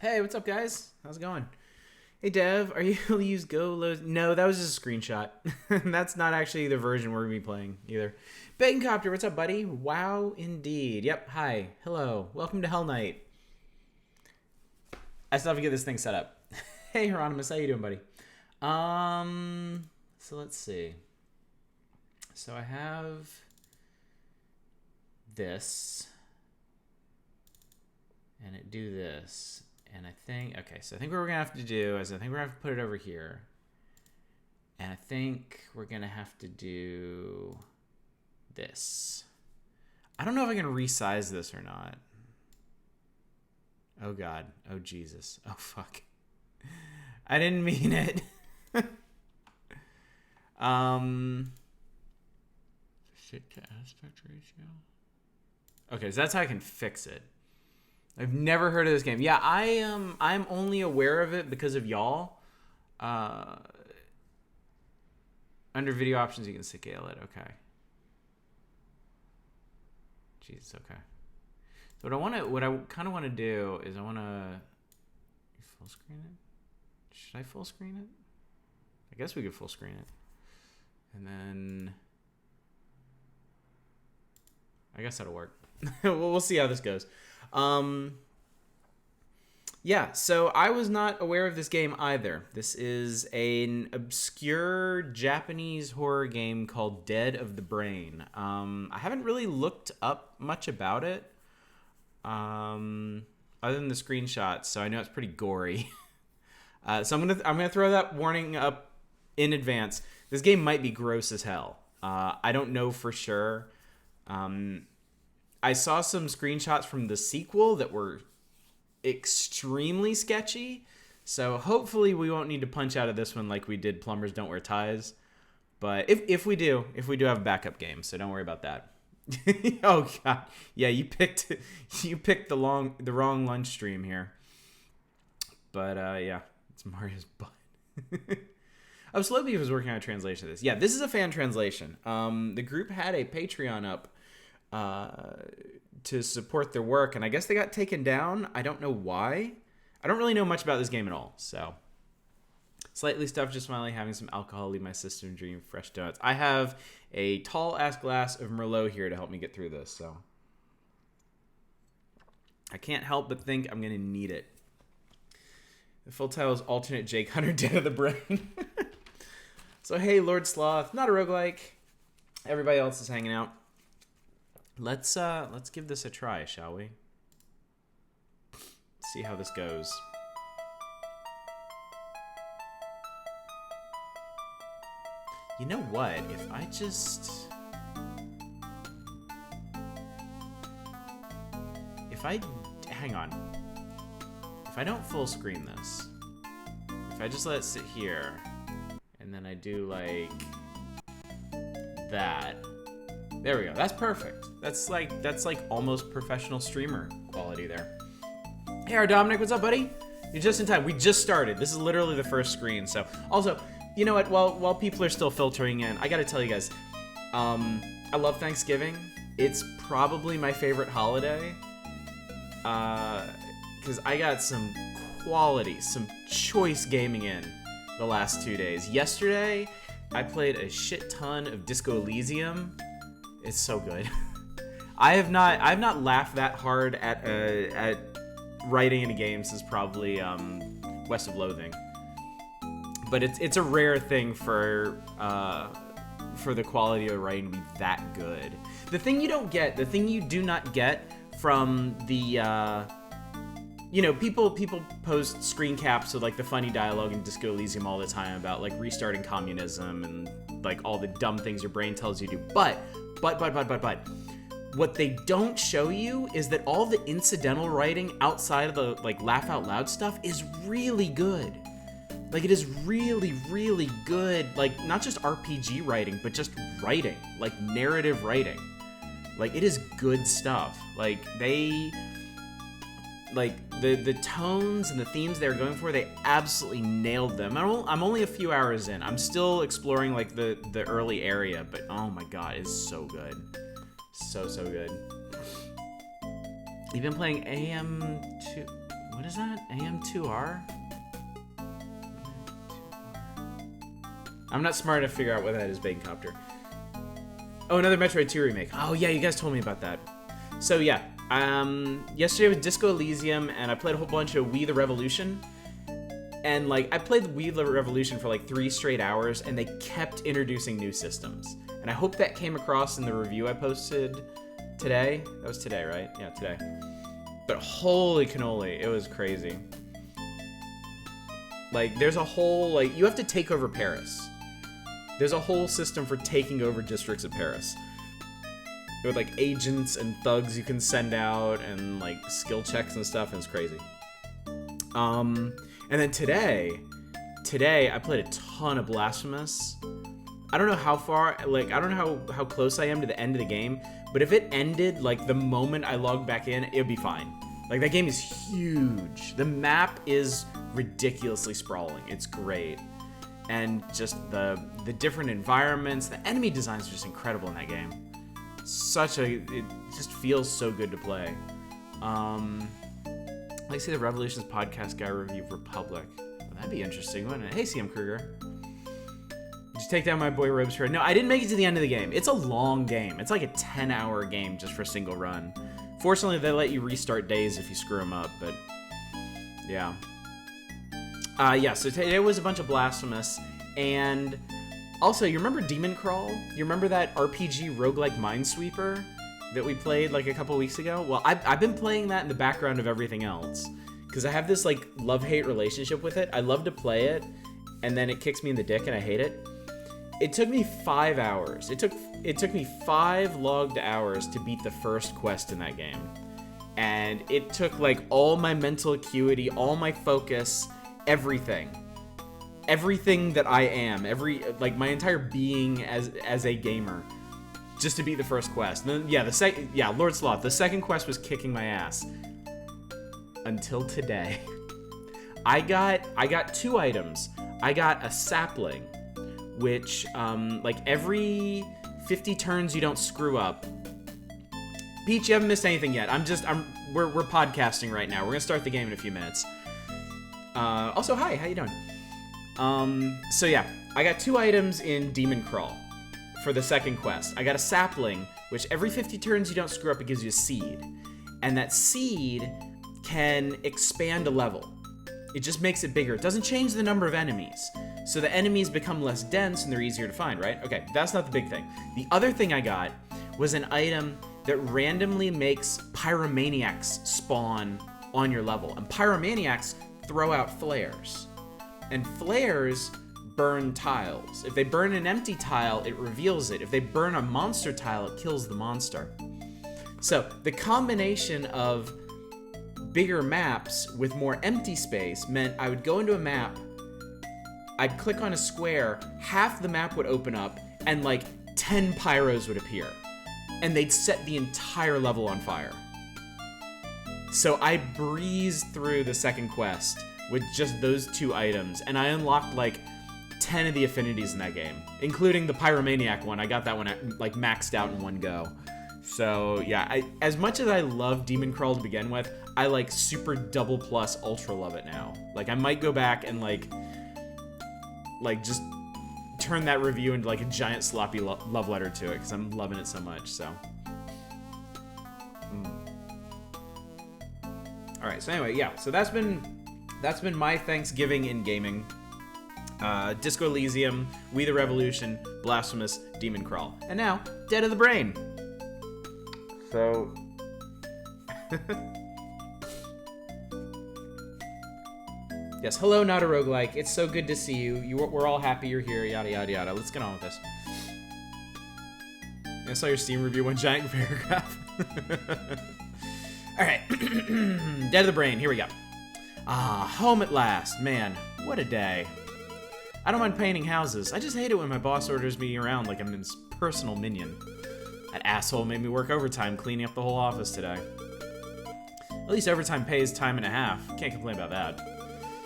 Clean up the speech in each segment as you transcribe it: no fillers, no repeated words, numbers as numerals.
Hey, what's up, guys? How's it going? Hey, Dev, are you able to use Go Load? No, that was just a screenshot. That's not actually the version we're going to be playing either. Baconcopter, what's up, buddy? Wow, indeed. Yep, hi. Hello. Welcome to Hell Knight. I still have to get this thing set up. Hey, Hieronymus, how you doing, buddy? So let's see. So I have this, and it do this. And I think, okay, so I think what we're going to have to do is I think we're going to have to put it over here. And I think we're going to have to do this. I don't know if I can resize this or not. Oh, God. Oh, Jesus. Oh, fuck. I didn't mean it. Fit to aspect ratio. Okay, so that's how I can fix it. I've never heard of this game. Yeah, I'm only aware of it because of y'all. Under video options, you can scale it. Okay. Jesus. Okay. So what I kind of want to do is I want to full screen it. Should I full screen it? I guess we could full screen it, and then I guess that'll work. We'll see how this goes. Yeah, so I was not aware of this game either. This is an obscure Japanese horror game called Dead of the Brain. I haven't really looked up much about it, other than the screenshots, so I know it's pretty gory. So I'm gonna throw that warning up in advance. This game might be gross as hell. I don't know for sure. I saw some screenshots from the sequel that were extremely sketchy, so hopefully we won't need to punch out of this one like we did Plumbers Don't Wear Ties. But if we do have a backup game, so don't worry about that. Oh God, yeah, you picked the wrong lunch stream here. But yeah, it's Mario's butt. Oh, Slowbeef was working on a translation of this. Yeah, this is a fan translation. The group had a Patreon up to support their work, and I guess they got taken down. I don't know why. I don't really know much about this game at all. So, slightly stuffed, just smiling, having some alcohol, leave my system, dream fresh donuts. I have a tall ass glass of Merlot here to help me get through this, so I can't help but think I'm gonna need it. The full title is Alternate Jake Hunter Dead of the Brain. So hey, Lord Sloth, not a roguelike. Everybody else is hanging out. Let's give this a try, shall we? See how this goes. You know what? If I hang on. If I don't full screen this, if I just let it sit here, and then I do like that. There we go. That's perfect. That's like almost professional streamer quality there. Hey, our Dominic, what's up, buddy? You're just in time. We just started. This is literally the first screen. So, also, you know what? While people are still filtering in, I gotta tell you guys, I love Thanksgiving. It's probably my favorite holiday, because I got some quality, some choice gaming in the last 2 days. Yesterday, I played a shit ton of Disco Elysium. It's so good. I have not laughed that hard at writing in a game since probably West of Loathing. But it's a rare thing for the quality of writing to be that good. The thing you do not get from the people post screen caps of like the funny dialogue in Disco Elysium all the time about like restarting communism and like all the dumb things your brain tells you to do. But what they don't show you is that all the incidental writing outside of the like laugh out loud stuff is really good. Like it is really, really good. Like not just RPG writing, but just writing, like narrative writing. Like it is good stuff. Like they, like the tones and the themes they're going for, they absolutely nailed them. I'm only a few hours in. I'm still exploring like the early area, but oh my God, it's so good. So good. You've been playing AM2. What is that? AM2R? I'm not smart enough to figure out what that is, Baconcopter. Oh, another Metroid 2 remake. Oh, yeah, you guys told me about that. So, yeah. Yesterday was Disco Elysium, and I played a whole bunch of We the Revolution. And, like, I played We the Revolution for, like, 3 straight hours, and they kept introducing new systems. And I hope that came across in the review I posted today. That was today, right? Yeah, today. But holy cannoli, it was crazy. Like, there's a whole, like, you have to take over Paris. There's a whole system for taking over districts of Paris. With, like, agents and thugs you can send out, and, like, skill checks and stuff, and it's crazy. And then today I played a ton of Blasphemous. I don't know how far, like, I don't know how close I am to the end of the game, but if it ended, like, the moment I logged back in, it would be fine. Like, that game is huge. The map is ridiculously sprawling. It's great. And just the different environments, the enemy designs are just incredible in that game. It just feels so good to play. Like, say the Revolutions podcast guy review Republic. Well, that'd be interesting, wouldn't it? Hey, CM Kruger. Just take down my boy Robespierre. No, I didn't make it to the end of the game. It's a long game. It's like a 10-hour game just for a single run. Fortunately, they let you restart days if you screw them up, but yeah. Yeah, so today was a bunch of Blasphemous, and also, you remember Demon Crawl? You remember that RPG roguelike Minesweeper that we played like a couple weeks ago? Well, I've been playing that in the background of everything else, because I have this like love-hate relationship with it. I love to play it, and then it kicks me in the dick and I hate it. It took me 5 hours. It took me 5 logged hours to beat the first quest in that game. And it took like all my mental acuity, all my focus, everything that I am, like my entire being as a gamer, just to beat the first quest. And then Lord Sloth. The second quest was kicking my ass until today. I got 2 items. I got a sapling, which like every 50 turns you don't screw up. Peach, you haven't missed anything yet. We're podcasting right now. We're gonna start the game in a few minutes. Also, hi, how you doing? So yeah, I got 2 items in Demon Crawl for the second quest. I got a sapling, which every 50 turns you don't screw up, it gives you a seed. And that seed can expand a level. It just makes it bigger. It doesn't change the number of enemies. So the enemies become less dense and they're easier to find, right? Okay, that's not the big thing. The other thing I got was an item that randomly makes pyromaniacs spawn on your level. And pyromaniacs throw out flares. And flares burn tiles. If they burn an empty tile, it reveals it. If they burn a monster tile, it kills the monster. So the combination of bigger maps with more empty space meant I would go into a map, I'd click on a square, half the map would open up, and like 10 pyros would appear. And they'd set the entire level on fire. So I breezed through the second quest with just those 2 items, and I unlocked like 10 of the affinities in that game, including the pyromaniac one. I got that one like maxed out in one go. So yeah, as much as I love Demon Crawl to begin with, I like super double plus ultra love it now. Like I might go back and like just turn that review into like a giant sloppy love letter to it, because I'm loving it so much. So all right, so anyway, yeah, so that's been my Thanksgiving in gaming. Disco Elysium, We the Revolution, Blasphemous, Demon Crawl, and now Dead of the Brain. So yes, hello, not a roguelike. It's so good to see you. We're all happy you're here, yada yada yada. Let's get on with this. I saw your Steam review, one giant paragraph. Alright. Dead of the Brain, here we go. Home at last. Man, what a day. I don't mind painting houses. I just hate it when my boss orders me around like I'm his personal minion. That asshole made me work overtime cleaning up the whole office today. At least overtime pays time and a half. Can't complain about that.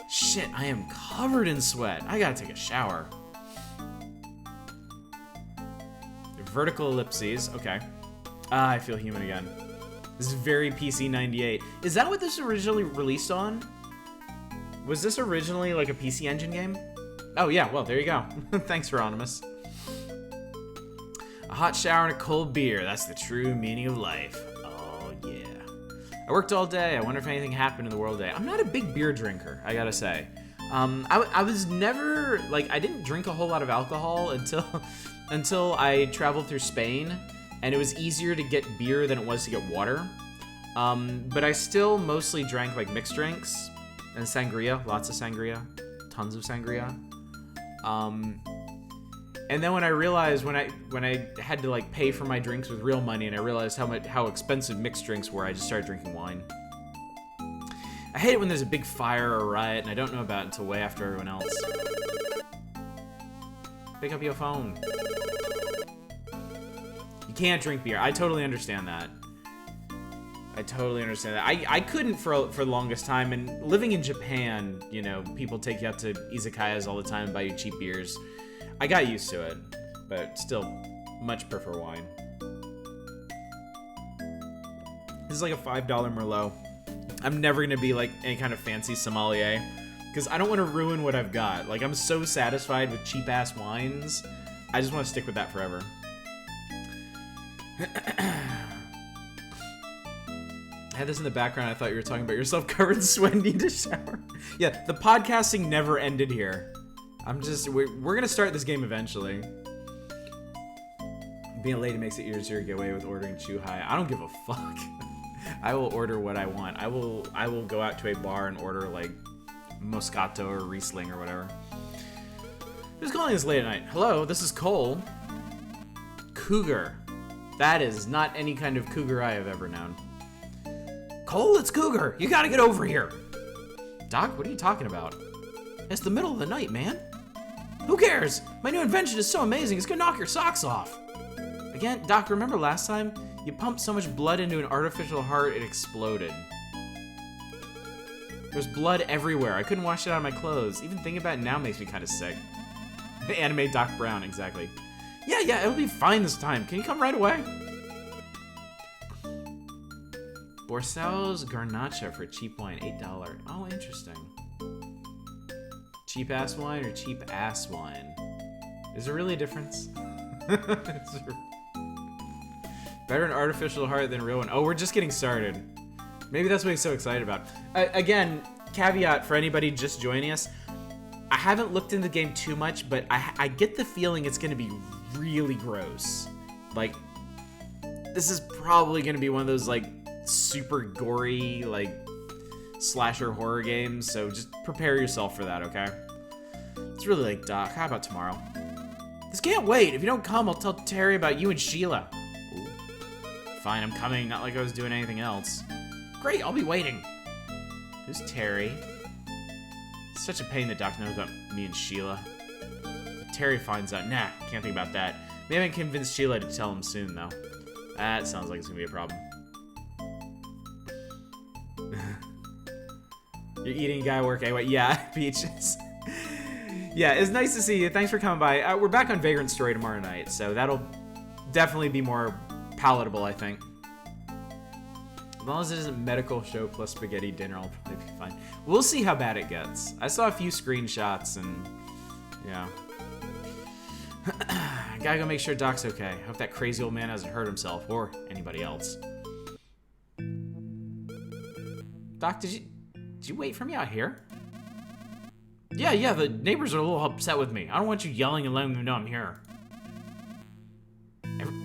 Shit, I am covered in sweat. I gotta take a shower. Vertical ellipses, okay. I feel human again. This is very PC 98. Is that what this originally released on? Was this originally like a PC Engine game? Oh yeah, well, there you go. Thanks, Hieronymus. A hot shower and a cold beer. That's the true meaning of life. Oh yeah. I worked all day. I wonder if anything happened in the world today. I'm not a big beer drinker, I gotta say. I was never, like, I didn't drink a whole lot of alcohol until I traveled through Spain, and it was easier to get beer than it was to get water. But I still mostly drank, like, mixed drinks and sangria, lots of sangria, tons of sangria. And then when I realized, when I had to, like, pay for my drinks with real money, and I realized how expensive mixed drinks were, I just started drinking wine. I hate it when there's a big fire or riot and I don't know about it until way after everyone else. Pick up your phone. You can't drink beer. I totally understand that. I totally understand that. I couldn't for the longest time, and living in Japan, you know, people take you out to izakayas all the time and buy you cheap beers. I got used to it, but still much prefer wine. This is like a $5 Merlot. I'm never gonna be like any kind of fancy sommelier because I don't want to ruin what I've got. Like, I'm so satisfied with cheap ass wines. I just want to stick with that forever. I had this in the background. I thought you were talking about yourself covered in sweat and need to shower. Yeah, the podcasting never ended here. We're gonna start this game eventually. Being a lady makes it easier to get away with ordering Chuhai. I don't give a fuck. I will order what I want. I will go out to a bar and order, like, Moscato or Riesling or whatever. Who's calling this late at night? Hello, this is Cole. Cougar. That is not any kind of cougar I have ever known. Cole, it's Cougar. You gotta get over here. Doc, what are you talking about? It's the middle of the night, man. Who cares? My new invention is so amazing, it's gonna knock your socks off. Again, Doc, remember last time? You pumped so much blood into an artificial heart, it exploded. There's blood everywhere. I couldn't wash it out of my clothes. Even thinking about it now makes me kind of sick. The anime Doc Brown, exactly. Yeah, it'll be fine this time. Can you come right away? Borsal's Garnacha for cheap wine, $8. Oh, interesting. Cheap ass wine or cheap ass wine? Is there really a difference? Better an artificial heart than a real one. Oh, we're just getting started. Maybe that's what he's so excited about. Again, caveat for anybody just joining us. I haven't looked into the game too much, but I get the feeling it's going to be really gross. Like, this is probably going to be one of those, like, super gory, like, slasher horror games. So just prepare yourself for that, okay? It's really late, Doc. How about tomorrow? This can't wait. If you don't come, I'll tell Terry about you and Sheila. Fine, I'm coming. Not like I was doing anything else. Great, I'll be waiting. Who's Terry? It's such a pain that Doc knows about me and Sheila. If Terry finds out. Nah, can't think about that. Maybe I can convince Sheila to tell him soon, though. That sounds like it's gonna be a problem. You're eating guy work anyway. Yeah, Peaches. Yeah, it's nice to see you. Thanks for coming by. We're back on Vagrant Story tomorrow night, so that'll definitely be more palatable, I think. As long as it isn't medical show plus spaghetti dinner, I'll probably be fine. We'll see how bad it gets. I saw a few screenshots and yeah. Gotta go make sure Doc's okay. Hope that crazy old man hasn't hurt himself or anybody else. Doc, did you wait for me out here? Yeah, the neighbors are a little upset with me. I don't want you yelling and letting them know I'm here.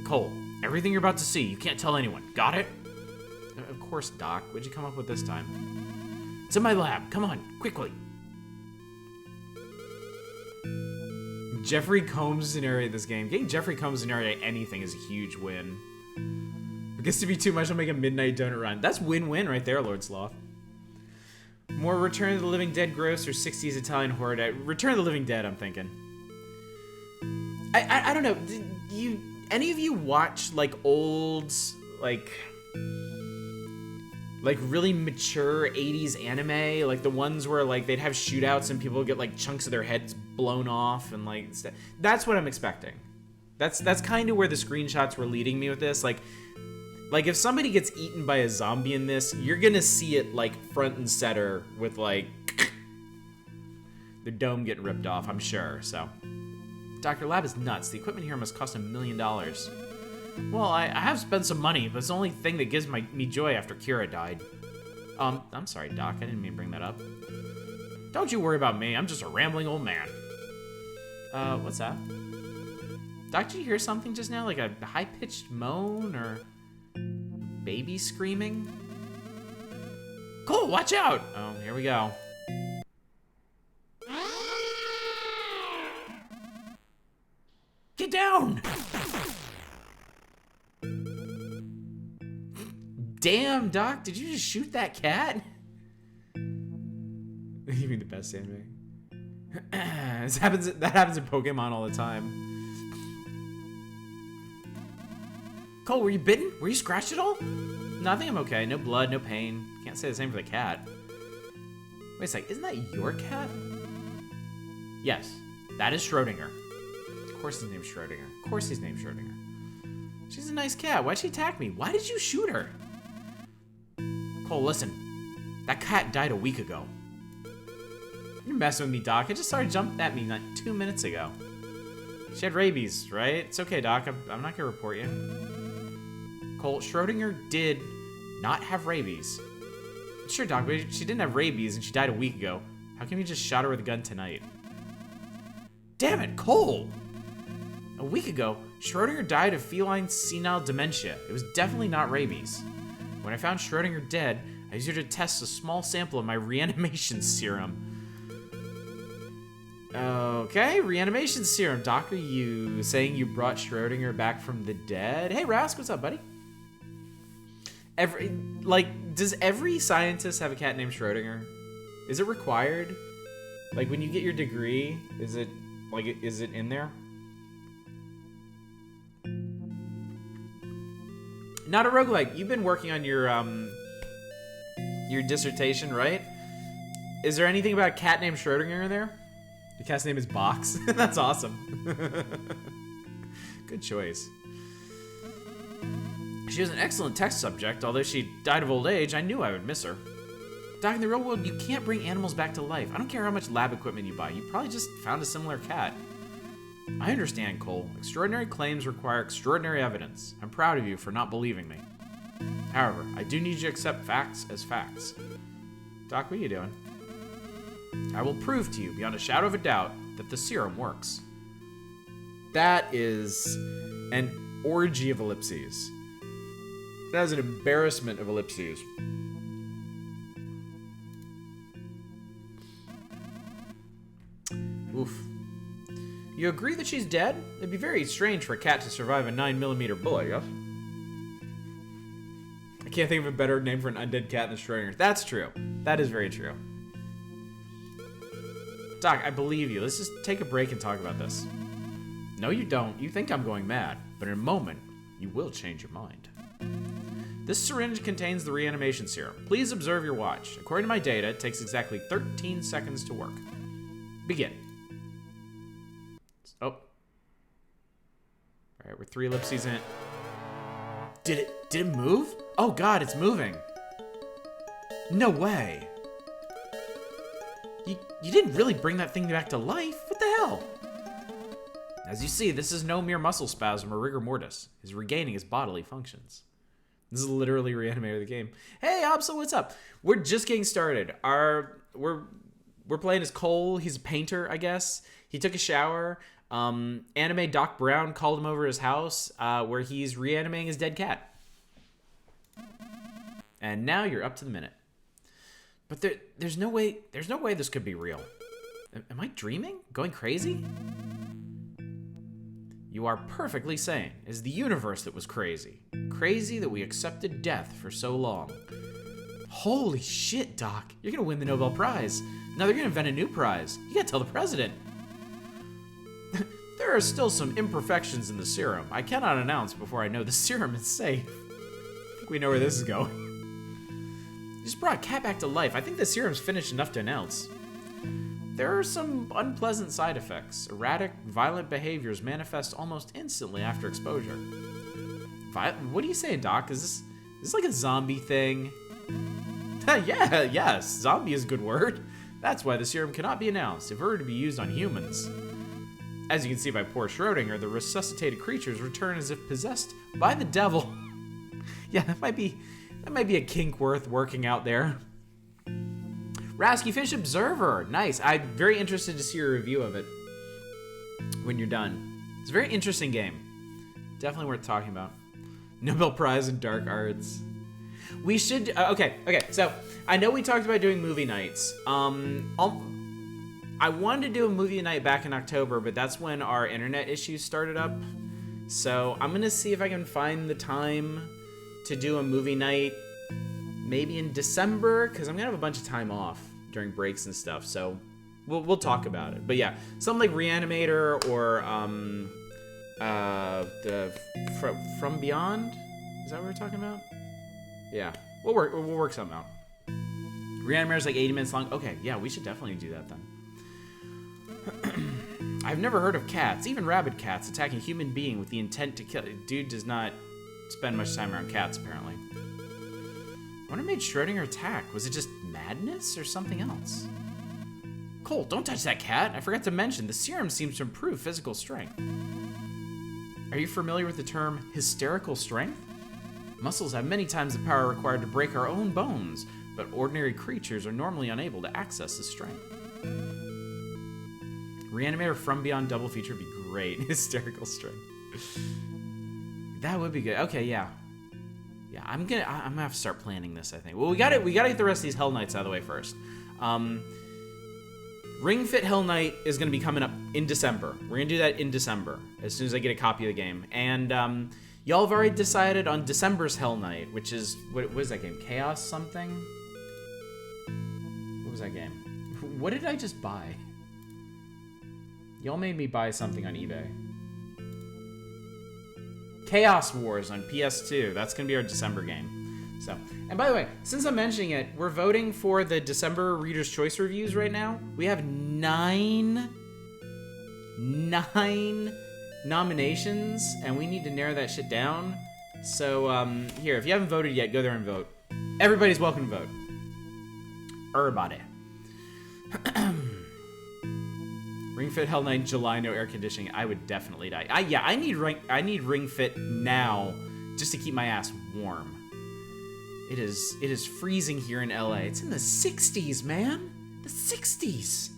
Cole, everything you're about to see, you can't tell anyone. Got it? Of course, Doc. What'd you come up with this time? It's in my lab. Come on, quickly. Jeffrey Combs to narrate this game. Getting Jeffrey Combs to narrate anything is a huge win. If it gets to be too much, I'll make a midnight donut run. That's win-win right there, Lord Sloth. More Return of the Living Dead gross or 60s Italian horror day? Return of the Living Dead, I'm thinking. I don't know. Did any of you watch, like, old, like really mature 80s anime? Like, the ones where, like, they'd have shootouts and people would get, like, chunks of their heads blown off and, like, stuff. That's what I'm expecting. That's kind of where the screenshots were leading me with this. Like, Like, if somebody gets eaten by a zombie in this, you're gonna see it, like, front and center with, like, their dome getting ripped off, I'm sure, so. Dr. Lab is nuts. The equipment here must cost $1 million. Well, I have spent some money, but it's the only thing that gives me joy after Kira died. I'm sorry, Doc. I didn't mean to bring that up. Don't you worry about me. I'm just a rambling old man. What's that? Doc, did you hear something just now? Like a high-pitched moan or baby screaming? Cole, watch out! Oh, here we go. Get down! Damn, Doc, did you just shoot that cat? You mean the best anime? That happens in Pokemon all the time. Cole, were you bitten? Were you scratched at all? No, I think I'm okay. No blood, no pain. Can't say the same for the cat. Wait a sec, isn't that your cat? Yes, that is Schrodinger. Of course his name's Schrodinger. Of course his name's Schrodinger. She's a nice cat. Why'd she attack me? Why did you shoot her? Cole, listen. That cat died a week ago. You're messing with me, Doc. I just saw her jump at me like 2 minutes ago. She had rabies, right? It's okay, Doc. I'm not gonna report you. Cole, Schrodinger did not have rabies. Sure, Doc, but she didn't have rabies and she died a week ago. How come you just shot her with a gun tonight? Damn it, Cole! A week ago, Schrodinger died of feline senile dementia. It was definitely not rabies. When I found Schrodinger dead, I used her to test a small sample of my reanimation serum. Okay, reanimation serum. Doc, are you saying you brought Schrodinger back from the dead? Hey, Rask, what's up, buddy? Does every scientist have a cat named Schrodinger? Is it required? Like, when you get your degree, is it in there? Not a roguelike. You've been working on your dissertation, right? Is there anything about a cat named Schrodinger in there? The cat's name is Box. That's awesome. Good choice. She was an excellent test subject. Although she died of old age, I knew I would miss her. Doc, in the real world, you can't bring animals back to life. I don't care how much lab equipment you buy. You probably just found a similar cat. I understand, Cole. Extraordinary claims require extraordinary evidence. I'm proud of you for not believing me. However, I do need you to accept facts as facts. Doc, what are you doing? I will prove to you, beyond a shadow of a doubt, that the serum works. That is an orgy of ellipses. That is an embarrassment of ellipses. Oof. You agree that she's dead? It'd be very strange for a cat to survive a 9mm bullet, yes? I can't think of a better name for an undead cat than Schrodinger. That's true. That is very true. Doc, I believe you. Let's just take a break and talk about this. No, you don't. You think I'm going mad. But in a moment, you will change your mind. This syringe contains the reanimation serum. Please observe your watch. According to my data, it takes exactly 13 seconds to work. Begin. Oh. Alright, we're 3 ellipses in. Did it move? Oh god, it's moving. No way. You didn't really bring that thing back to life. What the hell? As you see, this is no mere muscle spasm or rigor mortis. He's regaining his bodily functions. This is literally Reanimator the game. Hey, Obso, what's up? We're just getting started. We're playing as Cole. He's a painter, I guess. He took a shower. Anime Doc Brown called him over his house, where he's reanimating his dead cat. And now you're up to the minute. But there's no way this could be real. Am I dreaming? Going crazy? You are perfectly sane. It's the universe that was crazy. Crazy that we accepted death for so long. Holy shit, Doc. You're gonna win the Nobel Prize. Now they're gonna invent a new prize. You gotta tell the president. There are still some imperfections in the serum. I cannot announce before I know the serum is safe. I think we know where this is going. You just brought a cat back to life. I think the serum's finished enough to announce. There are some unpleasant side effects. Erratic, violent behaviors manifest almost instantly after exposure. What do you say, Doc? Is this like a zombie thing? Yeah, yes, zombie is a good word. That's why the serum cannot be announced if it were to be used on humans. As you can see by poor Schrodinger, the resuscitated creatures return as if possessed by the devil. Yeah, that might be a kink worth working out there. Rasky Fish Observer, nice. I'm very interested to see your review of it when you're done. It's a very interesting game. Definitely worth talking about. Nobel Prize in Dark Arts. We should, okay, so I know we talked about doing movie nights. I wanted to do a movie night back in October, but that's when our internet issues started up. So I'm gonna see if I can find the time to do a movie night maybe in December, because I'm gonna have a bunch of time off during breaks and stuff, so we'll talk about it. But yeah, something like Reanimator or From Beyond? Is that what we're talking about? Yeah, we'll work something out. Reanimator's like 80 minutes long. Okay, yeah, we should definitely do that then. I've never heard of cats, even rabid cats, attacking a human being with the intent to kill. Dude does not spend much time around cats, apparently. What made Schrodinger attack? Was it just madness or something else? Cole, don't touch that cat. I forgot to mention, the serum seems to improve physical strength. Are you familiar with the term hysterical strength? Muscles have many times the power required to break our own bones, but ordinary creatures are normally unable to access this strength. Reanimator From Beyond double feature would be great. Hysterical strength. That would be good. Okay, yeah. Yeah, I'm gonna have to start planning this, I think. Well, we gotta get the rest of these Hell Knights out of the way first. Ring Fit Hell Knight is gonna be coming up in December. We're gonna do that in December, as soon as I get a copy of the game. And y'all have already decided on December's Hell Knight, which is, what is that game? Chaos something? What was that game? What did I just buy? Y'all made me buy something on eBay. Chaos Wars on PS2. That's going to be our December game. So, and by the way, since I'm mentioning it, we're voting for the December Reader's Choice reviews right now. We have nine nominations, and we need to narrow that shit down. So, here, if you haven't voted yet, go there and vote. Everybody's welcome to vote. Everybody. Ring Fit Hell Knight July, no air conditioning. I would definitely die. I need Ring Fit now just to keep my ass warm. It is freezing here in LA. It's in the 60s, man. The 60s.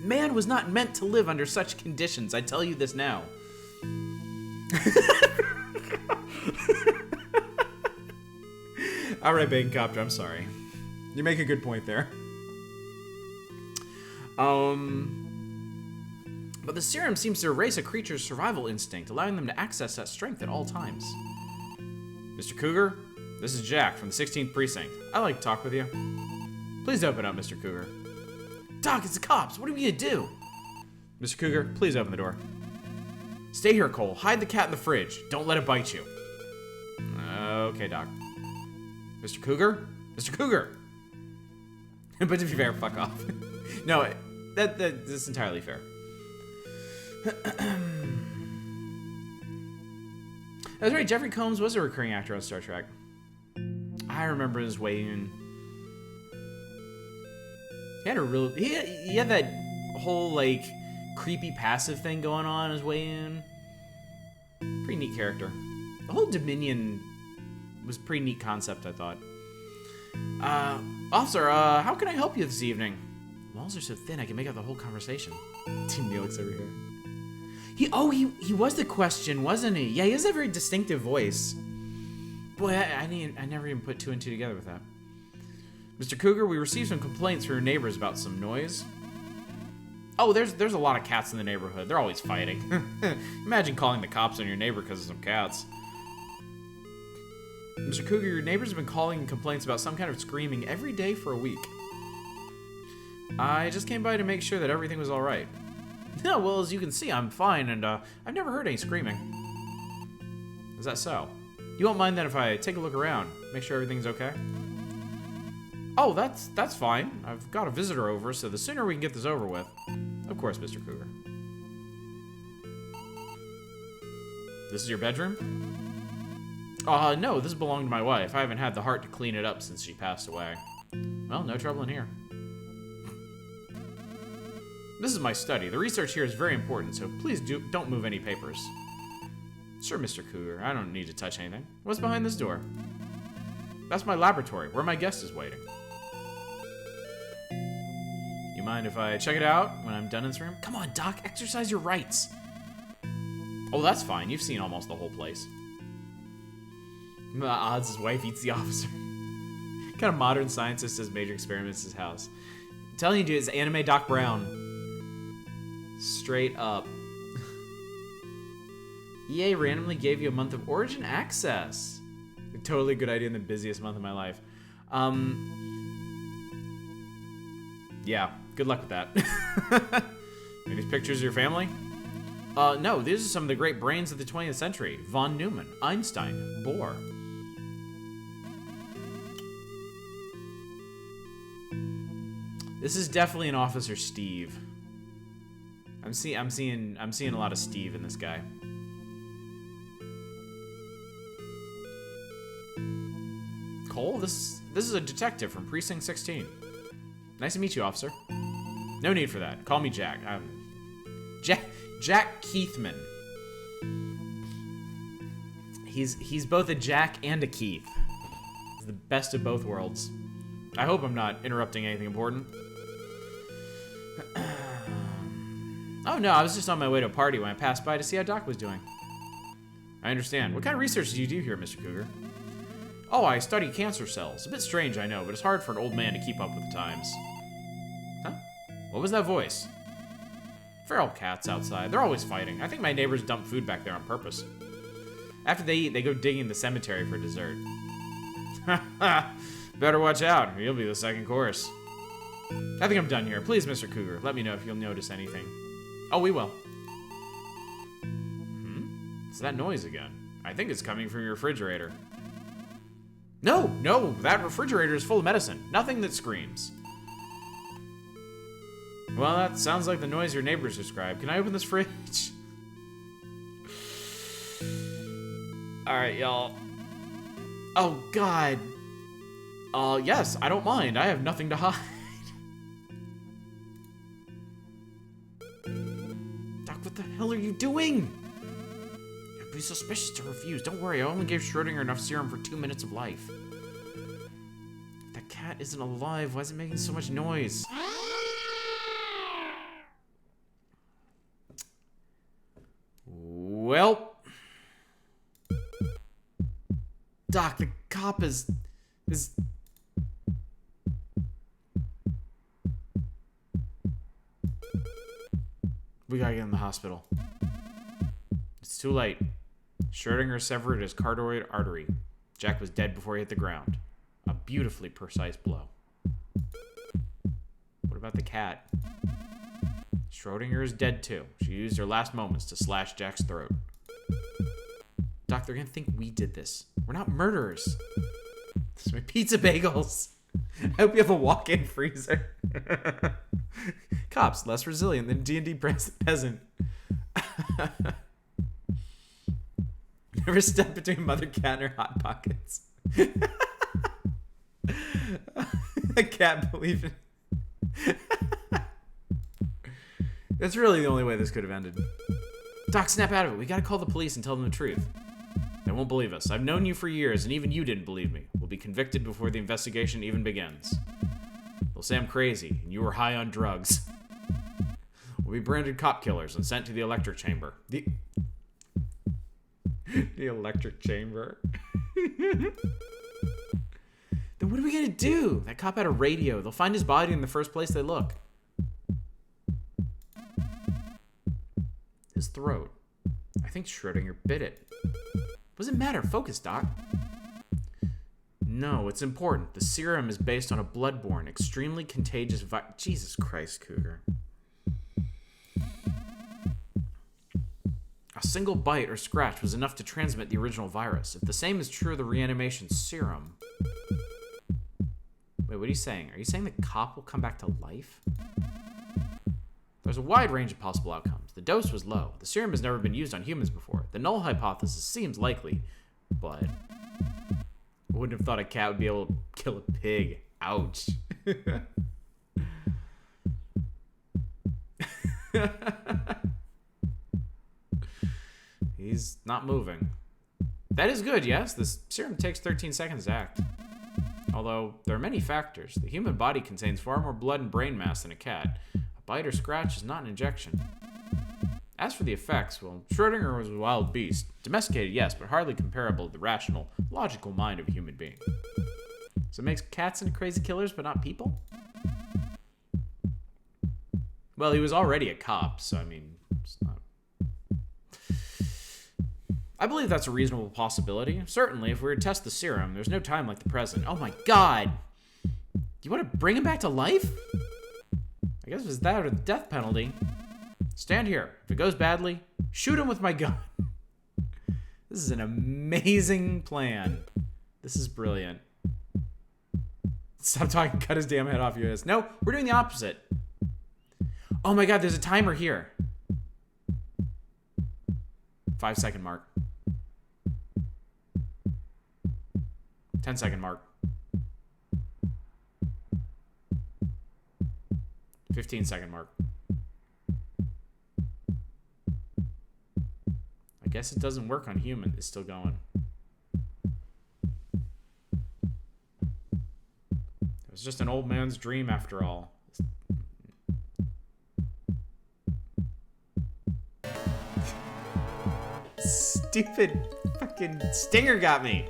Man was not meant to live under such conditions. I tell you this now. All right, Bacon Copter, I'm sorry. You make a good point there. But the serum seems to erase a creature's survival instinct, allowing them to access that strength at all times. Mr. Cougar, this is Jack from the 16th Precinct. I'd like to talk with you. Please open up, Mr. Cougar. Doc, it's the cops. What are we gonna do? Mr. Cougar, please open the door. Stay here, Cole. Hide the cat in the fridge. Don't let it bite you. Okay, Doc. Mr. Cougar? Mr. Cougar! But to be fair, fuck off. No, that's entirely fair. That's right, Jeffrey Combs was a recurring actor on Star Trek. I remember his way in. He had a real... He had that whole, like, creepy passive thing going on his way in. Pretty neat character. The whole Dominion was a pretty neat concept, I thought. Officer, how can I help you this evening? Walls are so thin I can make out the whole conversation. Team Neelix over here. He was the question, wasn't he? Yeah, he has a very distinctive voice. Boy, I never even put two and two together with that. Mr. Cougar, we received some complaints from your neighbors about some noise. Oh, there's a lot of cats in the neighborhood. They're always fighting. Imagine calling the cops on your neighbor because of some cats. Mr. Cougar, your neighbors have been calling complaints about some kind of screaming every day for a week. I just came by to make sure that everything was alright. Yeah, well, as you can see, I'm fine, and I've never heard any screaming. Is that so? You won't mind then if I take a look around, make sure everything's okay? Oh, that's fine. I've got a visitor over, so the sooner we can get this over with. Of course, Mr. Cougar. This is your bedroom? No, this belonged to my wife. I haven't had the heart to clean it up since she passed away. Well, no trouble in here. This is my study. The research here is very important, so please don't move any papers. Sure, Mr. Cougar. I don't need to touch anything. What's behind this door? That's my laboratory, where my guest is waiting. You mind if I check it out when I'm done in this room? Come on, Doc. Exercise your rights. Oh, that's fine. You've seen almost the whole place. The odds his wife eats the officer. What kind of modern scientist does major experiments in his house? I'm telling you, dude, it's anime Doc Brown. Straight up. EA randomly gave you a month of Origin access. A totally good idea in the busiest month of my life. Yeah, good luck with that. Are these pictures of your family? No, these are some of the great brains of the 20th century. Von Neumann, Einstein, Bohr. This is definitely an Officer Steve. I'm seeing a lot of Steve in this guy. Cole, this is a detective from Precinct 16. Nice to meet you, officer. No need for that. Call me Jack. Jack Keithman. He's both a Jack and a Keith. He's the best of both worlds. I hope I'm not interrupting anything important. Oh no, I was just on my way to a party when I passed by to see how Doc was doing. I understand. What kind of research do you do here, Mr. Cougar? Oh, I study cancer cells. A bit strange, I know, but it's hard for an old man to keep up with the times. Huh? What was that voice? Feral cats outside. They're always fighting. I think my neighbors dump food back there on purpose. After they eat, they go digging the cemetery for dessert. Better watch out, or you'll be the second course. I think I'm done here. Please, Mr. Cougar, let me know if you'll notice anything. Oh, we will. It's that noise again. I think it's coming from your refrigerator. No, that refrigerator is full of medicine. Nothing that screams. Well, that sounds like the noise your neighbors described. Can I open this fridge? Alright, y'all. Oh, God. Yes, I don't mind. I have nothing to hide. Doc, what the hell are you doing? It'd be suspicious to refuse. Don't worry, I only gave Schrodinger enough serum for 2 minutes of life. That cat isn't alive. Why is it making so much noise? Well, Doc, the cop is... We gotta get in the hospital. It's too late. Schrodinger severed his carotid artery. Jack was dead before he hit the ground. A beautifully precise blow. What about the cat? Schrodinger is dead too. She used her last moments to slash Jack's throat. Doc, they're gonna think we did this. We're not murderers. This is my pizza bagels. I hope you have a walk-in freezer. Cops, less resilient than D&D peasant. Never step between Mother Cat and her Hot Pockets. A cat believing. That's really the only way this could have ended. Doc, snap out of it. We gotta call the police and tell them the truth. They won't believe us. I've known you for years, and even you didn't believe me. We'll be convicted before the investigation even begins. They'll say I'm crazy, and you were high on drugs. We'll be branded cop killers and sent to the electric chamber. The electric chamber? Then what are we gonna do? That cop had a radio. They'll find his body in the first place they look. His throat. I think Schrodinger bit it. What does it matter? Focus, Doc. No, it's important. The serum is based on a blood-borne, extremely contagious Jesus Christ, Cougar. A single bite or scratch was enough to transmit the original virus. If the same is true of the reanimation serum... Wait, what are you saying? Are you saying the cop will come back to life? There's a wide range of possible outcomes. serums. The dose was low. The serum has never been used on humans before. The null hypothesis seems likely, but I wouldn't have thought a cat would be able to kill a pig. Ouch. He's not moving. That is good, yes. This serum takes 13 seconds to act. Although, there are many factors. The human body contains far more blood and brain mass than a cat. A bite or scratch is not an injection. As for the effects, well, Schrödinger was a wild beast. Domesticated, yes, but hardly comparable to the rational, logical mind of a human being. So it makes cats into crazy killers, but not people? Well, he was already a cop, so I mean, it's not... I believe that's a reasonable possibility. Certainly, if we were to test the serum, there's no time like the present. Oh my god! You want to bring him back to life? I guess it was that or the death penalty. Stand here. If it goes badly, shoot him with my gun. This is an amazing plan. This is brilliant. Stop talking, cut his damn head off, you ass. No, we're doing the opposite. Oh my god, there's a timer here. 5-second mark. 10-second mark. 15-second mark. I guess it doesn't work on human. It's still going. It was just an old man's dream after all. Stupid fucking stinger got me.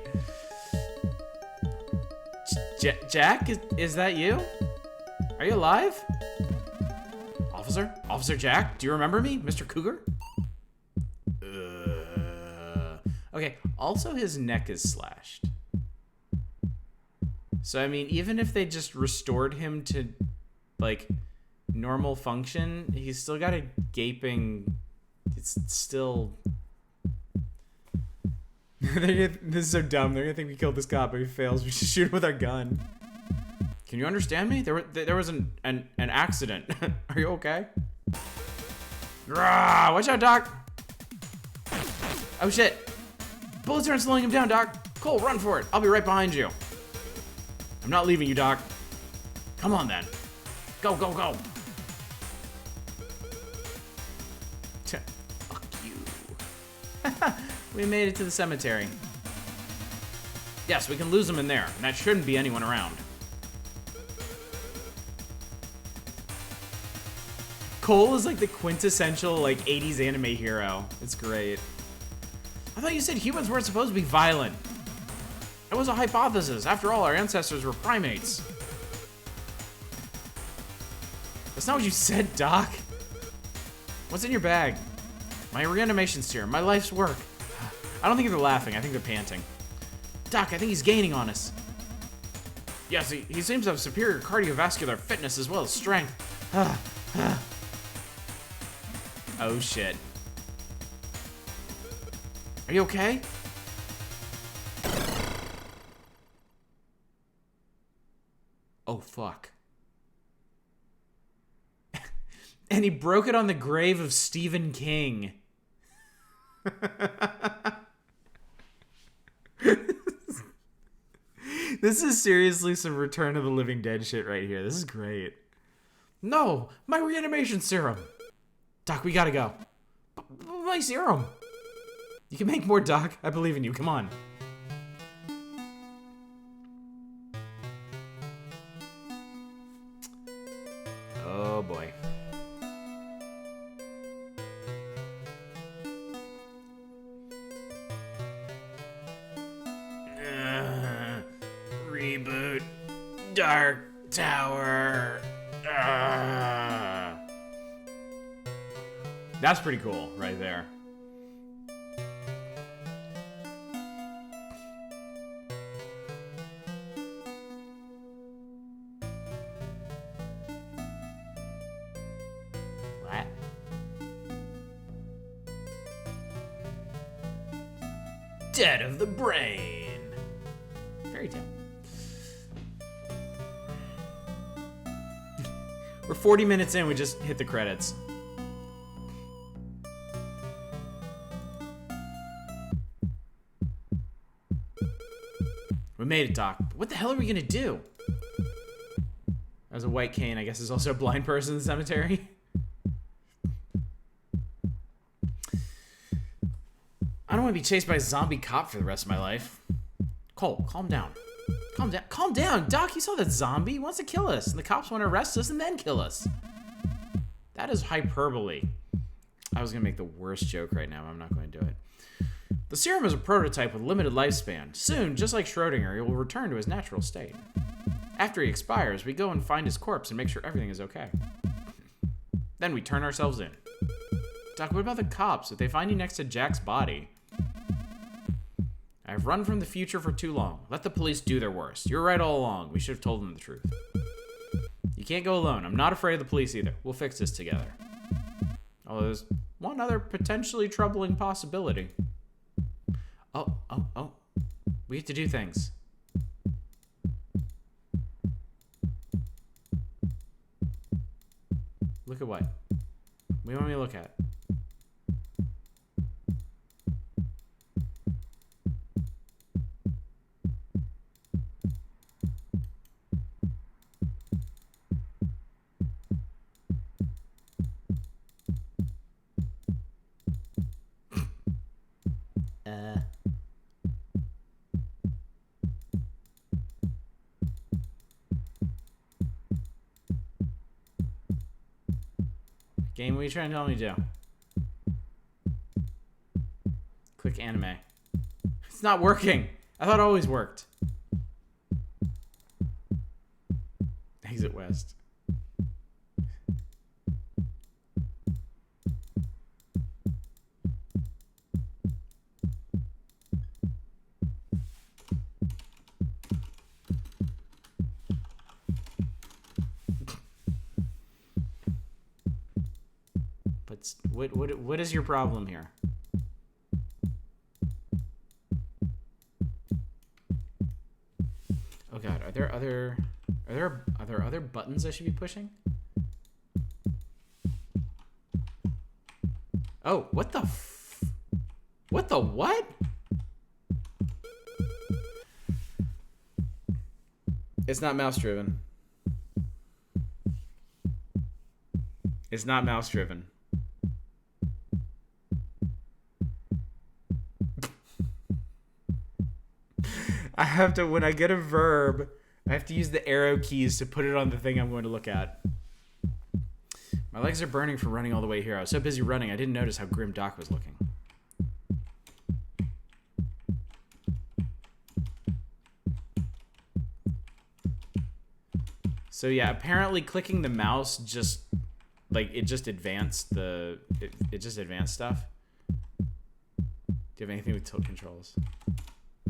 Jack, is that you? Are you alive? Officer? Officer Jack, do you remember me? Mr. Cougar? Okay, also his neck is slashed. So, I mean, even if they just restored him to, like, normal function, he's still got a gaping... It's still... This is so dumb. They're gonna think we killed this cop, but he fails. We should shoot him with our gun. Can you understand me? There was an accident. Are you okay? Rah, watch out, Doc. Oh shit. Bullets aren't slowing him down, Doc. Cole, run for it. I'll be right behind you. I'm not leaving you, Doc. Come on then. Go, go, go. Fuck you. We made it to the cemetery. Yes, we can lose him in there, and that shouldn't be anyone around. Cole is like the quintessential, like, 80s anime hero. It's great. I thought you said humans weren't supposed to be violent. It was a hypothesis. After all, our ancestors were primates. That's not what you said, Doc. What's in your bag? My reanimation serum, my life's work. I don't think they're laughing. I think they're panting. Doc, I think he's gaining on us. Yes, he seems to have superior cardiovascular fitness as well as strength. Oh, shit. Are you okay? Oh, fuck. And he broke it on the grave of Stephen King. This is seriously some Return of the Living Dead shit right here. This is great. No, my reanimation serum. Doc, we gotta go. My serum. You can make more, Doc. I believe in you. Come on. Oh boy. Reboot. Dark Tower. That's pretty cool right there. What? Dead of the Brain. Fairy tale. We're 40 minutes in, we just hit the credits. made it, Doc. What the hell are we gonna do? As a white cane, I guess, is also a blind person in the cemetery. I don't want to be chased by a zombie cop for the rest of my life. Cole, calm down. Calm down. Calm down. Doc, you saw that zombie. He wants to kill us. And the cops want to arrest us and then kill us. That is hyperbole. I was going to make the worst joke right now. I'm not going to do it. The serum is a prototype with limited lifespan. Soon, just like Schrodinger, he will return to his natural state. After he expires, we go and find his corpse and make sure everything is okay. Then we turn ourselves in. Doc, what about the cops? If they find you next to Jack's body... I've run from the future for too long. Let the police do their worst. You're right all along. We should have told them the truth. You can't go alone. I'm not afraid of the police either. We'll fix this together. Although there's one other potentially troubling possibility. Oh. We have to do things. Look at what? What do you want me to look at? Game, what are you trying to tell me to do? Click anime. It's not working. I thought it always worked. Exit west. What is your problem here? Oh god, are there other buttons I should be pushing? Oh, what the what? It's not mouse driven. It's not mouse driven. I have to, when I get a verb, I have to use the arrow keys to put it on the thing I'm going to look at. My legs are burning from running all the way here. I was so busy running, I didn't notice how grim Doc was looking. So yeah, apparently clicking the mouse just, like, it just advanced the, it just advanced stuff. Do you have anything with tilt controls?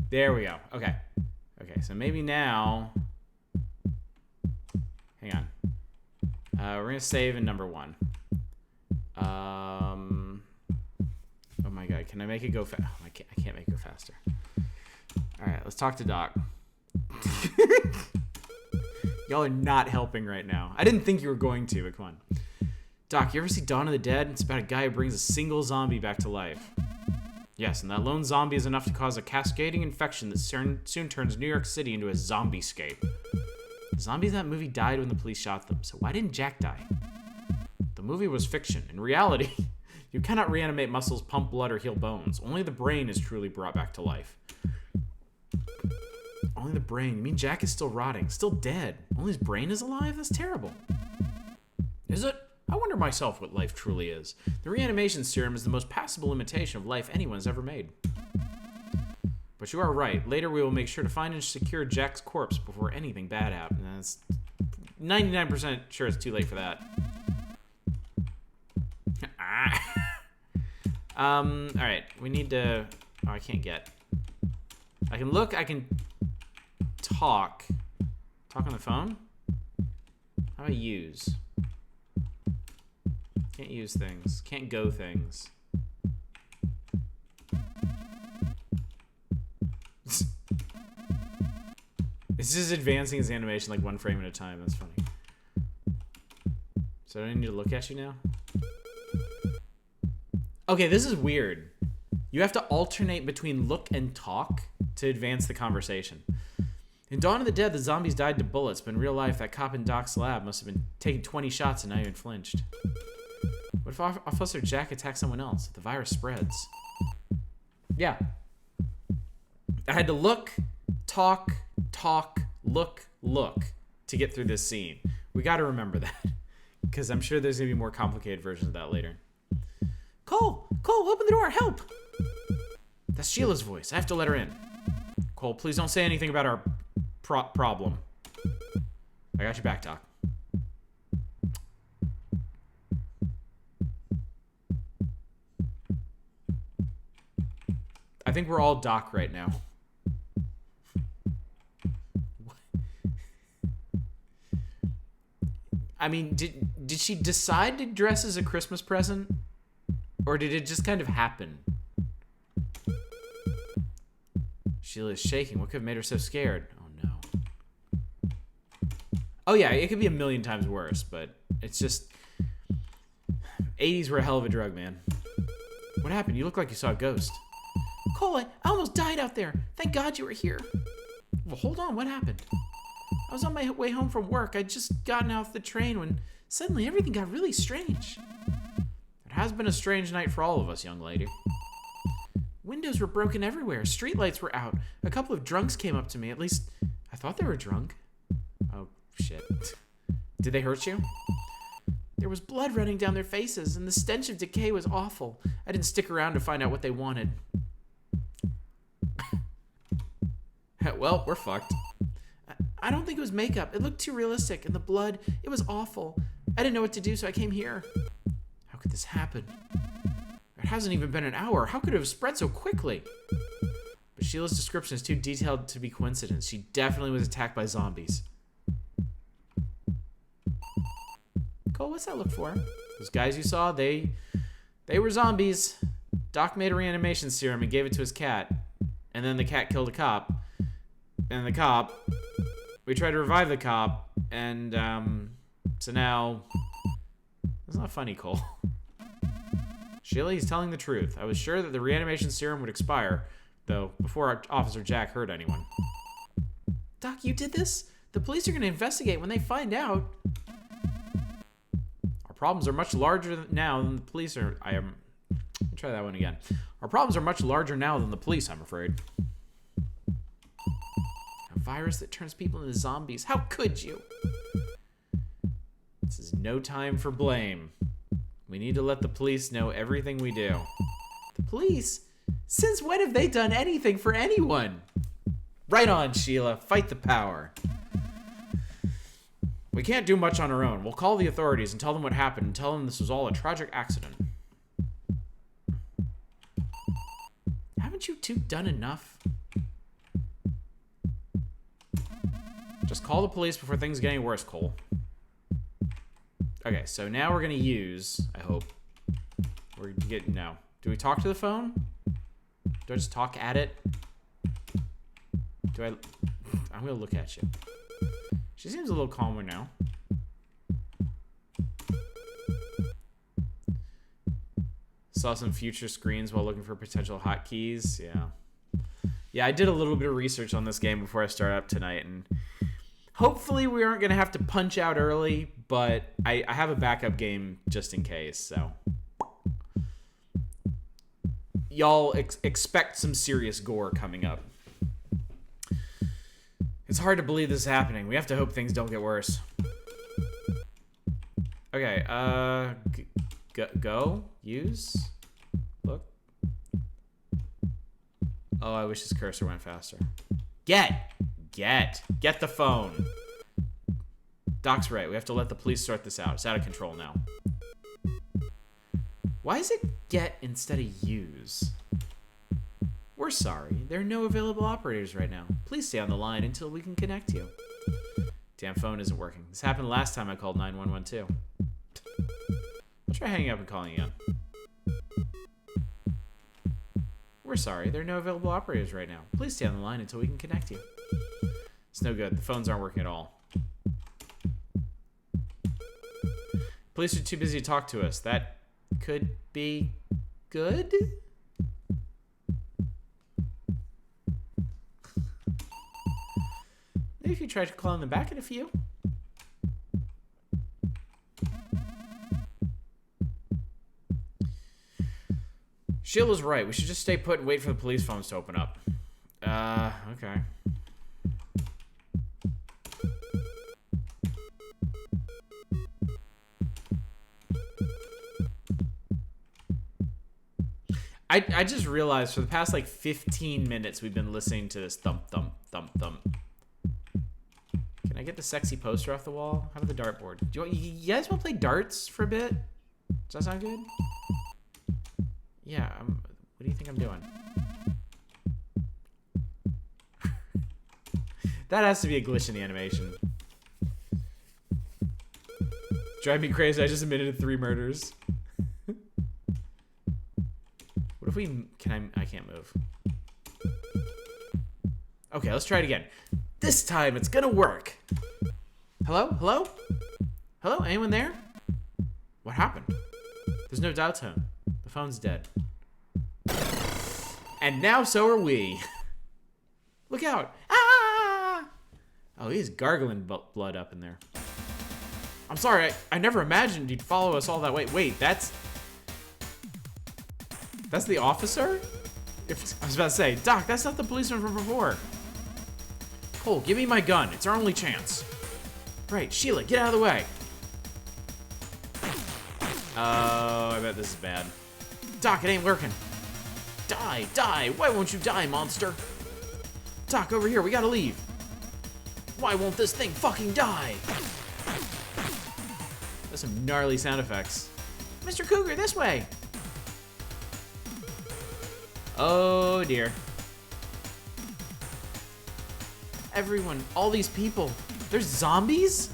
There we go. Okay. Okay, so maybe now... Hang on. We're going to save in number 1. Oh my god, can I make it go fast? Oh, I can't make it go faster. Alright, let's talk to Doc. Y'all are not helping right now. I didn't think you were going to, but come on. Doc, you ever see Dawn of the Dead? It's about a guy who brings a single zombie back to life. Yes, and that lone zombie is enough to cause a cascading infection that soon turns New York City into a zombie-scape. The zombies in that movie died when the police shot them, so why didn't Jack die? The movie was fiction. In reality, you cannot reanimate muscles, pump blood, or heal bones. Only the brain is truly brought back to life. Only the brain? You mean Jack is still rotting, still dead? Only his brain is alive? That's terrible. Is it? I wonder myself what life truly is. The reanimation serum is the most passable imitation of life anyone has ever made. But you are right. Later we will make sure to find and secure Jack's corpse before anything bad happens. 99% sure it's too late for that. Alright. We need to... Oh, I can't get... I can look, I can talk. Talk on the phone? How do I use? Can't use things. Can't go things. It's just advancing his animation like 1 frame at a time. That's funny. So I don't need to look at you now? Okay, this is weird. You have to alternate between look and talk to advance the conversation. In Dawn of the Dead, the zombies died to bullets, but in real life, that cop in Doc's lab must have been taking 20 shots and not even flinched. What if Officer Jack attacks someone else? The virus spreads. Yeah. I had to look, talk, look to get through this scene. We got to remember that, because I'm sure there's going to be more complicated versions of that later. Cole, open the door, help! That's Sheila's voice. I have to let her in. Cole, please don't say anything about our problem. I got your back, Doc. I think we're all Doc right now. I mean, did she decide to dress as a Christmas present? Or did it just kind of happen? Sheila is shaking. What could have made her so scared? Oh, no. Oh, yeah, it could be a million times worse, but it's just... 80s were a hell of a drug, man. What happened? You look like you saw a ghost. Cole, I almost died out there. Thank God you were here. Well, hold on. What happened? I was on my way home from work. I'd just gotten off the train when suddenly everything got really strange. It has been a strange night for all of us, young lady. Windows were broken everywhere. Streetlights were out. A couple of drunks came up to me. At least, I thought they were drunk. Oh, shit. Did they hurt you? There was blood running down their faces, and the stench of decay was awful. I didn't stick around to find out what they wanted. Well, we're fucked. I don't think it was makeup. It looked too realistic, and the blood, it was awful. I didn't know what to do, so I came here. How could this happen? It hasn't even been an hour. How could it have spread so quickly? But Sheila's description is too detailed to be coincidence. She definitely was attacked by zombies. Cole, what's that look for? Those guys you saw, they were zombies. Doc made a reanimation serum and gave it to his cat. And then the cat killed a cop. And the cop... We tried to revive the cop. And, so now... It's not funny, Cole. Sheila, he's telling the truth. I was sure that the reanimation serum would expire, though, before Officer Jack hurt anyone. Doc, you did this? The police are going to investigate when they find out. Our problems are much larger now than the police are... Let me try that one again. Our problems are much larger now than the police, I'm afraid. A virus that turns people into zombies. How could you? This is no time for blame. We need to let the police know everything we do. The police? Since when have they done anything for anyone? Right on, Sheila. Fight the power. We can't do much on our own. We'll call the authorities and tell them what happened and tell them this was all a tragic accident. Haven't you two done enough? Just call the police before things get any worse, Cole. Okay, so now we're going to use, I hope, no. Do we talk to the phone? Do I just talk at it? I'm going to look at you. She seems a little calmer now. Saw some future screens while looking for potential hotkeys. Yeah, I did a little bit of research on this game before I started up tonight, and hopefully we aren't going to have to punch out early, but I have a backup game just in case, so. Y'all expect some serious gore coming up. It's hard to believe this is happening. We have to hope things don't get worse. Okay, go, use, look. Oh, I wish this cursor went faster. Get the phone. Doc's right. We have to let the police sort this out. It's out of control now. Why is it get instead of use? We're sorry. There are no available operators right now. Please stay on the line until we can connect you. Damn phone isn't working. This happened last time I called 911 too. I'll try hanging up and calling again. We're sorry. There are no available operators right now. Please stay on the line until we can connect you. It's no good. The phones aren't working at all. Police are too busy to talk to us. That could be good? Maybe if you tried clawing them back at a few. Sheila's right. We should just stay put and wait for the police phones to open up. Okay. I just realized for the past like 15 minutes we've been listening to this thump, thump, thump, thump. Can I get the sexy poster off the wall? How about the dartboard? You guys want to play darts for a bit? Does that sound good? Yeah, what do you think I'm doing? That has to be a glitch in the animation. Drive me crazy, I just admitted to 3 murders. What if we... I can't move. Okay, let's try it again. This time, it's gonna work. Hello? Hello? Hello? Anyone there? What happened? There's no dial tone. The phone's dead. And now so are we. Look out. Ah! Oh, he's gargling blood up in there. I'm sorry, I never imagined you'd follow us all that way. Wait, that's the officer? I was about to say, Doc, that's not the policeman from before. Cole, give me my gun. It's our only chance. Right, Sheila, get out of the way. Oh, I bet this is bad. Doc, it ain't working. Die, die. Why won't you die, monster? Doc, over here. We gotta leave. Why won't this thing fucking die? That's some gnarly sound effects. Mr. Cougar, this way. Oh, dear. Everyone, all these people, there's zombies?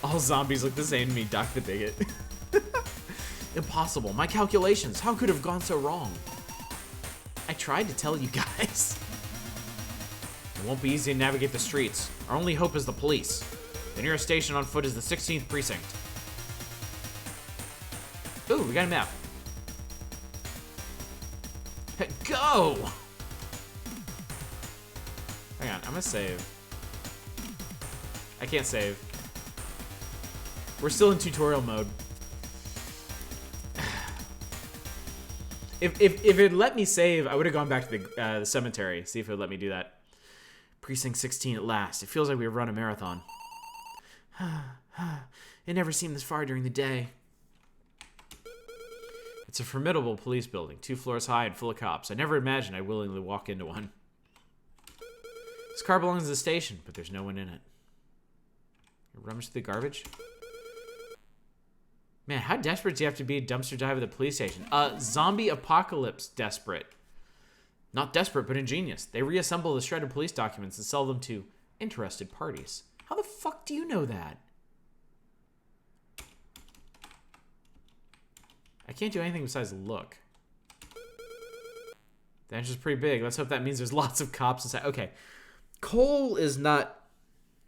All zombies look the same to me, Doc the Bigot. Impossible. My calculations. How could it have gone so wrong? I tried to tell you guys. It won't be easy to navigate the streets. Our only hope is the police. The nearest station on foot is the 16th precinct. Ooh, we got a map. Go! Hang on, I'm gonna save. I can't save. We're still in tutorial mode. If it let me save, I would have gone back to the cemetery. See if it would let me do that. Precinct 16 at last. It feels like we've run a marathon. It never seemed this far during the day. It's a formidable police building, 2 floors high and full of cops. I never imagined I'd willingly walk into one. This car belongs to the station, but there's no one in it. Rummage through the garbage? Man, how desperate do you have to be to dumpster dive at the police station? Zombie apocalypse desperate. Not desperate, but ingenious. They reassemble the shredded police documents and sell them to interested parties. How the fuck do you know that? I can't do anything besides look. The entrance is pretty big. Let's hope that means there's lots of cops inside. Okay. Cole is not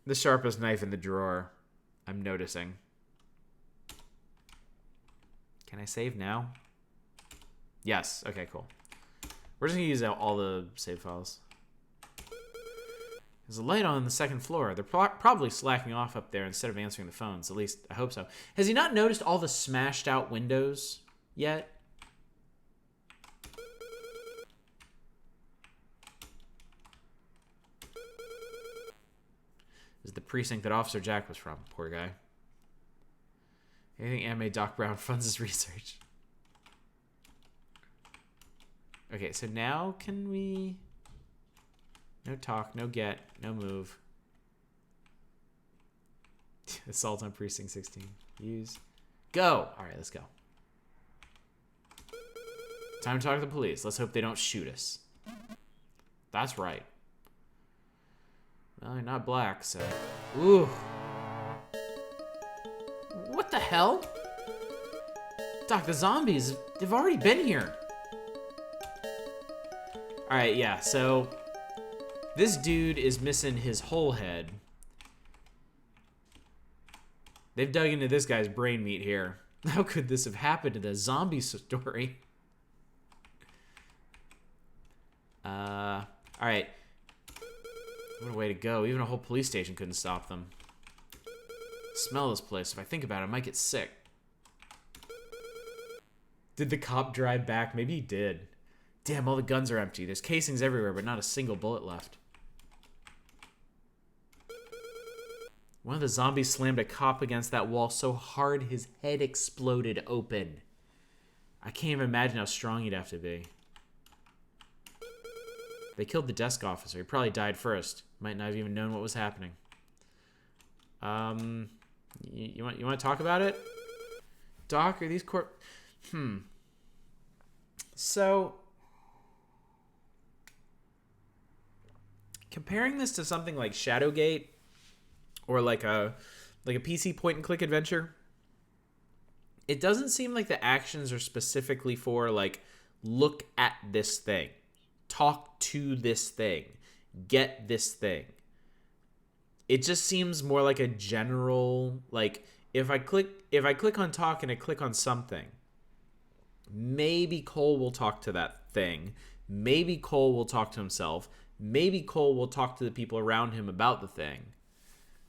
the sharpest knife in the drawer, I'm noticing. Can I save now? Yes. Okay, cool. We're just going to use all the save files. There's a light on the 2nd floor. They're probably slacking off up there instead of answering the phones. At least, I hope so. Has he not noticed all the smashed out windows yet? This is the precinct that Officer Jack was from. Poor guy. Anything anime Doc Brown funds his research. Okay, so now can we... No talk, no get, no move. Assault on Precinct 16. Use. Go! Alright, let's go. Time to talk to the police. Let's hope they don't shoot us. That's right. Well, you're not black, so... Ooh. What the hell? Doc, the zombies, they've already been here. Alright, yeah, so... This dude is missing his whole head. They've dug into this guy's brain meat here. How could this have happened to the zombie story? Alright. What a way to go. Even a whole police station couldn't stop them. Smell this place. If I think about it, I might get sick. Did the cop drive back? Maybe he did. Damn, all the guns are empty. There's casings everywhere, but not a single bullet left. One of the zombies slammed a cop against that wall so hard his head exploded open. I can't even imagine how strong he'd have to be. They killed the desk officer. He probably died first. Might not have even known what was happening. You want to talk about it? Doc, are these So, comparing this to something like Shadowgate or like a PC point and click adventure, it doesn't seem like the actions are specifically for like look at this thing, talk to this thing, get this thing. It just seems more like a general, like if I click on talk and I click on something, maybe Cole will talk to that thing. Maybe Cole will talk to himself. Maybe Cole will talk to the people around him about the thing.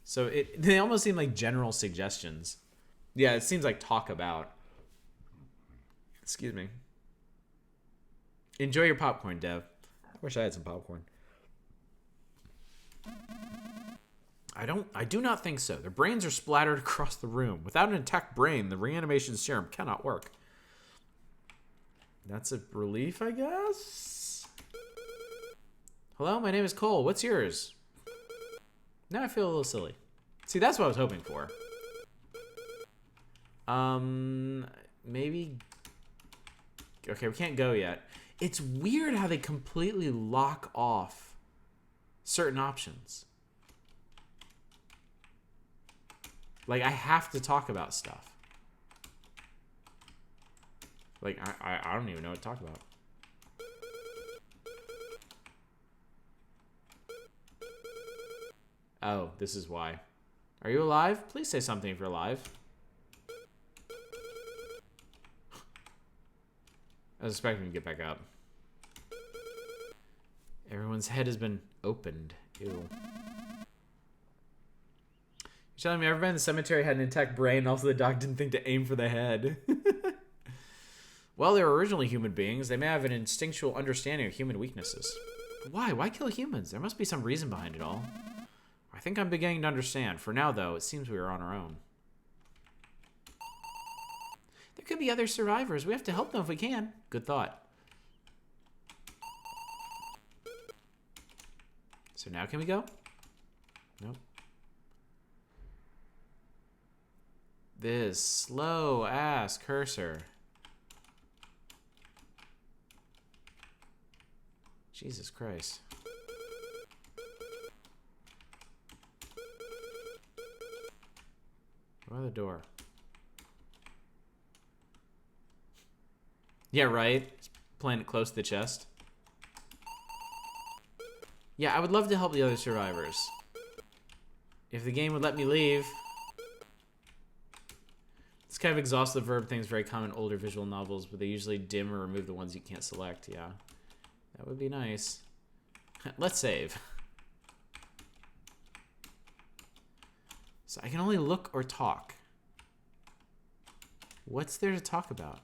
So they almost seem like general suggestions. Yeah, it seems like talk about. Excuse me. Enjoy your popcorn, Dev. I wish I had some popcorn. I do not think so. Their brains are splattered across the room. Without an intact brain, the reanimation serum cannot work. That's a relief, I guess? Hello, my name is Cole. What's yours? Now I feel a little silly. See, that's what I was hoping for. Maybe... Okay, we can't go yet. It's weird how they completely lock off certain options. Like, I have to talk about stuff. Like, I don't even know what to talk about. Oh, this is why. Are you alive? Please say something if you're alive. I was expecting to get back up. Everyone's head has been opened. Ew. You're telling me everybody in the cemetery had an intact brain, also the doc didn't think to aim for the head. Well, they were originally human beings. They may have an instinctual understanding of human weaknesses. But why? Why kill humans? There must be some reason behind it all. I think I'm beginning to understand. For now, though, it seems we are on our own. There could be other survivors. We have to help them if we can. Good thought. So now can we go? Nope. This slow-ass cursor. Jesus Christ. Go by the door. Yeah, right? Just playing it close to the chest. Yeah, I would love to help the other survivors. If the game would let me leave. This kind of exhaustive verb thing is very common in older visual novels, but they usually dim or remove the ones you can't select. Yeah, that would be nice. Let's save. So I can only look or talk. What's there to talk about?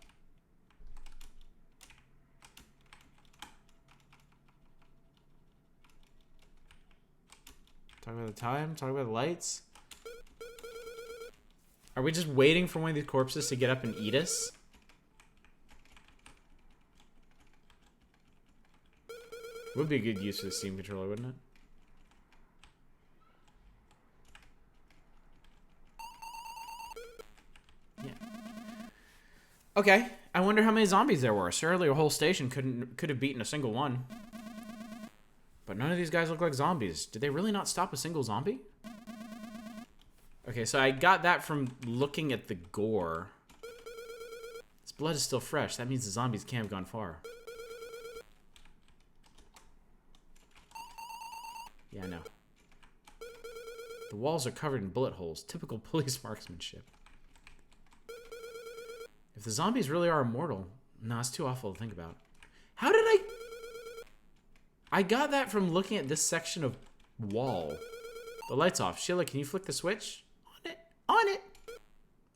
Talk about the time? Talk about the lights? Are we just waiting for one of these corpses to get up and eat us? Would be a good use for the Steam controller, wouldn't it? Yeah. Okay. I wonder how many zombies there were. Surely a whole station could have beaten a single one. But none of these guys look like zombies. Did they really not stop a single zombie? Okay, so I got that from looking at the gore. This blood is still fresh. That means the zombies can't have gone far. Yeah, I know. The walls are covered in bullet holes. Typical police marksmanship. If the zombies really are immortal... No, it's too awful to think about. How did I... I got that from looking at this section of wall. The light's off. Sheila, can you flick the switch? On it. On it.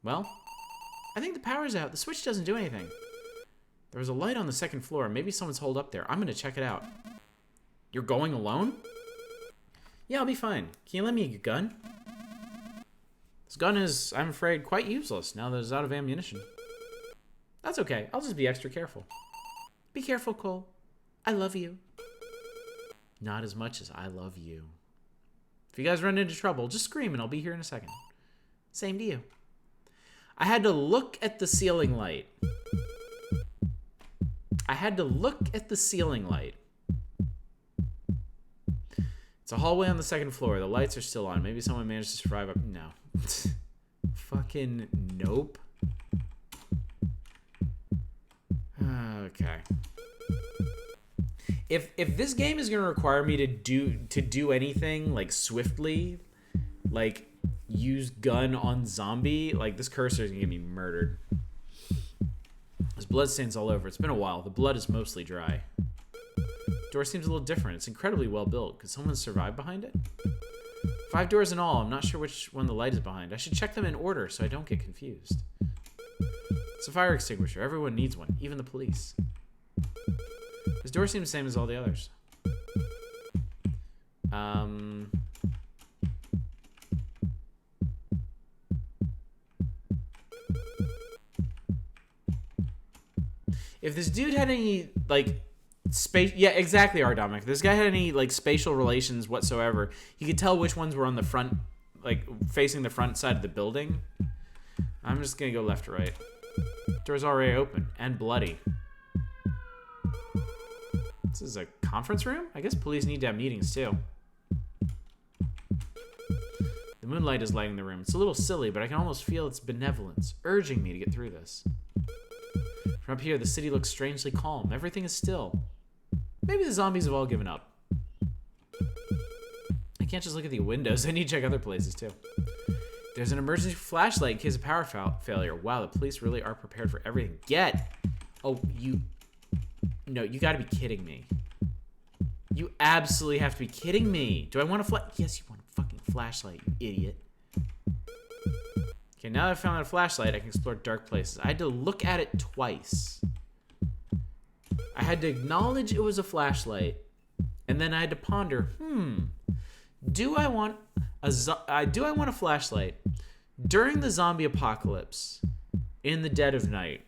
Well, I think the power's out. The switch doesn't do anything. There was a light on the second floor. Maybe someone's holed up there. I'm going to check it out. You're going alone? Yeah, I'll be fine. Can you lend me a gun? This gun is, I'm afraid, quite useless now that it's out of ammunition. That's okay. I'll just be extra careful. Be careful, Cole. I love you. Not as much as I love you. If you guys run into trouble, just scream and I'll be here in a second. Same to you. I had to look at the ceiling light. I had to look at the ceiling light. It's a hallway on the second floor. The lights are still on. Maybe someone managed to survive up. No. Fucking nope. Okay. If this game is gonna require me to do anything like swiftly, like use gun on zombie, like this cursor is gonna get me murdered. There's blood stains all over. It's been a while. The blood is mostly dry. Door seems a little different. It's incredibly well built. Could someone survive behind it? 5 doors in all. I'm not sure which one the light is behind. I should check them in order so I don't get confused. It's a fire extinguisher. Everyone needs one, even the police. This door seems the same as all the others. If this dude had any, like, space... Yeah, exactly, Ardomik. If this guy had any, like, spatial relations whatsoever, he could tell which ones were on the front, like, facing the front side of the building. I'm just gonna go left to right. Door's already open and bloody. This is a conference room? I guess police need to have meetings, too. The moonlight is lighting the room. It's a little silly, but I can almost feel its benevolence, urging me to get through this. From up here, the city looks strangely calm. Everything is still. Maybe the zombies have all given up. I can't just look at the windows. I need to check other places, too. There's an emergency flashlight in case of power failure. Wow, the police really are prepared for everything. Oh, you... No, you gotta be kidding me. You absolutely have to be kidding me. Do I want a Yes, you want a fucking flashlight, you idiot. Okay, now that I've found a flashlight, I can explore dark places. I had to look at it twice. I had to acknowledge it was a flashlight, and then I had to ponder, do I want a flashlight during the zombie apocalypse in the dead of night?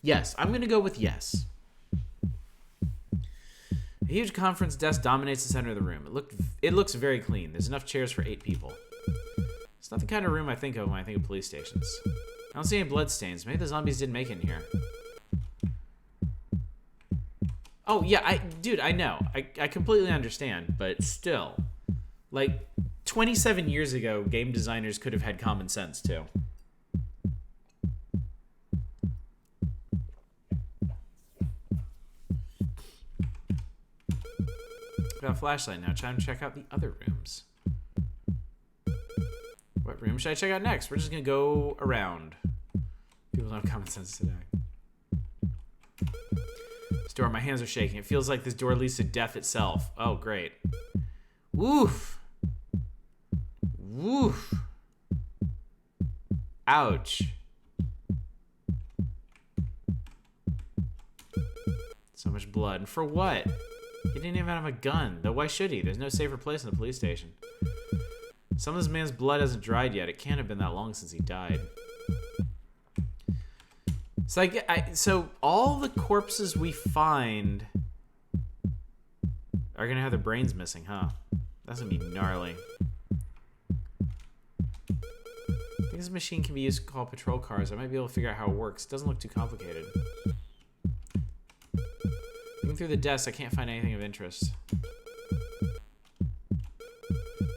Yes, I'm gonna go with yes. A huge conference desk dominates the center of the room. It looks very clean. There's enough chairs for 8 people. It's not the kind of room I think of when I think of police stations. I don't see any blood stains. Maybe the zombies didn't make it in here. Oh, yeah, I know. I completely understand, but still. Like, 27 years ago, game designers could have had common sense, too. Got a flashlight now. Time to check out the other rooms. What room should I check out next? We're just gonna go around. People don't have common sense today. This door, my hands are shaking. It feels like this door leads to death itself. Oh, great. Woof. Woof. Ouch. So much blood. And for what? He didn't even have a gun. Though why should he? There's no safer place in the police station. Some of this man's blood hasn't dried yet. It can't have been that long since he died. So all the corpses we find are gonna have their brains missing, huh? That's gonna be gnarly. I think this machine can be used to call patrol cars. I might be able to figure out how it works. It doesn't look too complicated. Looking through the desk, I can't find anything of interest.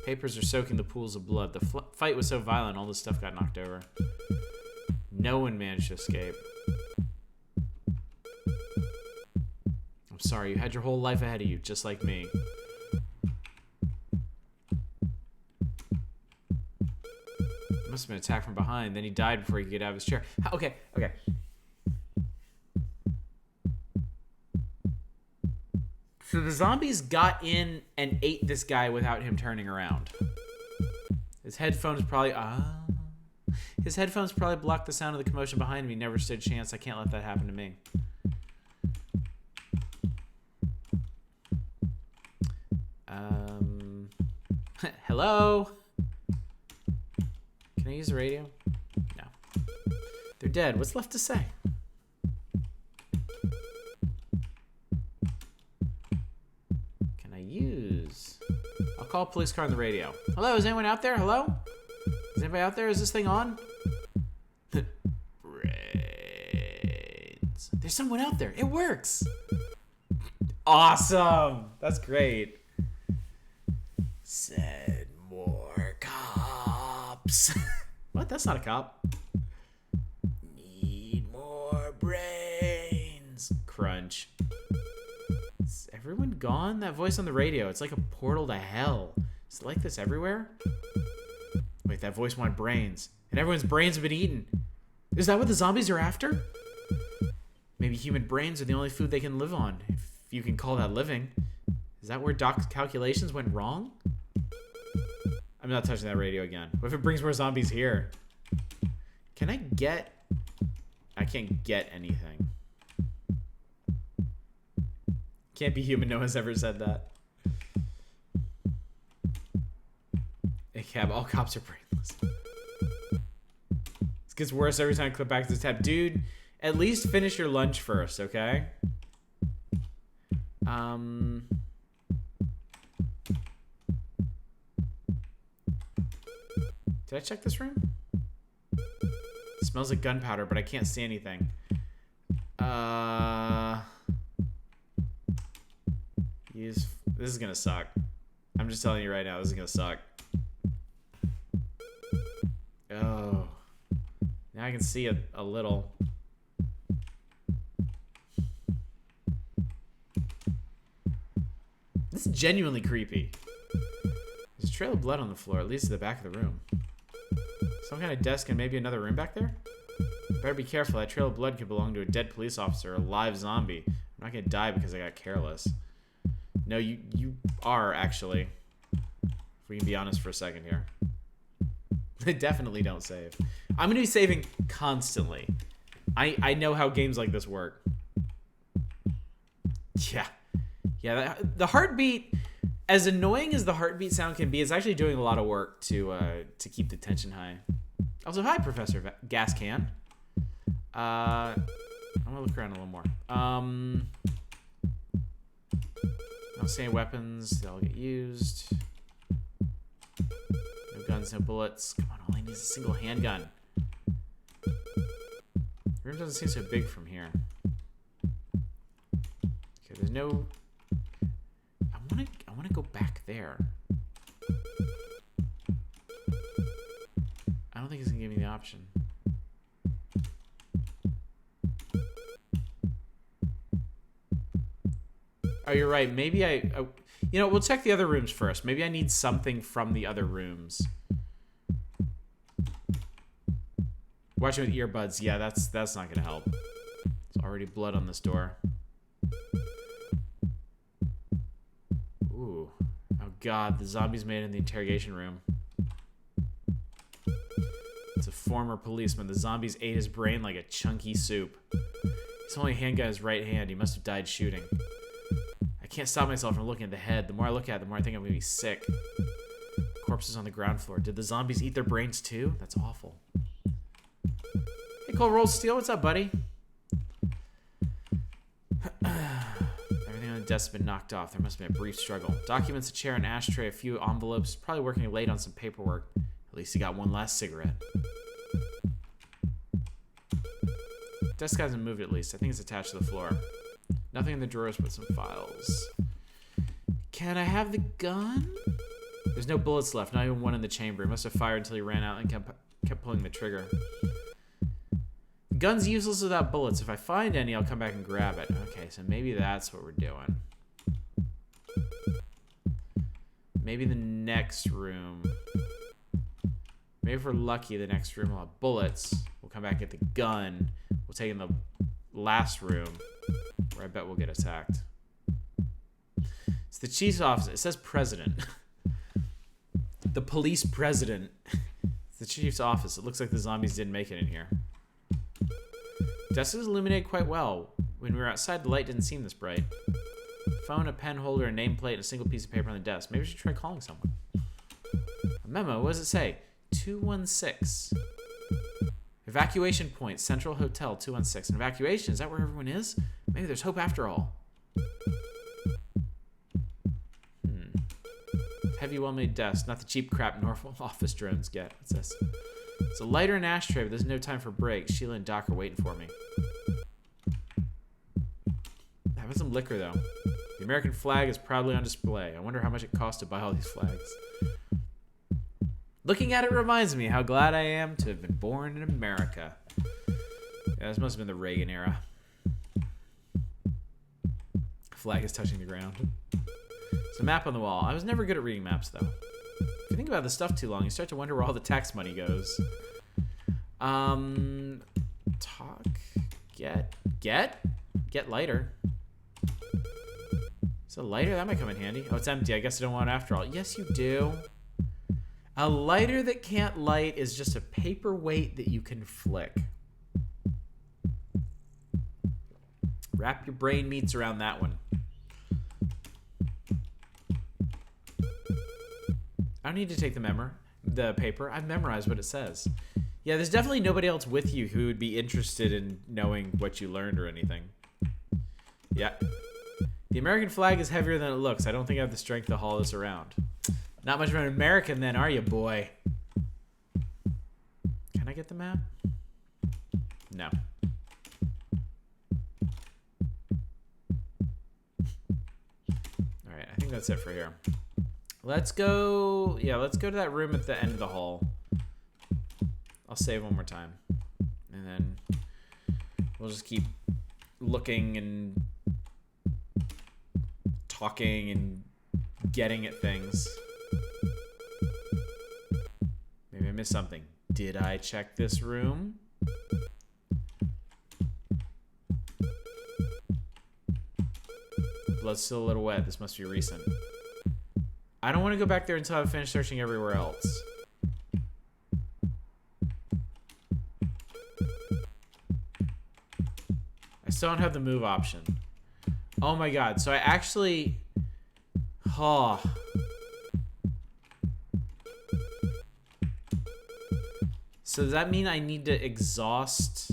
Papers are soaking the pools of blood. The fight was so violent, all this stuff got knocked over. No one managed to escape. I'm sorry, you had your whole life ahead of you, just like me. Must have been attacked from behind. Then he died before he could get out of his chair. Okay. So the zombies got in and ate this guy without him turning around. His headphones probably blocked the sound of the commotion behind me. Never stood a chance. I can't let that happen to me. Hello? Can I use the radio? No. They're dead. What's left to say? Can I use... I'll call a police car on the radio. Hello, is anyone out there? Hello? Is anybody out there? Is this thing on? Brains. There's someone out there. It works. Awesome. That's great. Send more cops. What? That's not a cop. Need more brains. Crunch. Is everyone gone? That voice on the radio. It's like a portal to hell. Is it like this everywhere? Wait, that voice wanted brains. And everyone's brains have been eaten. Is that what the zombies are after? Maybe human brains are the only food they can live on, if you can call that living. Is that where Doc's calculations went wrong? I'm not touching that radio again. What if it brings more zombies here? Can I get... I can't get anything. Can't be human. No one's ever said that. A cab. All cops are brainless. This gets worse every time I click back to this tab. Dude, at least finish your lunch first, okay? Did I check this room? It smells like gunpowder, but I can't see anything. This is gonna suck. I'm just telling you right now, this is gonna suck. Oh. Now I can see it a little. This is genuinely creepy. There's a trail of blood on the floor. It leads to the back of the room. Some kind of desk and maybe another room back there? Better be careful. That trail of blood could belong to a dead police officer or a live zombie. I'm not gonna die because I got careless. No, you are, actually. If we can be honest for a second here. They definitely don't save. I'm gonna be saving constantly. I know how games like this work. Yeah. Yeah, the heartbeat, as annoying as the heartbeat sound can be, is actually doing a lot of work to keep the tension high. Also, hi, Professor Gas Can. I'm gonna look around a little more. I don't see any weapons. They'll get used. No guns, no bullets. Come on, all I need is a single handgun. The room doesn't seem so big from here. Okay, there's no... I wanna go back there. I don't think it's gonna give me the option. Oh, you're right. Maybe you know, we'll check the other rooms first. Maybe I need something from the other rooms. Watching with earbuds. Yeah, that's not gonna help. There's already blood on this door. Ooh. Oh god, the zombies made it in the interrogation room. It's a former policeman. The zombies ate his brain like a chunky soup. His only handgun is his right hand. He must have died shooting. I can't stop myself from looking at the head. The more I look at it, the more I think I'm gonna be sick. Corpses on the ground floor. Did the zombies eat their brains too? That's awful. Hey, Cole Roll Steel, what's up, buddy? Everything on the desk has been knocked off. There must have been a brief struggle. Documents, a chair, an ashtray, a few envelopes. Probably working late on some paperwork. At least he got one last cigarette. Desk hasn't moved at least. I think it's attached to the floor. Nothing in the drawers but some files. Can I have the gun? There's no bullets left, not even one in the chamber. He must have fired until he ran out and kept pulling the trigger. The gun's useless without bullets. If I find any, I'll come back and grab it. Okay, so maybe that's what we're doing. Maybe the next room. Maybe if we're lucky, the next room will have bullets. We'll come back and get the gun. We'll take in the last room, where I bet we'll get attacked. It's the chief's office. It says president. The police president. It's the chief's office. It looks like the zombies didn't make it in here. Desk is illuminated quite well. When we were outside, the light didn't seem this bright. Phone, a pen holder, a nameplate, and a single piece of paper on the desk. Maybe we should try calling someone. A memo. What does it say? 216. Evacuation point. Central Hotel 216. An evacuation. Is that where everyone is? Maybe there's hope after all. Heavy, well-made desk. Not the cheap crap normal office drones get. What's this? It's a lighter and ashtray, but there's no time for breaks. Sheila and Doc are waiting for me. How about some liquor, though? The American flag is proudly on display. I wonder how much it costs to buy all these flags. Looking at it reminds me how glad I am to have been born in America. Yeah, this must have been the Reagan era. Flag is touching the ground. There's a map on the wall. I was never good at reading maps, though. If you think about this stuff too long, you start to wonder where all the tax money goes. Talk. Get lighter. Is a lighter? That might come in handy. Oh, it's empty. I guess I don't want it after all. Yes, you do. A lighter that can't light is just a paperweight that you can flick. Wrap your brain meats around that one. I don't need to take the paper. I've memorized what it says. Yeah, there's definitely nobody else with you who would be interested in knowing what you learned or anything. Yeah. The American flag is heavier than it looks. I don't think I have the strength to haul this around. Not much of an American then, are you, boy? Can I get the map? No. Alright, I think that's it for here. Let's go... Yeah, let's go to that room at the end of the hall. I'll save one more time. And then we'll just keep looking and talking and getting at things. Maybe I missed something. Did I check this room? Blood's still a little wet. This must be recent. I don't want to go back there until I've finished searching everywhere else. I still don't have the move option. Oh my god. So I actually... Oh. So does that mean I need to exhaust...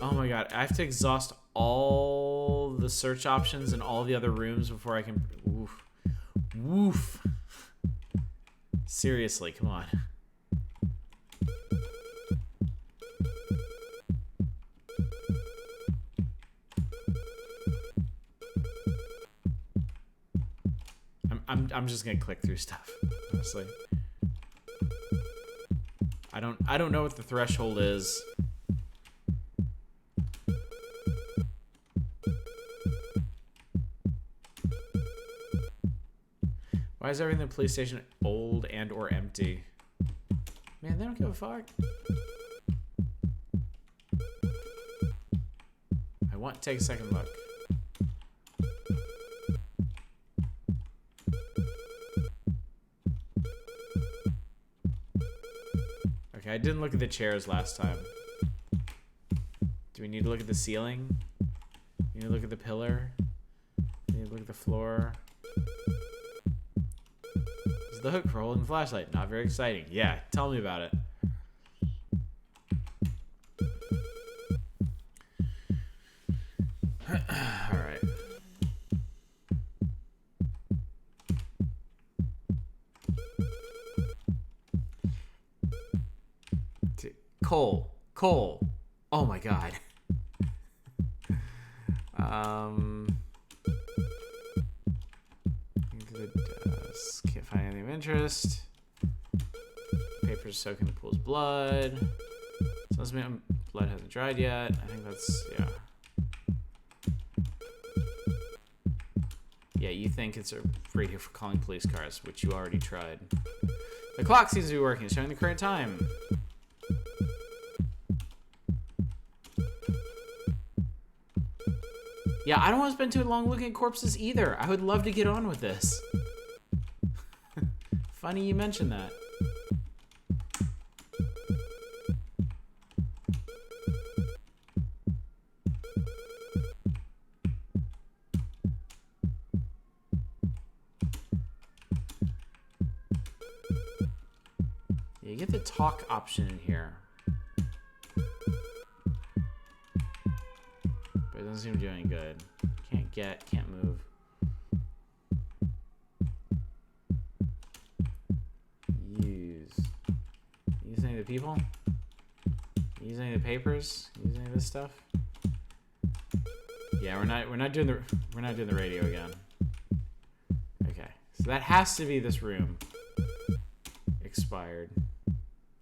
Oh my god. I have to exhaust all the search options in all the other rooms before I can... Oof. Woof. Seriously, come on. I'm just gonna click through stuff, honestly. I don't know what the threshold is. Why is everything in the police station old and or empty? Man, they don't give a fuck. I want to take a second look. Okay, I didn't look at the chairs last time. Do we need to look at the ceiling? You need to look at the pillar? You need to look at the floor? The hook for holding the flashlight. Not very exciting. Yeah, tell me about it. Alright. Cole. Oh my god. Can't find anything of interest. Paper's soaking the pool's blood. So doesn't mean blood hasn't dried yet. I think that's, yeah. Yeah, you think it's a radio for calling police cars, which you already tried. The clock seems to be working, showing the current time. Yeah, I don't want to spend too long looking at corpses either. I would love to get on with this. Funny you mentioned that. You get the talk option in here. But it doesn't seem to do any good. Can't move. Use any of the people? Use any of the papers? Use any of this stuff? Yeah, we're not doing the radio again. Okay. So that has to be this room. Expired.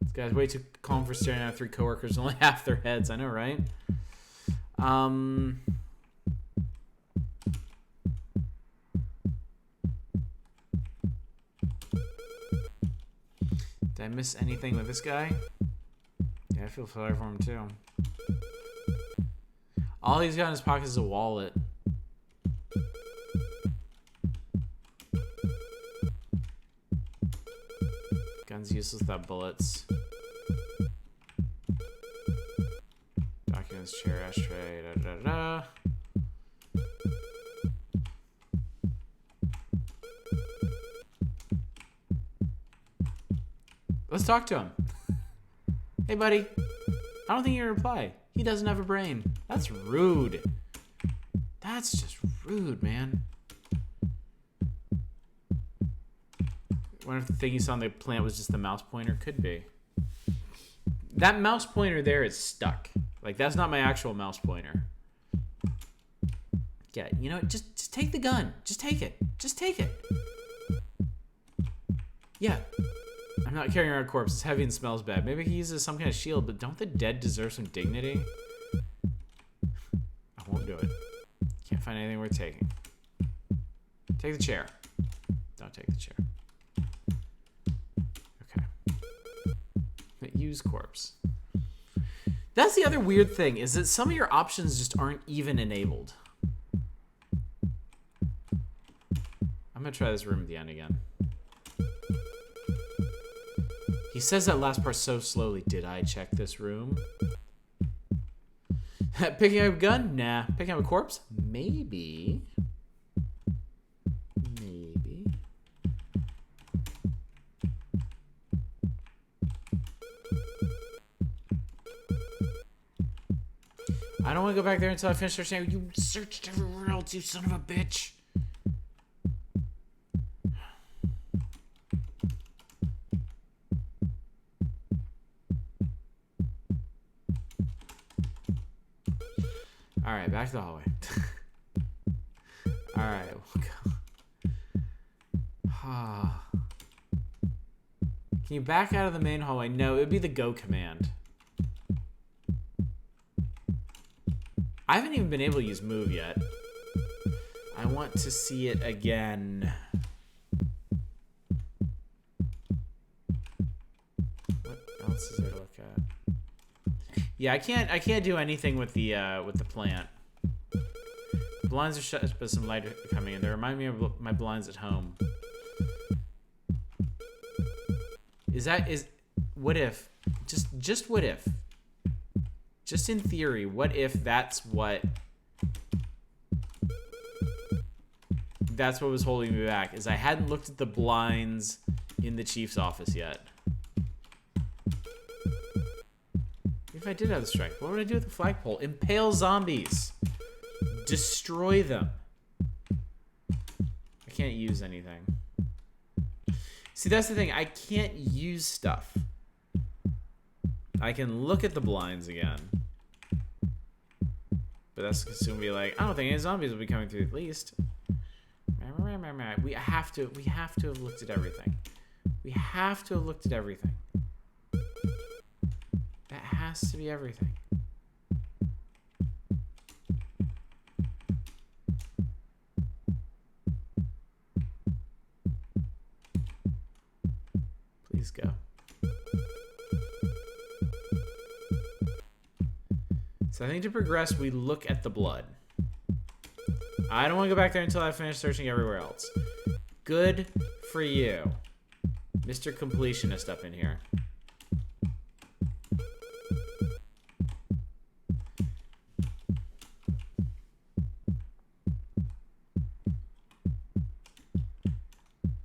This guy's way too calm for staring at 3 coworkers and only half their heads. I know, right? Did I miss anything with this guy? Yeah, I feel sorry for him too. All he's got in his pocket is a wallet. Gun's useless without bullets. Documents, chair, ashtray, da. Let's talk to him. Hey, buddy. I don't think you're gonna reply. He doesn't have a brain. That's rude. That's just rude, man. What if the thing you saw on the plant was just the mouse pointer? Could be. That mouse pointer there is stuck. Like, that's not my actual mouse pointer. Yeah, you know, just take the gun. Just take it. Just take it. Yeah. I'm not carrying around a corpse. It's heavy and smells bad. Maybe he uses some kind of shield, but don't the dead deserve some dignity? I won't do it. Can't find anything worth taking. Take the chair. Don't take the chair. Okay. Use corpse. That's the other weird thing, is that some of your options just aren't even enabled. I'm gonna try this room at the end again. He says that last part so slowly. Did I check this room? Picking up a gun? Nah. Picking up a corpse? Maybe. Maybe. I don't want to go back there until I finish searching. You searched everywhere else, you son of a bitch. Alright, back to the hallway. Alright, we'll go. Can you back out of the main hallway? No, it would be the go command. I haven't even been able to use move yet. I want to see it again. What else is there to look at? Yeah, I can't do anything with the plant. The blinds are shut, but some light coming in. They remind me of my blinds at home. What if? Just what if? Just in theory, what if that's what was holding me back? Is I hadn't looked at the blinds in the chief's office yet. If I did have the strike, what would I do with the flagpole? Impale zombies. Destroy them. I can't use anything. See, that's the thing. I can't use stuff. I can look at the blinds again. But that's going to be like, I don't think any zombies will be coming through at least. We have to have looked at everything. We have to have looked at everything. That has to be everything. Please go. So I think to progress, we look at the blood. I don't want to go back there until I finish searching everywhere else. Good for you. Mr. Completionist up in here.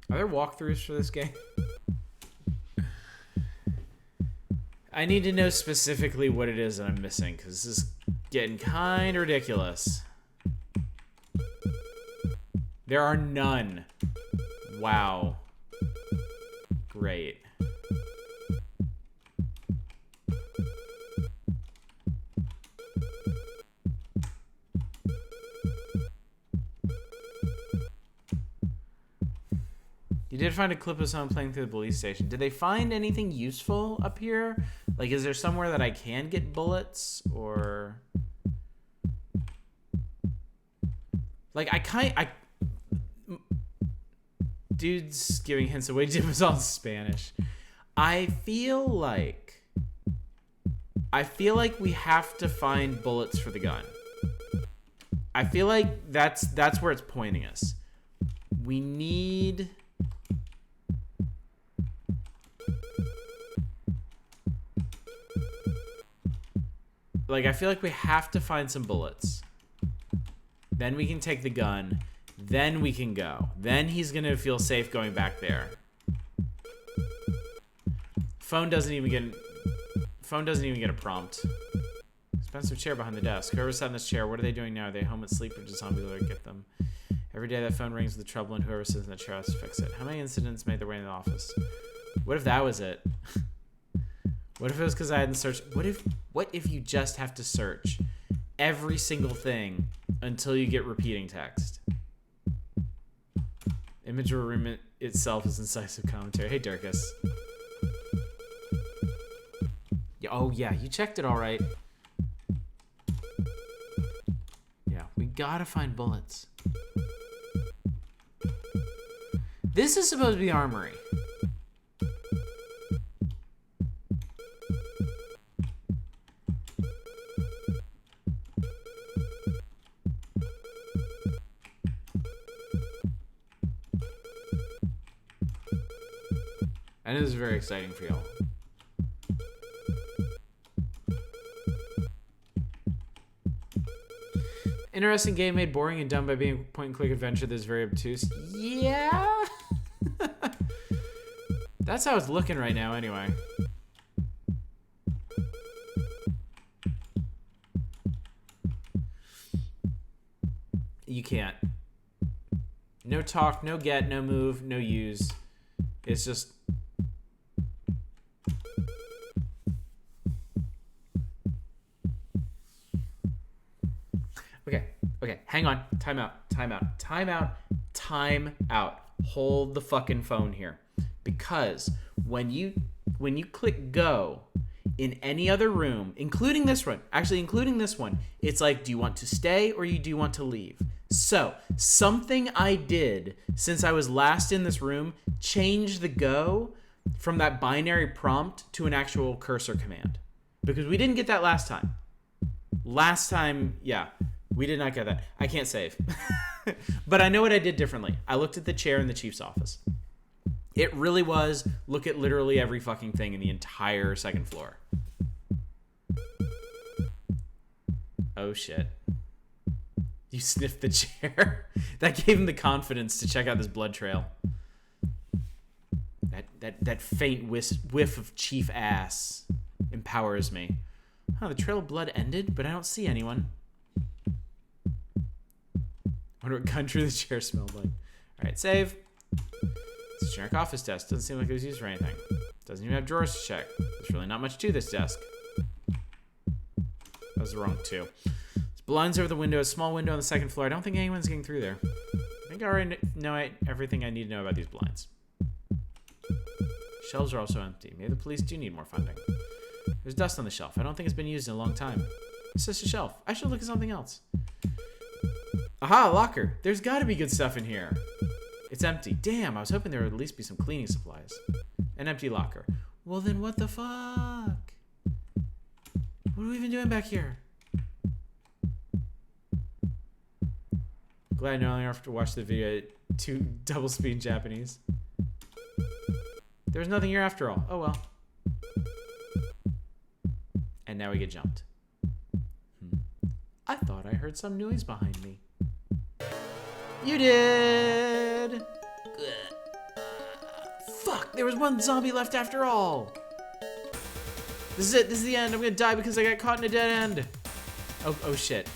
Are there walkthroughs for this game? I need to know specifically what it is that I'm missing, because this is getting kind of ridiculous. There are none. Wow. Great. You did find a clip of someone playing through the police station. Did they find anything useful up here? Like, is there somewhere that I can get bullets? Or... like, dude's giving hints away. Jim is all Spanish. I feel like we have to find bullets for the gun. I feel like that's where it's pointing us. We need... like, I feel like we have to find some bullets. Then we can take the gun. Then we can go. Then he's going to feel safe going back there. Phone doesn't even get a prompt. Expensive chair behind the desk. Whoever sat in this chair, what are they doing now? Are they home asleep or does zombie lord get them? Every day that phone rings with trouble and whoever sits in the chair has to fix it. How many incidents made their way in the office? What if that was it? What if it was because I hadn't searched? What if you just have to search every single thing until you get repeating text? Image room itself is incisive commentary. Hey, Durkus. Yeah, oh, yeah, you checked it all right. Yeah, we gotta find bullets. This is supposed to be armory. I know this is very exciting for y'all. Interesting game made boring and dumb by being a point-and-click adventure that's very obtuse. Yeah? That's how it's looking right now, anyway. You can't. No talk, no get, no move, no use. It's just... Okay, hang on. Time out. Hold the fucking phone here. Because when you click go in any other room, including this one, it's like, do you want to stay or do you want to leave? So, something I did since I was last in this room changed the go from that binary prompt to an actual cursor command. Because we didn't get that last time. Yeah. We did not get that. I can't save. But I know what I did differently. I looked at the chair in the chief's office. It really was look at literally every fucking thing in the entire second floor. Oh, shit. You sniffed the chair? That gave him the confidence to check out this blood trail. That faint whiff of chief ass empowers me. Oh, the trail of blood ended, but I don't see anyone. I wonder what country the chair smelled like. Alright, save. It's a generic office desk. Doesn't seem like it was used for anything. Doesn't even have drawers to check. There's really not much to this desk. That was the wrong two. There's blinds over the window, a small window on the second floor. I don't think anyone's getting through there. I think I already know everything I need to know about these blinds. Shelves are also empty. Maybe the police do need more funding. There's dust on the shelf. I don't think it's been used in a long time. It's just a shelf. I should look at something else. Aha, locker. There's got to be good stuff in here. It's empty. Damn, I was hoping there would at least be some cleaning supplies. An empty locker. Well, then what the fuck? What are we even doing back here? Glad I no longer have to watch the video at 2 double speed in Japanese. There was nothing here after all. Oh well. And now we get jumped. I thought I heard some noise behind me. You did! Fuck, there was one zombie left after all. This is it, this is the end. I'm gonna die because I got caught in a dead end. Oh shit.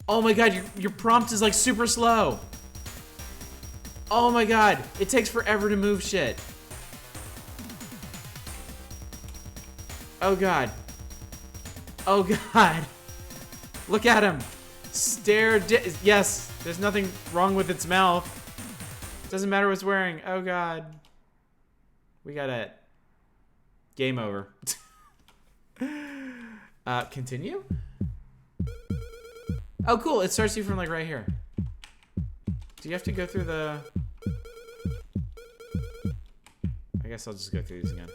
Oh my god, your prompt is like super slow. Oh my god, it takes forever to move shit. Oh god. Oh god. Look at him. Yes, there's nothing wrong with its mouth. Doesn't matter what it's wearing. Oh god. We got it. Game over. Continue? Oh cool, it starts you from like right here. Do you have to go through the... I guess I'll just go through these again.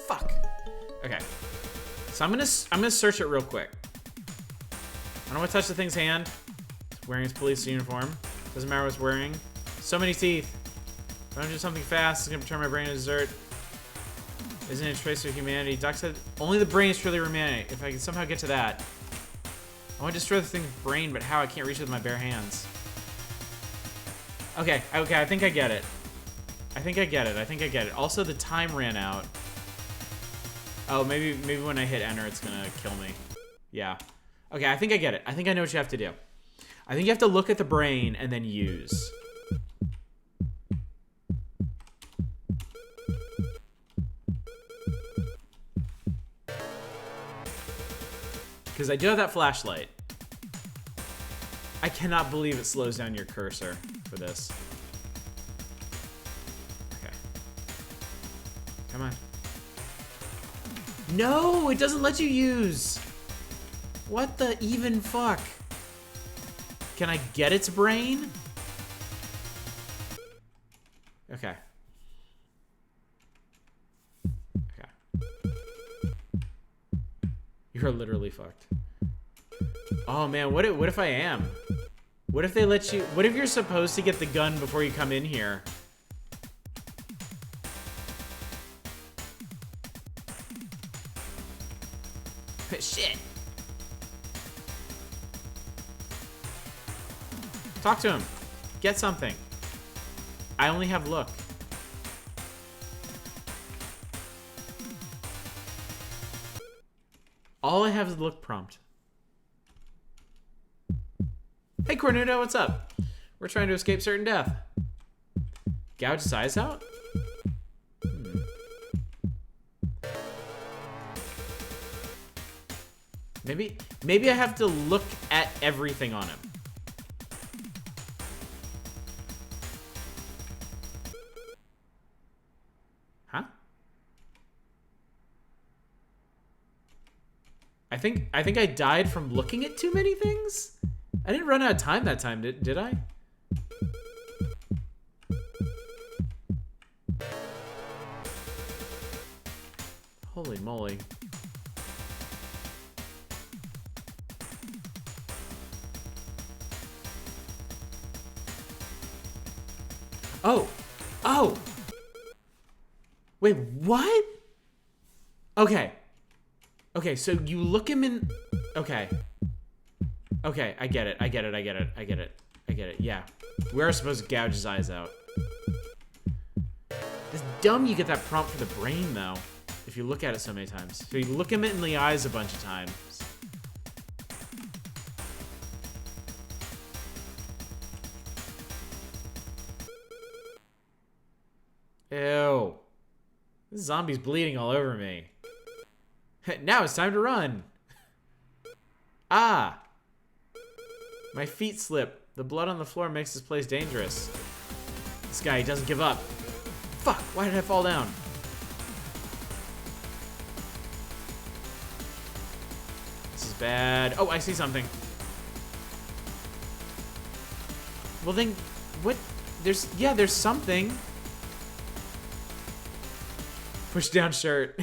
Fuck. Okay. So I'm gonna search it real quick. I don't want to touch the thing's hand. It's wearing its police uniform. Doesn't matter what it's wearing. So many teeth. If I don't do something fast, it's gonna turn my brain into dessert. Isn't it a trace of humanity? Doc said only the brain is truly humanity. If I can somehow get to that. I want to destroy the thing's brain, but how? I can't reach it with my bare hands. Okay, I think I get it. I think I get it. Also, the time ran out. Oh, maybe when I hit enter, it's gonna kill me. Yeah. Okay, I think I get it. I think I know what you have to do. I think you have to look at the brain and then use. Because I do have that flashlight. I cannot believe it slows down your cursor for this. Okay. Come on. No, it doesn't let you use. What the even fuck? Can I get its brain? Okay. Okay. You're literally fucked. Oh man, what if I am? What if they let you... What if you're supposed to get the gun before you come in here? Shit. Talk to him. Get something. I only have look. All I have is look prompt. Hey Cornudo, what's up? We're trying to escape certain death. Gouge his eyes out? Maybe I have to look at everything on him. Huh? I think I died from looking at too many things? I didn't run out of time that time, did I? Holy moly. Oh! Oh! Wait, what? Okay. Okay, so you look him in... Okay. Okay, I get it. Yeah. We're supposed to gouge his eyes out. It's dumb you get that prompt for the brain, though. If you look at it so many times. So you look him in the eyes a bunch of times. Ew. This zombie's bleeding all over me. Now it's time to run. Ah. My feet slip. The blood on the floor makes this place dangerous. This guy, he doesn't give up. Fuck, why did I fall down? bad. Oh, I see something. Well then, what? There's something. Push down shirt.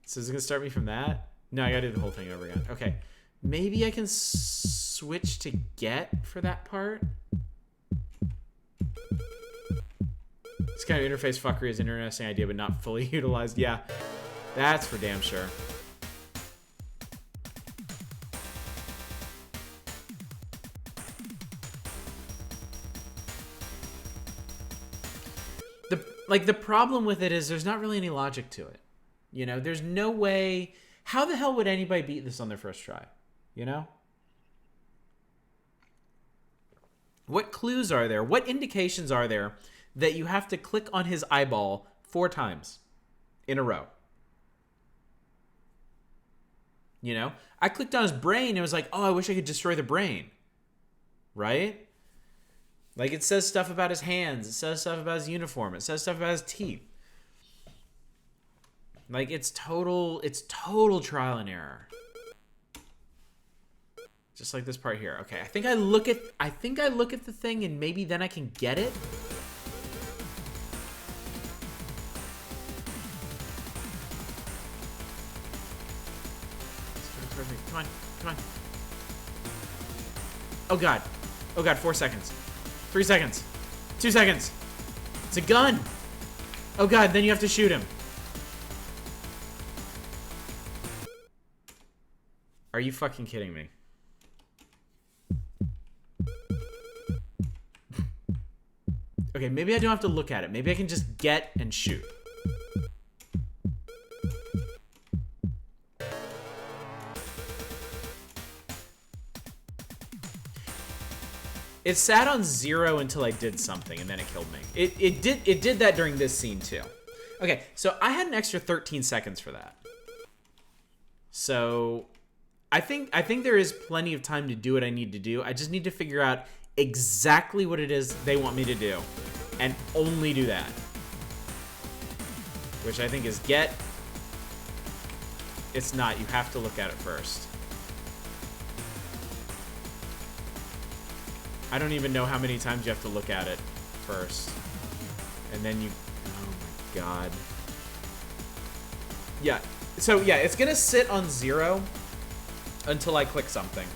So is it gonna start me from that? No, I gotta do the whole thing over again. Okay. Maybe I can switch to get for that part. This kind of interface fuckery is an interesting idea, but not fully utilized. Yeah, that's for damn sure. The problem with it is there's not really any logic to it. You know, there's no way. How the hell would anybody beat this on their first try? You know? What clues are there? What indications are there that you have to click on his eyeball 4 times in a row? You know? I clicked on his brain and it was like, oh, I wish I could destroy the brain. Right? Like, it says stuff about his hands. It says stuff about his uniform. It says stuff about his teeth. Like, it's total trial and error. Just like this part here. Okay, I think I look at the thing and maybe then I can get it. Come on, come on. Oh god. Oh god, 4 seconds. 3 seconds. 2 seconds. It's a gun. Oh god, then you have to shoot him. Are you fucking kidding me? Okay, maybe I don't have to look at it. Maybe I can just get and shoot. It sat on 0 until I did something, and then it killed me. It did that during this scene too. Okay, so I had an extra 13 seconds for that. So I think there is plenty of time to do what I need to do. I just need to figure out exactly what it is they want me to do, and only do that. Which I think is get. It's not. You have to look at it first. I don't even know how many times you have to look at it first. And then you... Oh my god. Yeah. So yeah, it's gonna sit on 0 until I click something.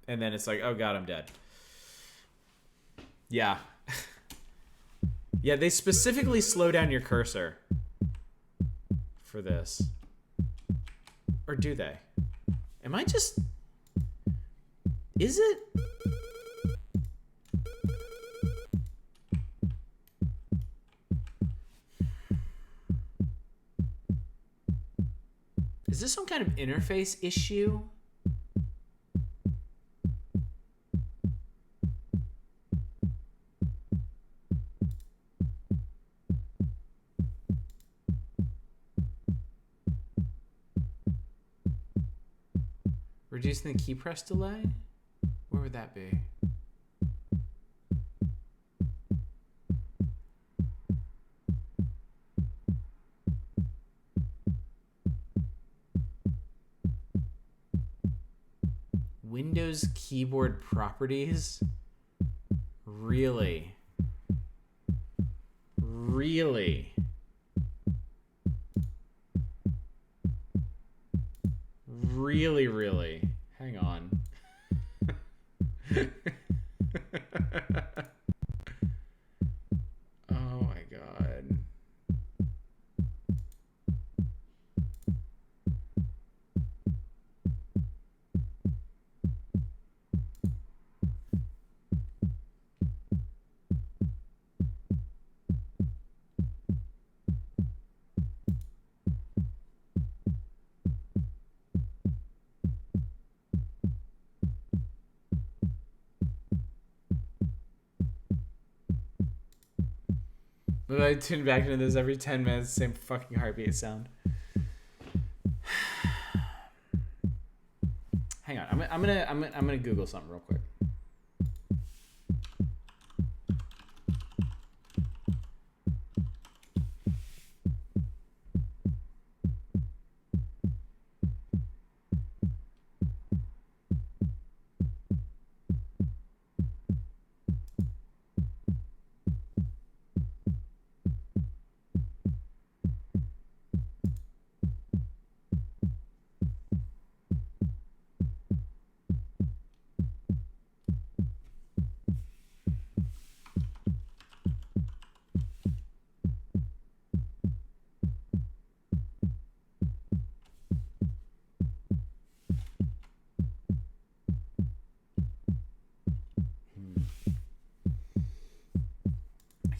And then it's like, oh god, I'm dead. Yeah. Yeah, they specifically slow down your cursor for this. Or do they? Am I just... Is it? Is this some kind of interface issue? Reducing the key press delay? Where would that be? Windows keyboard properties? Really? Really? Really, really? Hang on. Oh my god. I tune back into this every 10 minutes, same fucking heartbeat sound. Hang on, I'm gonna Google something real quick.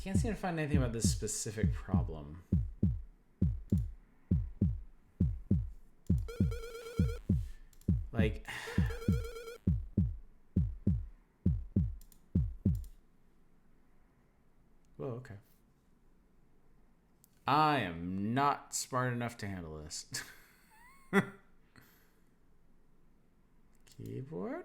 can't seem to find anything about this specific problem. Like... Whoa, okay. I am not smart enough to handle this. Keyboard?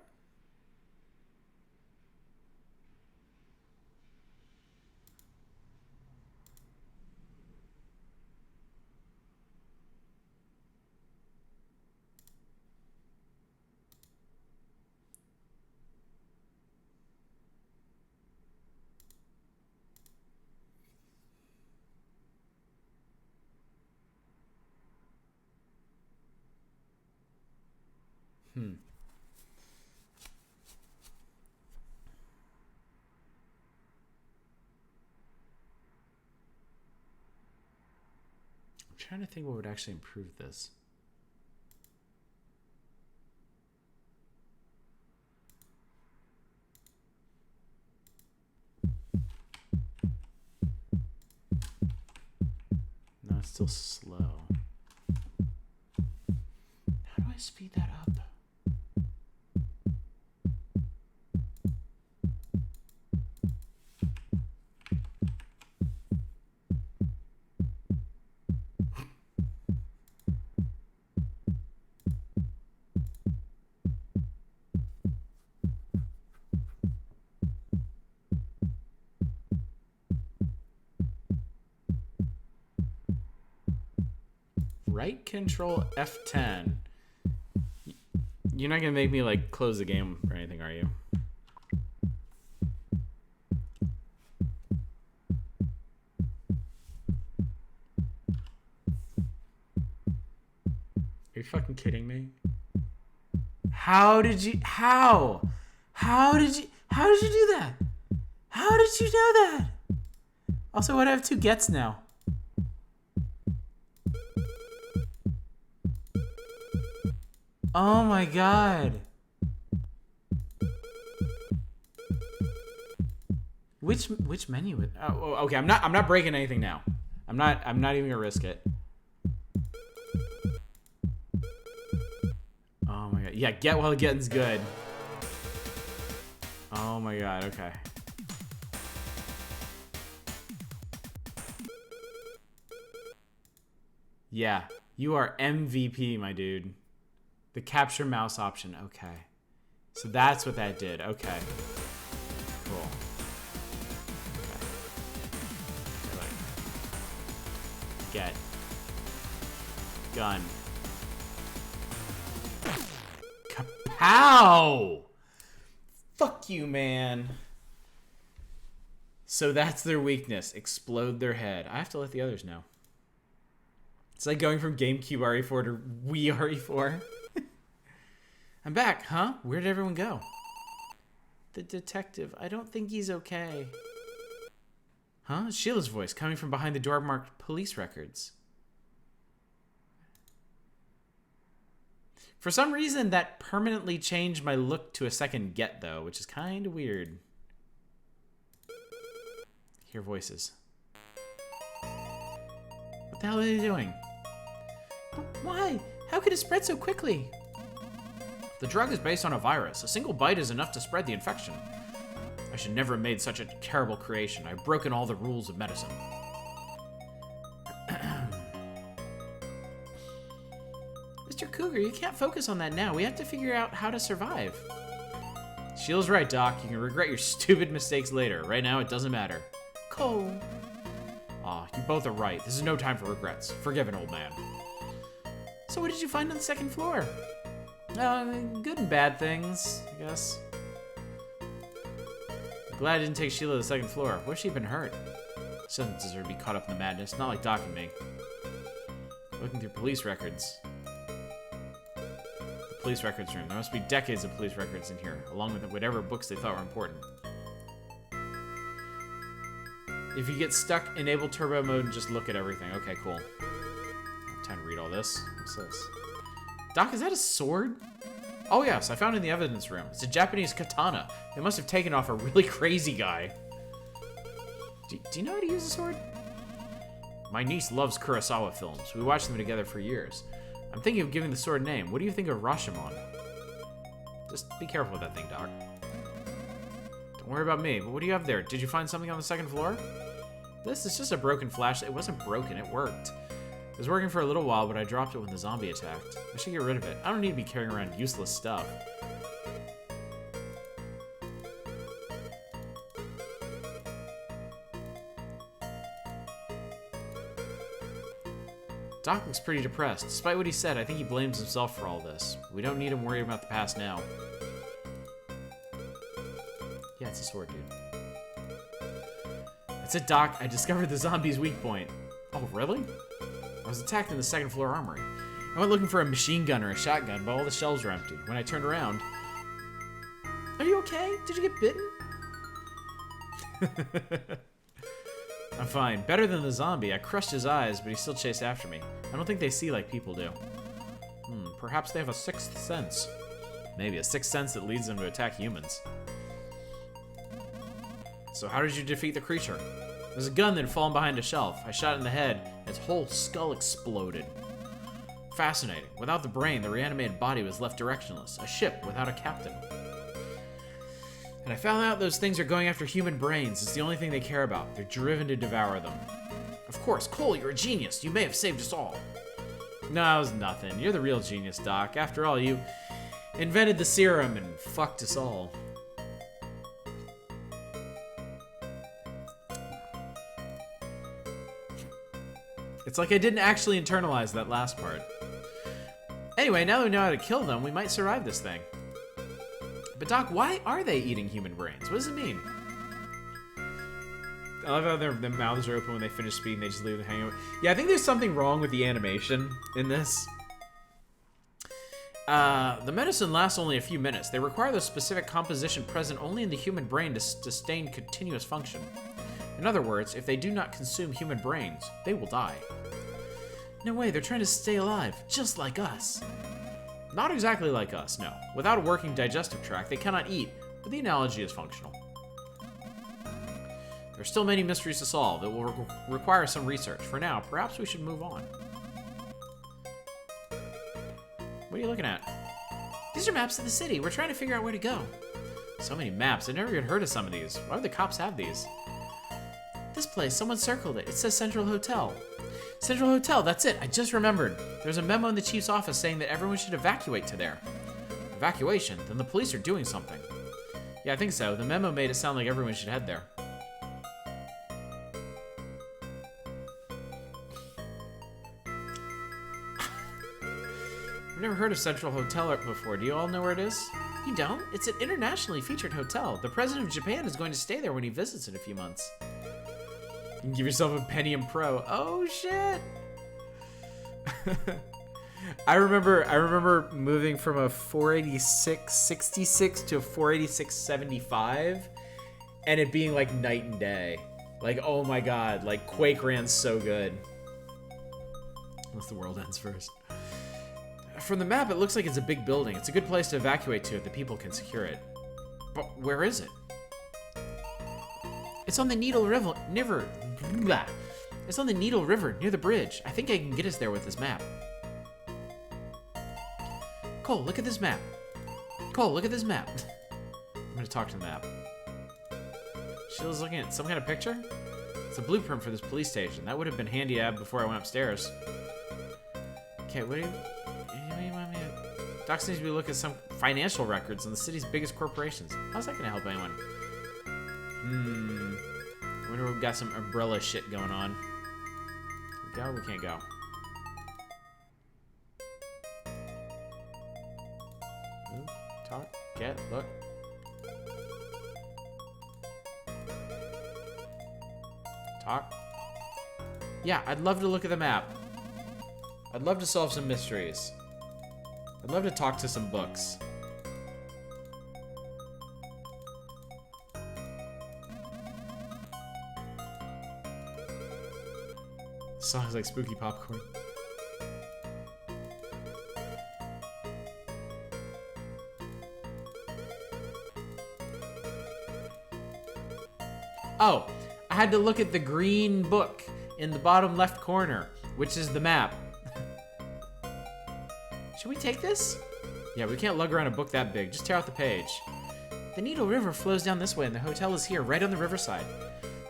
I'm trying to think what would actually improve this. No, it's still slow. How do I speed that up? Right control F10. You're not gonna make me like close the game or anything, are you? Are you fucking kidding me? How did you do that? How did you know that? Also, what, I have 2 gets now. Oh my god. Which menu would... Oh, okay, I'm not breaking anything now. I'm not even gonna risk it. Oh my god. Yeah, get while getting's good. Oh my god, okay. Yeah, you are MVP, my dude. The capture mouse option, okay. So that's what that did, okay. Cool. Okay. Get. Gun. Kapow! Fuck you, man. So that's their weakness. Explode their head. I have to let the others know. It's like going from GameCube RE4 to Wii RE4. I'm back, huh? Where did everyone go? The detective. I don't think he's okay. Huh? Sheila's voice coming from behind the door marked police records. For some reason, that permanently changed my look to a second get, though, which is kind of weird. Hear voices. What the hell are they doing? Why? How could it spread so quickly? The drug is based on a virus. A single bite is enough to spread the infection. I should never have made such a terrible creation. I've broken all the rules of medicine. Mr. Cougar, you can't focus on that now. We have to figure out how to survive. Sheila's right, Doc. You can regret your stupid mistakes later. Right now, it doesn't matter. Cole. Aw, you both are right. This is no time for regrets. Forgive an old man. So what did you find on the second floor? Good and bad things, I guess. Glad I didn't take Sheila to the second floor. What if she'd been hurt? She doesn't deserve to be caught up in the madness. Not like Doc and me. Looking through police records. The police records room. There must be decades of police records in here, along with whatever books they thought were important. If you get stuck, enable turbo mode and just look at everything. Okay, cool. Time to read all this. What's this? Doc, is that a sword? Oh yes, I found it in the evidence room. It's a Japanese katana. They must have taken off a really crazy guy. Do you know how to use a sword? My niece loves Kurosawa films. We watched them together for years. I'm thinking of giving the sword a name. What do you think of Rashomon? Just be careful with that thing, Doc. Don't worry about me, but what do you have there? Did you find something on the second floor? This is just a broken flashlight. It wasn't broken, it worked. It was working for a little while, but I dropped it when the zombie attacked. I should get rid of it. I don't need to be carrying around useless stuff. Doc looks pretty depressed. Despite what he said, I think he blames himself for all this. We don't need him worrying about the past now. Yeah, it's a sword, dude. That's it, Doc. I discovered the zombie's weak point. Oh, really? I was attacked in the second floor armory. I went looking for a machine gun or a shotgun, but all the shelves were empty. When I turned around... Are you okay? Did you get bitten? I'm fine. Better than the zombie. I crushed his eyes, but he still chased after me. I don't think they see like people do. Perhaps they have a sixth sense. Maybe a sixth sense that leads them to attack humans. So how did you defeat the creature? There's a gun that had fallen behind a shelf. I shot it in the head, and its whole skull exploded. Fascinating. Without the brain, the reanimated body was left directionless. A ship without a captain. And I found out those things are going after human brains. It's the only thing they care about. They're driven to devour them. Of course, Cole, you're a genius. You may have saved us all. No, it was nothing. You're the real genius, Doc. After all, you invented the serum and fucked us all. It's like I didn't actually internalize that last part. Anyway, now that we know how to kill them, we might survive this thing. But Doc, why are they eating human brains? What does it mean? I love how their mouths are open when they finish speaking. They just leave them hanging. Yeah, I think there's something wrong with the animation in this. The medicine lasts only a few minutes. They require the specific composition present only in the human brain to sustain continuous function. In other words, if they do not consume human brains, they will die. No way, they're trying to stay alive, just like us. Not exactly like us, no. Without a working digestive tract, they cannot eat, but the analogy is functional. There are still many mysteries to solve. It will require some research. For now, perhaps we should move on. What are you looking at? These are maps of the city. We're trying to figure out where to go. So many maps. I've never even heard of some of these. Why would the cops have these? This place, someone circled it. It says Central Hotel. Central Hotel, that's it. I just remembered. There's a memo in the chief's office saying that everyone should evacuate to there. Evacuation? Then the police are doing something. Yeah, I think so. The memo made it sound like everyone should head there. I've never heard of Central Hotel before. Do you all know where it is? You don't? It's an internationally featured hotel. The president of Japan is going to stay there when he visits in a few months. You can give yourself a Pentium Pro. Oh shit! I remember moving from a 486-66 to a 486-75, and it being like night and day. Like, oh my god, like Quake ran so good. Unless the world ends first. From the map, it looks like it's a big building. It's a good place to evacuate to if the people can secure it. But where is it? It's on the Needle River. It's on the Needle River near the bridge. I think I can get us there with this map. Cole, look at this map. Cole, look at this map. I'm gonna talk to the map. Sheila's looking at some kind of picture? It's a blueprint for this police station. That would have been handy to have before I went upstairs. Okay, what do you want me to... Doc seems to be looking at some financial records on the city's biggest corporations. How's that gonna help anyone? I wonder if we've got some umbrella shit going on. Can we go? We can't go. Move, talk, get, look. Talk. Yeah, I'd love to look at the map. I'd love to solve some mysteries. I'd love to talk to some books. Sounds like spooky popcorn. Oh, I had to look at the green book in the bottom left corner, which is the map. Should we take this? Yeah, we can't lug around a book that big. Just tear out the page. The Needle River flows down this way, and the hotel is here, right on the riverside.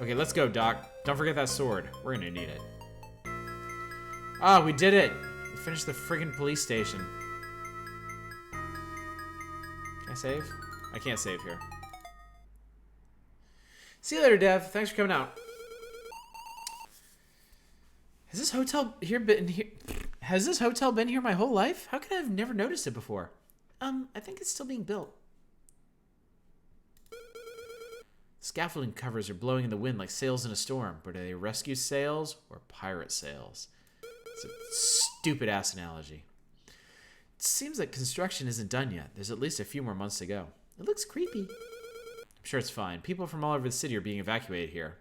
Okay, let's go, Doc. Don't forget that sword. We're gonna need it. Ah, we did it! We finished the friggin' police station. Can I save? I can't save here. See you later, Dev. Thanks for coming out. Has this hotel been here my whole life? How could I have never noticed it before? I think it's still being built. Scaffolding covers are blowing in the wind like sails in a storm, but are they rescue sails or pirate sails? It's a stupid-ass analogy. It seems like construction isn't done yet. There's at least a few more months to go. It looks creepy. I'm sure it's fine. People from all over the city are being evacuated here.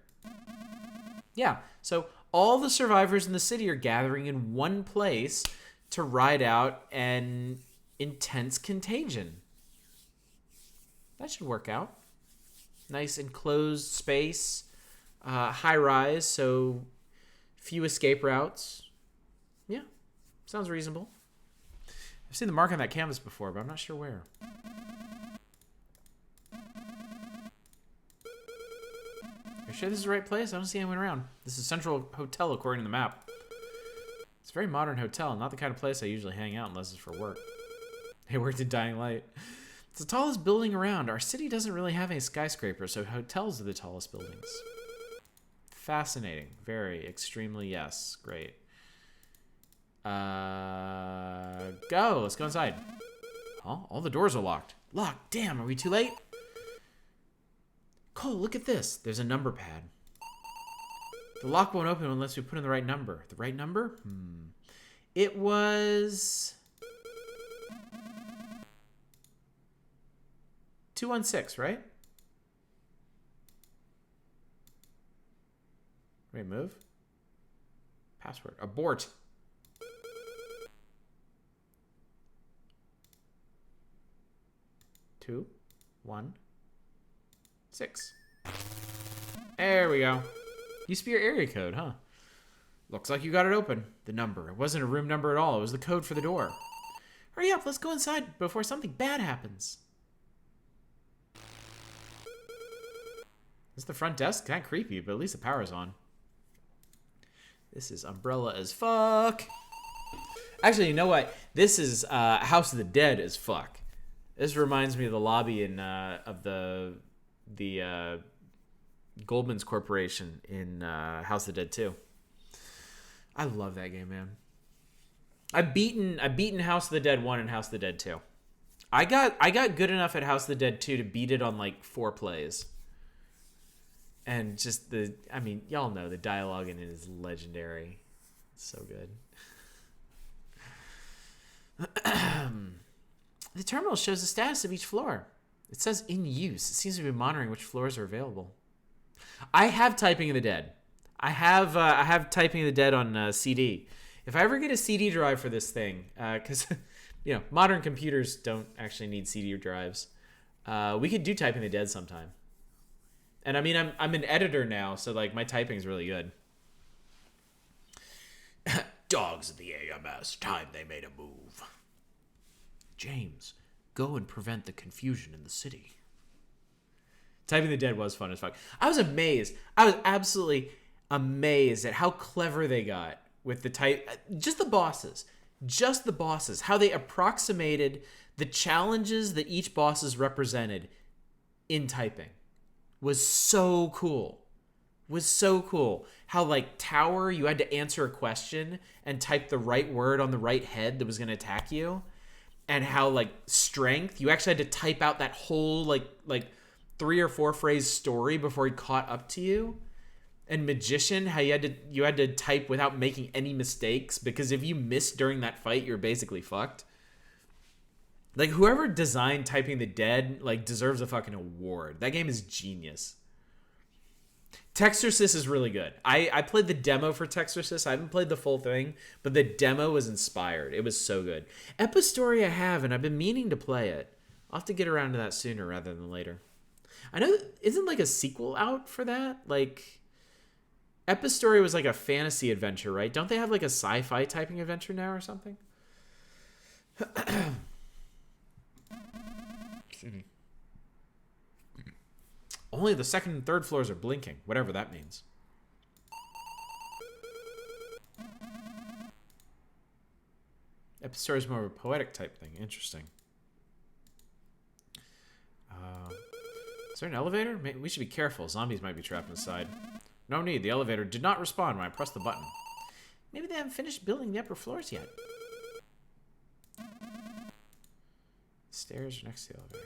Yeah, so all the survivors in the city are gathering in one place to ride out an intense contagion. That should work out. Nice enclosed space, high rise, so few escape routes. Yeah, sounds reasonable. I've seen the mark on that canvas before, but I'm not sure where. Are you sure this is the right place? I don't see anyone around. This is Central Hotel according to the map. It's a very modern hotel, not the kind of place I usually hang out unless it's for work. Hey, worked at Dying Light. It's the tallest building around. Our city doesn't really have any skyscrapers, so hotels are the tallest buildings. Fascinating. Very, extremely, yes. Great. Go. Let's go inside. Huh? All the doors are locked. Locked. Damn, are we too late? Cole, look at this. There's a number pad. The lock won't open unless we put in the right number. The right number? It was 216, right? Wait, move. Password. Abort. Two, 1, 6. There we go. Used to be your area code, huh? Looks like you got it open. The number. It wasn't a room number at all. It was the code for the door. Hurry up. Let's go inside before something bad happens. This is the front desk? Kind of creepy, but at least the power's on. This is umbrella as fuck. Actually, you know what? This is House of the Dead as fuck. This reminds me of the lobby in of the Goldman's Corporation in House of the Dead 2. I love that game, man. I've beaten House of the Dead 1 and House of the Dead 2. I got good enough at House of the Dead 2 to beat it on like 4 plays. And just y'all know the dialogue in it is legendary. It's so good. The terminal shows the status of each floor. It says in use. It seems to be monitoring which floors are available. I have Typing of the Dead. I have Typing of the Dead on CD. If I ever get a CD drive for this thing, because modern computers don't actually need CD drives, we could do Typing of the Dead sometime. And I mean, I'm an editor now, so like my typing's really good. Dogs of the AMS, time they made a move. James, go and prevent the confusion in the city. Typing the Dead was fun as fuck. I was absolutely amazed at how clever they got with the type. Just the bosses. How they approximated the challenges that each bosses represented in typing was so cool. How like Tower, you had to answer a question and type the right word on the right head that was going to attack you. And how like Strength, you actually had to type out that whole like 3 or 4 phrase story before he caught up to you. And Magician, how you had to type without making any mistakes, because if you missed during that fight, you're basically fucked. Like whoever designed Typing the Dead like deserves a fucking award. That game is genius. Texorcist is really good. I played the demo for Texorcist. I haven't played the full thing, but the demo was inspired. It was so good. Epistory I have, and I've been meaning to play it. I'll have to get around to that sooner rather than later. I know, isn't like a sequel out for that? Like, Epistory was like a fantasy adventure, right? Don't they have like a sci-fi typing adventure now or something? Only the second and third floors are blinking, whatever that means. Epistory is more of a poetic type thing. Interesting. Is there an elevator? We should be careful. Zombies might be trapped inside. No need. The elevator did not respond when I pressed the button. Maybe they haven't finished building the upper floors yet. Stairs are next to the elevator.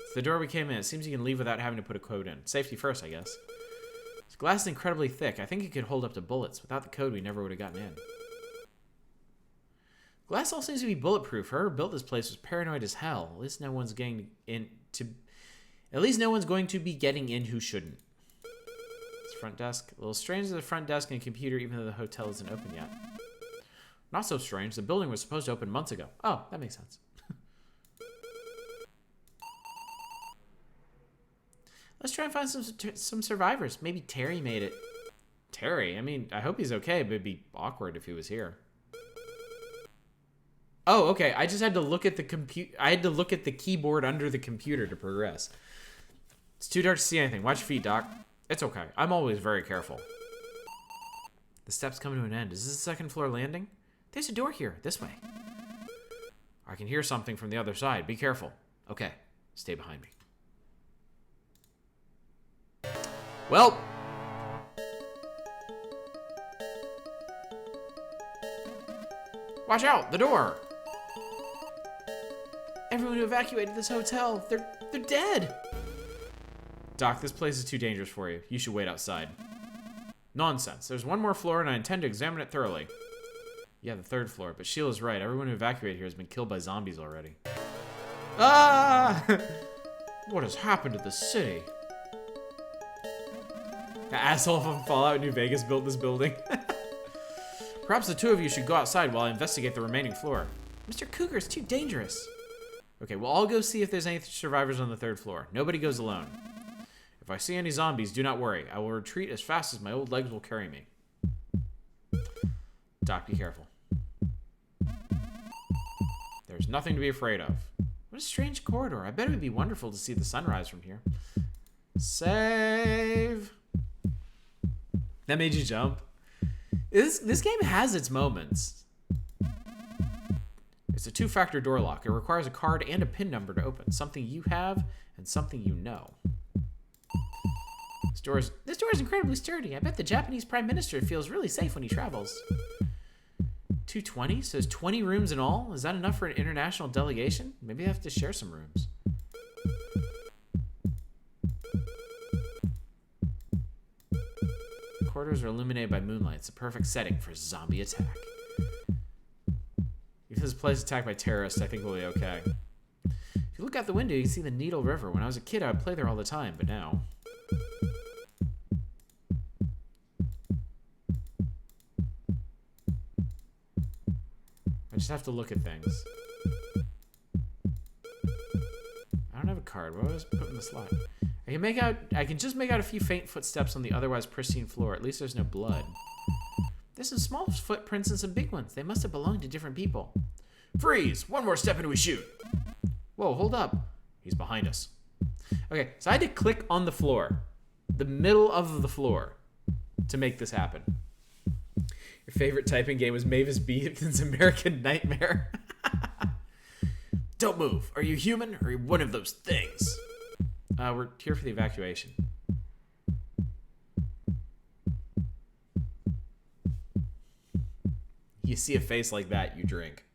It's the door we came in. It seems you can leave without having to put a code in. Safety first, I guess. This glass is incredibly thick. I think it could hold up to bullets. Without the code, we never would have gotten in. Glass all seems to be bulletproof. Whoever built this place was paranoid as hell. At least no one's going to be getting in who shouldn't. This front desk. A little strange to the front desk and computer, even though the hotel isn't open yet. Not so strange. The building was supposed to open months ago. Oh, that makes sense. Let's try and find some survivors. Maybe Terry made it. Terry? I mean, I hope he's okay, but it'd be awkward if he was here. Oh, okay. I just had to look at the I had to look at the keyboard under the computer to progress. It's too dark to see anything. Watch your feet, Doc. It's okay. I'm always very careful. The steps come to an end. Is this the second floor landing? There's a door here. This way. I can hear something from the other side. Be careful. Okay. Stay behind me. Well. Watch out! The door! Everyone who evacuated this hotel, they're dead! Doc, this place is too dangerous for you. You should wait outside. Nonsense. There's one more floor and I intend to examine it thoroughly. Yeah, the third floor, but Sheila's right. Everyone who evacuated here has been killed by zombies already. Ah! What has happened to the city? The asshole from Fallout New Vegas built this building. Perhaps the two of you should go outside while I investigate the remaining floor. Mr. Cougar, it's too dangerous. Okay, well, I'll go see if there's any survivors on the third floor. Nobody goes alone. If I see any zombies, do not worry. I will retreat as fast as my old legs will carry me. Doc, be careful. There's nothing to be afraid of. What a strange corridor. I bet it would be wonderful to see the sunrise from here. Save. That made you jump. This game has its moments. It's a two-factor door lock. It requires a card and a PIN number to open. Something you have and something you know. This door is incredibly sturdy. I bet the Japanese Prime Minister feels really safe when he travels. 220? So there's 20 rooms in all? Is that enough for an international delegation? Maybe I have to share some rooms. The corridors are illuminated by moonlight. It's a perfect setting for a zombie attack. If this place is attacked by terrorists, I think we'll be okay. If you look out the window, you can see the Needle River. When I was a kid, I would play there all the time, but now... I just have to look at things. I don't have a card. What was put in the slot? I can just make out a few faint footsteps on the otherwise pristine floor. At least there's no blood. There's some small footprints and some big ones. They must have belonged to different people. Freeze! One more step and we shoot. Whoa, hold up. He's behind us. Okay, so I had to click on the floor. The middle of the floor to make this happen. Your favorite typing game was Mavis Beacon's American Nightmare. Don't move. Are you human or are you one of those things? We're here for the evacuation. You see a face like that, you drink.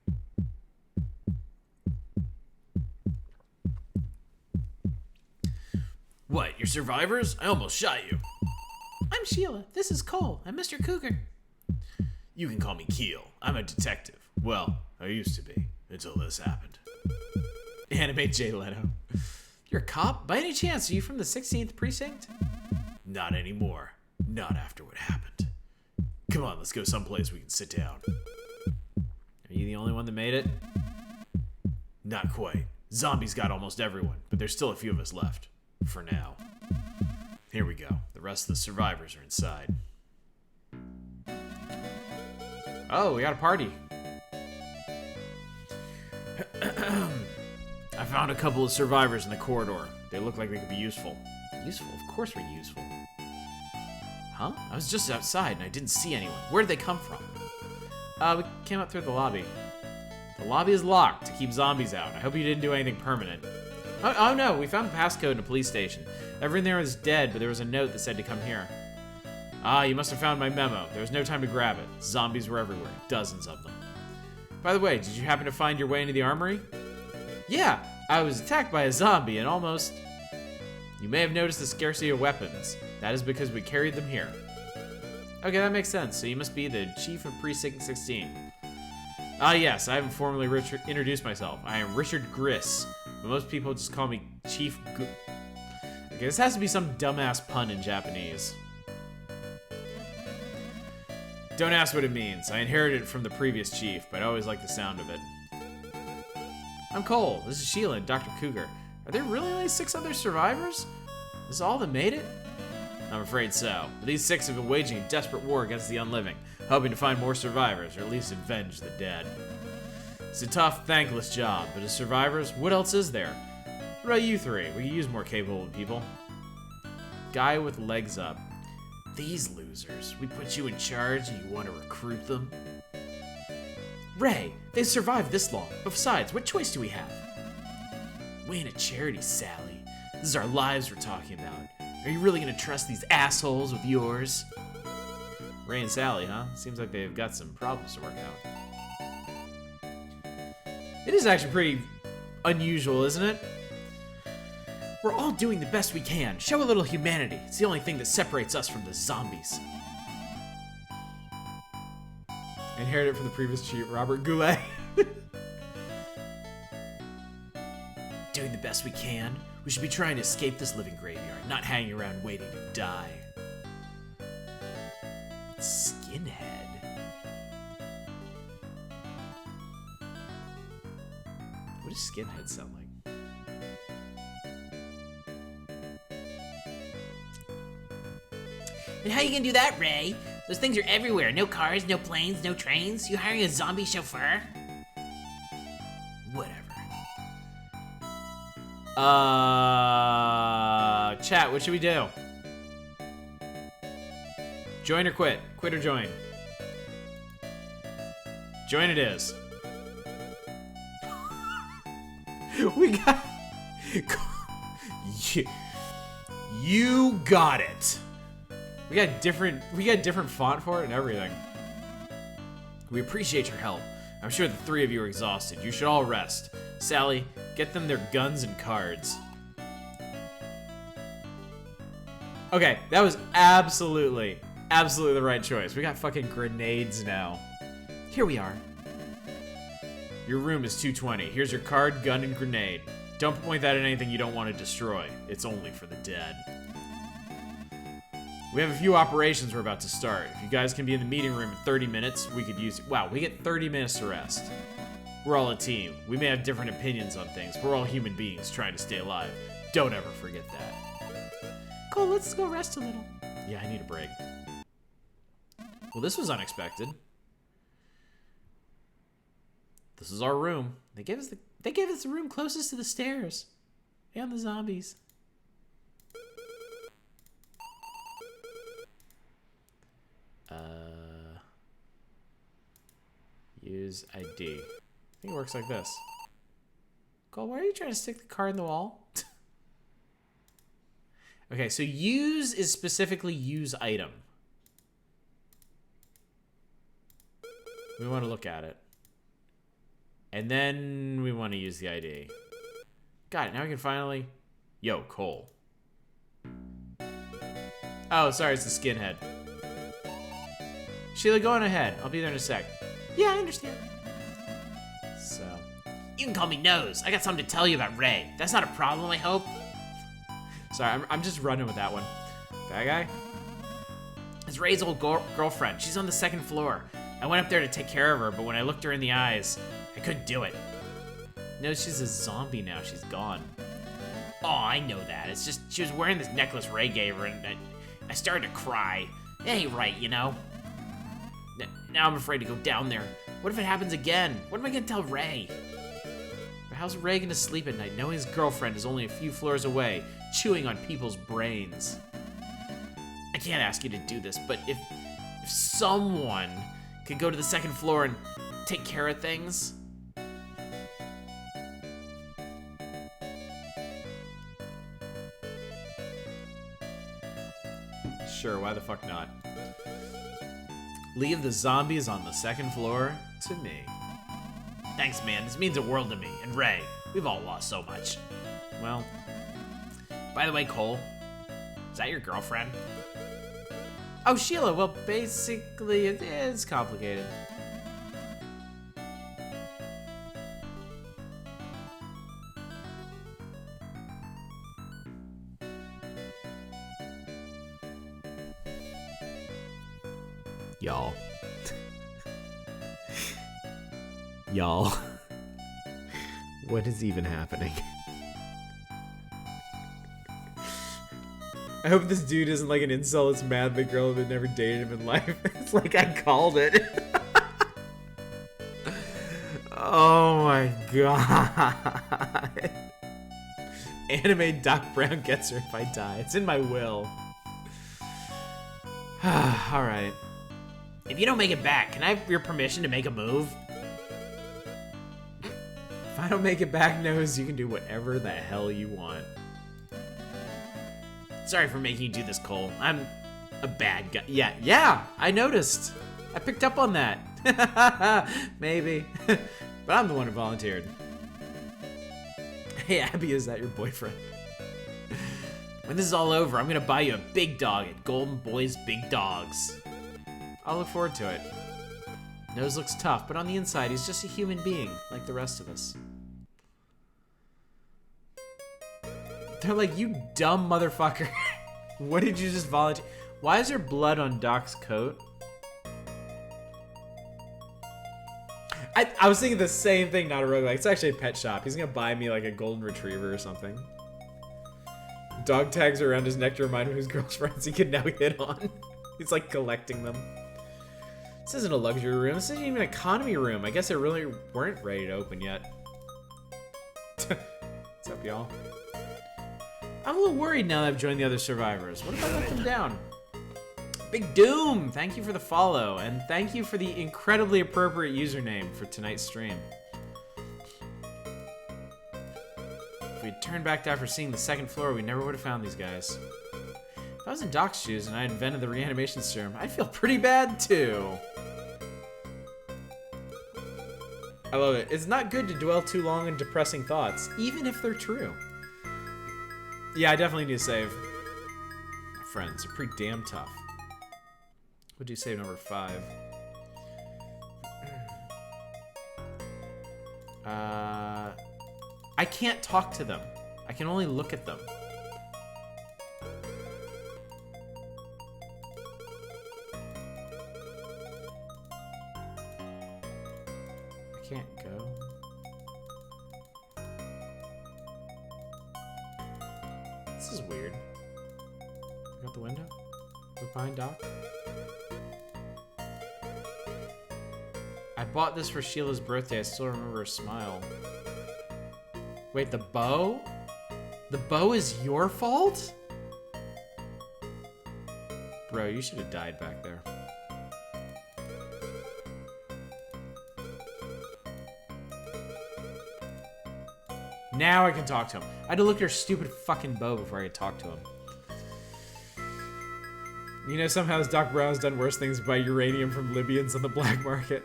What, you're survivors? I almost shot you. I'm Sheila. This is Cole. I'm Mr. Cougar. You can call me Keel. I'm a detective. Well, I used to be, until this happened. Anime Jay Leno. You're a cop? By any chance, are you from the 16th precinct? Not anymore. Not after what happened. Come on, let's go someplace we can sit down. Are you the only one that made it? Not quite. Zombies got almost everyone, but there's still a few of us left. For now. Here we go. The rest of the survivors are inside. Oh, we got a party. I found a couple of survivors in the corridor. They look like they could be useful. Useful? Of course we're useful. Huh? I was just outside and I didn't see anyone. Where did they come from? We came up through the lobby. The lobby is locked to keep zombies out. I hope you didn't do anything permanent. Oh no, we found a passcode in a police station. Everyone there was dead, but there was a note that said to come here. Ah, you must have found my memo. There was no time to grab it. Zombies were everywhere. Dozens of them. By the way, did you happen to find your way into the armory? Yeah, I was attacked by a zombie and almost... You may have noticed the scarcity of weapons. That is because we carried them here. Okay, that makes sense. So you must be the Chief of Precinct 16. Ah, yes, I haven't formally introduced myself. I am Richard Griss, but most people just call me Chief Okay, this has to be some dumbass pun in Japanese. Don't ask what it means. I inherited it from the previous chief, but I always like the sound of it. I'm Cole. This is Sheila and Dr. Cougar. Are there really only 6 other survivors? Is all that made it? I'm afraid so. But these 6 have been waging a desperate war against the unliving, hoping to find more survivors, or at least avenge the dead. It's a tough, thankless job, but as survivors, what else is there? What about you 3? We could use more capable people. Guy with legs up. These losers. We put you in charge and you want to recruit them? Ray, they've survived this long. But besides, what choice do we have? We ain't a charity, Sally. This is our lives we're talking about. Are you really gonna trust these assholes with yours? Ray and Sally, huh? Seems like they've got some problems to work out. It is actually pretty unusual, isn't it? We're all doing the best we can. Show a little humanity. It's the only thing that separates us from the zombies. Inherited from the previous chief, Robert Goulet. Doing the best we can. We should be trying to escape this living graveyard, not hanging around waiting to die. Skinhead. What does skinhead sound like? And how you gonna do that, Ray? Those things are everywhere. No cars, no planes, no trains. You hiring a zombie chauffeur? Whatever. Chat, what should we do? Join or quit? Quit or join? Join it is. We got... You got it. We got different font for it and everything. We appreciate your help. I'm sure the 3 of you are exhausted. You should all rest. Sally, get them their guns and cards. Okay, that was absolutely the right choice. We got fucking grenades now. Here we are. Your room is 220. Here's your card, gun, and grenade. Don't point that at anything you don't want to destroy. It's only for the dead. We have a few operations we're about to start. If you guys can be in the meeting room in 30 minutes, we could use it. Wow, we get 30 minutes to rest. We're all a team. We may have different opinions on things. We're all human beings trying to stay alive. Don't ever forget that. Cool, let's go rest a little. Yeah, I need a break. Well, this was unexpected. This is our room. They gave us the room closest to the stairs and the zombies. Use ID. I think it works like this. Cole, why are you trying to stick the card in the wall? Okay, so use is specifically use item. We want to look at it. And then we want to use the ID. Got it, now we can finally... Yo, Cole. Oh, sorry, it's the skinhead. Sheila, go on ahead. I'll be there in a sec. Yeah, I understand. So. You can call me Nose. I got something to tell you about Ray. That's not a problem, I hope. Sorry, I'm just running with that one. That guy? It's Ray's old girlfriend. She's on the 2nd floor. I went up there to take care of her, but when I looked her in the eyes, I couldn't do it. No, she's a zombie now. She's gone. Oh, I know that. It's just she was wearing this necklace Ray gave her, and I started to cry. It ain't right, you know? now I'm afraid to go down there. What if it happens again? What am I gonna tell Ray? But how's Ray gonna sleep at night knowing his girlfriend is only a few floors away, chewing on people's brains? I can't ask you to do this, but if someone could go to the second floor and take care of things. Sure, why the fuck not? Leave the zombies on the second floor to me. Thanks, man. This means a world to me. And Ray, we've all lost so much. Well, By the way, Cole, is that your girlfriend? oh, Sheila, well, basically, it is complicated. Y'all. Y'all. What is even happening? I hope this dude isn't like an incel that's mad the girl that never dated him in life. It's like I called it. Oh my god. Anime Doc Brown gets her if I die. It's in my will. Alright. If you don't make it back, can I have your permission to make a move? If I don't make it back, Nose, you can do whatever the hell you want. Sorry for making you do this, Cole. I'm a bad guy. Yeah, I noticed. I picked up on that. Maybe. But I'm the one who volunteered. Hey, Abby, is that your boyfriend? When this is all over, I'm gonna buy you a big dog at Golden Boy's Big Dogs. I'll look forward to it. Nose looks tough, but on the inside, he's just a human being, like the rest of us. They're like, you dumb motherfucker. What did you just volunteer? Why is there blood on Doc's coat? I was thinking the same thing, not a roguelike. It's actually a pet shop. He's gonna buy me like a golden retriever or something. Dog tags are around his neck to remind him of his girlfriends he can now hit on. He's like collecting them. This isn't a luxury room. This isn't even an economy room. I guess they really weren't ready to open yet. What's up, y'all? I'm a little worried now that I've joined the other survivors. What if I let them down? Big Doom, thank you for the follow, and thank you for the incredibly appropriate username for tonight's stream. If we'd turned back after seeing the second floor, we never would have found these guys. If I was in Doc's shoes and I invented the reanimation serum, I'd feel pretty bad too. I love it. It's not good to dwell too long on depressing thoughts, even if they're true. Yeah, I definitely need to save. My friends are pretty damn tough. We'll do save number 5. I can't talk to them. I can only look at them. I can't go. This is weird. Look out the window. Look behind Doc. I bought this for Sheila's birthday. I still remember her smile. Wait, the bow? The bow is your fault? Bro, you should have died back there. Now I can talk to him. I had to look at her stupid fucking bow before I could talk to him. You know, somehow Doc Brown's done worse things by uranium from Libyans on the black market.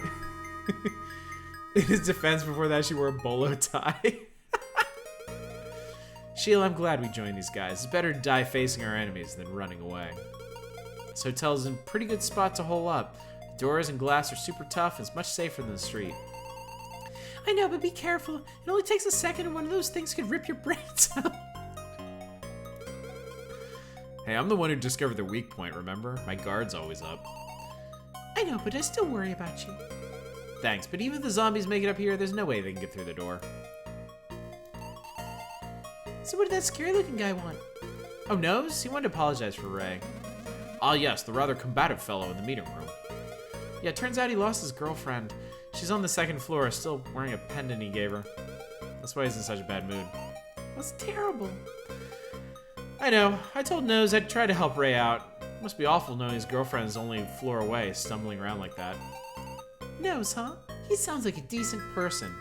In his defense, before that, she wore a bolo tie. Sheila, I'm glad we joined these guys. It's better to die facing our enemies than running away. This hotel's in a pretty good spot to hole up. The doors and glass are super tough and it's much safer than the street. I know, but be careful. It only takes a second and one of those things could rip your brains out. Hey, I'm the one who discovered the weak point, remember? My guard's always up. I know, but I still worry about you. Thanks, but even if the zombies make it up here, there's no way they can get through the door. So what did that scary-looking guy want? Oh, Nose? He wanted to apologize for Ray. Ah, yes, the rather combative fellow in the meeting room. Yeah, turns out he lost his girlfriend. She's on the second floor, still wearing a pendant he gave her. That's why he's in such a bad mood. That's terrible. I know. I told Nose I'd try to help Ray out. Must be awful knowing his girlfriend is only a floor away, stumbling around like that. Nose, huh? He sounds like a decent person.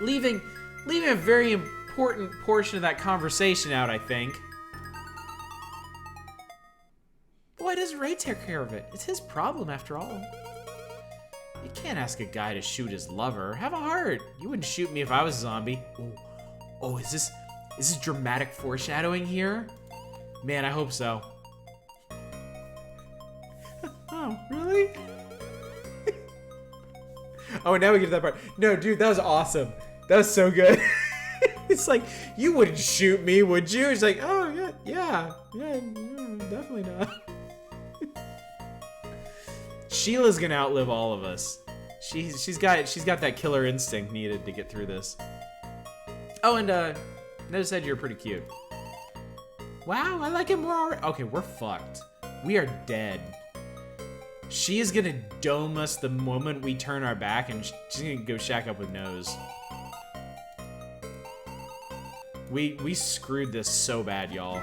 Leaving a very important portion of that conversation out, I think. Why does Ray take care of it? It's his problem, after all. You can't ask a guy to shoot his lover. Have a heart. You wouldn't shoot me if I was a zombie. Oh, is this dramatic foreshadowing here? Man, I hope so. Oh, really? Oh, now we get to that part. No, dude, that was awesome. That was so good. It's like, you wouldn't shoot me, would you? It's like, oh, yeah, definitely not. Sheila's gonna outlive all of us. She's got that killer instinct needed to get through this. Oh, and Nose said you're pretty cute. Wow, I like it more. Okay, we're fucked. We are dead. She is gonna dome us the moment we turn our back, and she's gonna go shack up with Nose. We screwed this so bad, y'all.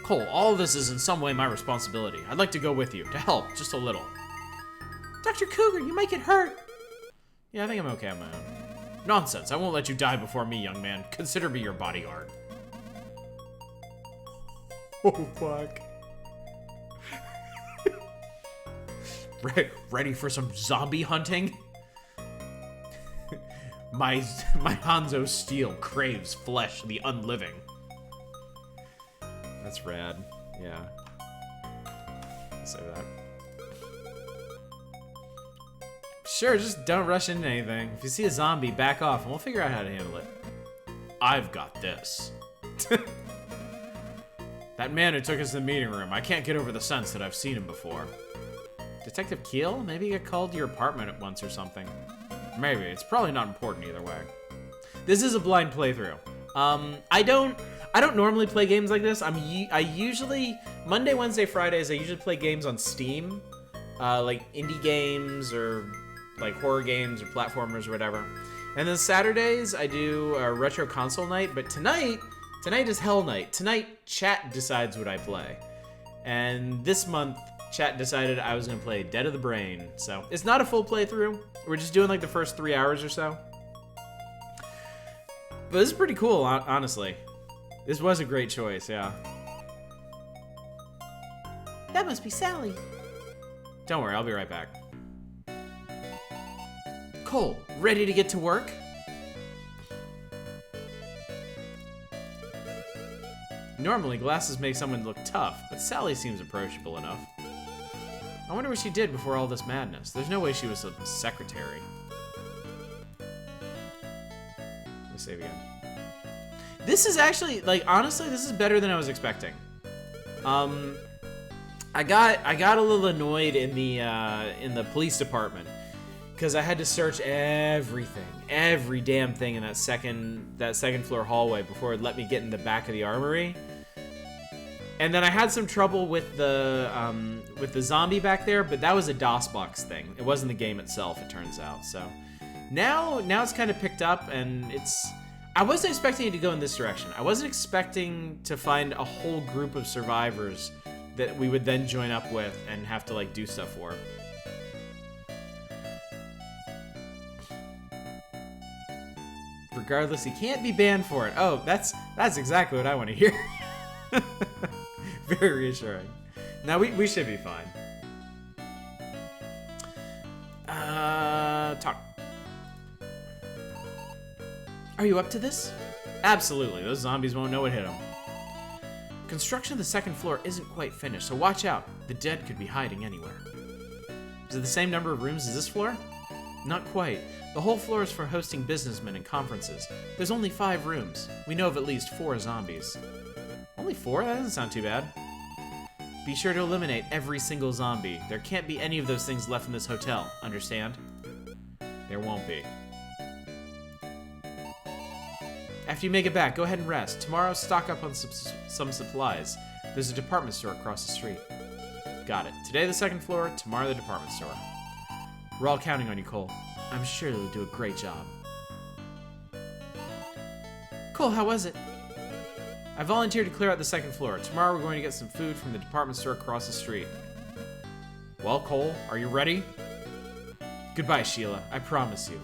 Cole, all of this is in some way my responsibility. I'd like to go with you, to help, just a little. Dr. Cougar, you might get hurt. Yeah, I think I'm okay on my own. Nonsense, I won't let you die before me, young man. Consider me your bodyguard. Oh, fuck. Ready for some zombie hunting? My Hanzo steel craves flesh, the unliving. That's rad. Yeah. Say that. Sure, just don't rush into anything. If you see a zombie, back off, and we'll figure out how to handle it. I've got this. That man who took us to the meeting room, I can't get over the sense that I've seen him before. Detective Keel? Maybe you got called to your apartment at once or something. Maybe. It's probably not important either way. This is a blind playthrough. I don't normally play games like this. I usually Monday, Wednesday, Fridays I usually play games on Steam, like indie games or like horror games or platformers or whatever. And then Saturdays I do a retro console night. But tonight is Hell Night. Tonight chat decides what I play, and this month chat decided I was gonna play Dead of the Brain. So it's not a full playthrough. We're just doing like the first 3 hours or so. But this is pretty cool, honestly. This was a great choice, yeah. That must be Sally. Don't worry, I'll be right back. Cole, ready to get to work? Normally, glasses make someone look tough, but Sally seems approachable enough. I wonder what she did before all this madness. There's no way she was a secretary. Let me save again. This is actually, like, honestly, this is better than I was expecting. I got a little annoyed in the police department because I had to search every damn thing in that second floor hallway before it let me get in the back of the armory. And then I had some trouble with the zombie back there, but that was a DOSBox thing. It wasn't the game itself, it turns out. So now it's kind of picked up, and I wasn't expecting it to go in this direction. I wasn't expecting to find a whole group of survivors that we would then join up with and have to like do stuff for. Regardless, he can't be banned for it. Oh, that's exactly what I want to hear. Very reassuring. Now we should be fine. Talk. Are you up to this? Absolutely. Those zombies won't know what hit them. Construction of the second floor isn't quite finished, so watch out. The dead could be hiding anywhere. Is it the same number of rooms as this floor? Not quite. The whole floor is for hosting businessmen and conferences. There's only 5 rooms. We know of at least 4 zombies. Only 4? That doesn't sound too bad. Be sure to eliminate every single zombie. There can't be any of those things left in this hotel, understand? There won't be. After you make it back, go ahead and rest. Tomorrow, stock up on some supplies. There's a department store across the street. Got it. Today the second floor, tomorrow the department store. We're all counting on you, Cole. I'm sure you'll do a great job. Cole, how was it? I volunteered to clear out the second floor. Tomorrow we're going to get some food from the department store across the street. Well, Cole, are you ready? Goodbye, Sheila. I promise you.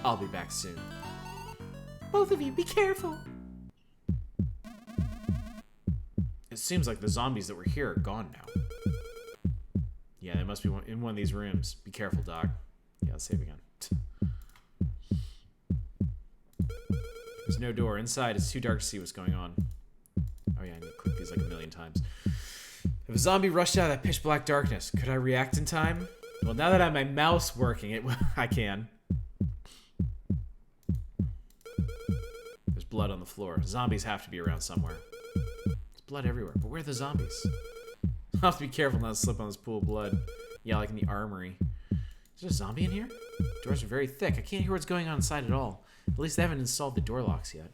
I'll be back soon. Both of you, be careful. It seems like the zombies that were here are gone now. Yeah, they must be in one of these rooms. Be careful, Doc. Yeah, let's save again. There's no door. Inside, it's too dark to see what's going on. Oh yeah, I need to click these like a million times. If a zombie rushed out of that pitch black darkness, could I react in time? Well, now that I have my mouse working, I can. There's blood on the floor. Zombies have to be around somewhere. There's blood everywhere, but where are the zombies? I'll have to be careful not to slip on this pool of blood. Yeah, like in the armory. Is there a zombie in here? Doors are very thick. I can't hear what's going on inside at all. At least they haven't installed the door locks yet.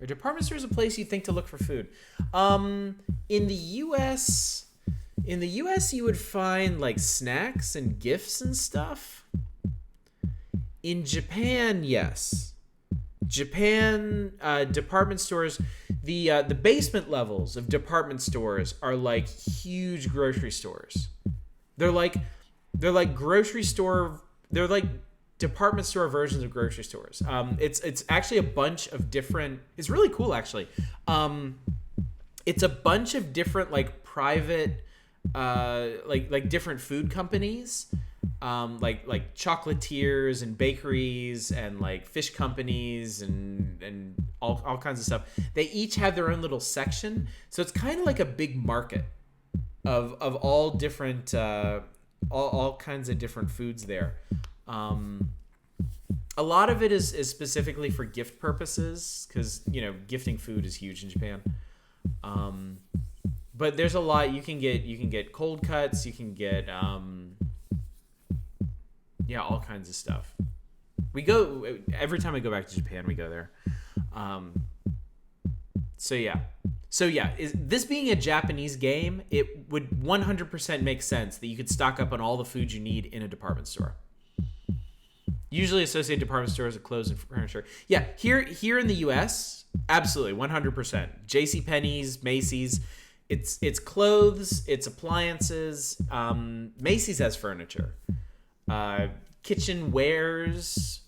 Are department stores a place you think to look for food? In the U.S., you would find like snacks and gifts and stuff. In Japan, yes. Japan department stores, the basement levels of department stores are like huge grocery stores. They're like grocery store. They're like department store versions of grocery stores. It's actually a bunch of different. It's really cool actually. It's a bunch of different like private, like different food companies. Like chocolatiers and bakeries and like fish companies and all kinds of stuff. They each have their own little section, so it's kind of like a big market of all different all kinds of different foods there. A lot of it is specifically for gift purposes because gifting food is huge in Japan. But there's a lot you can get cold cuts, you can get all kinds of stuff. We go every time I go back to Japan, we go there. So yeah, this being a Japanese game, it would 100% make sense that you could stock up on all the food you need in a department store. Usually associated department stores with clothes and furniture. Yeah, here in the U.S., absolutely 100%. JCPenney's, Macy's, it's clothes, it's appliances. Macy's has furniture. Kitchen wares,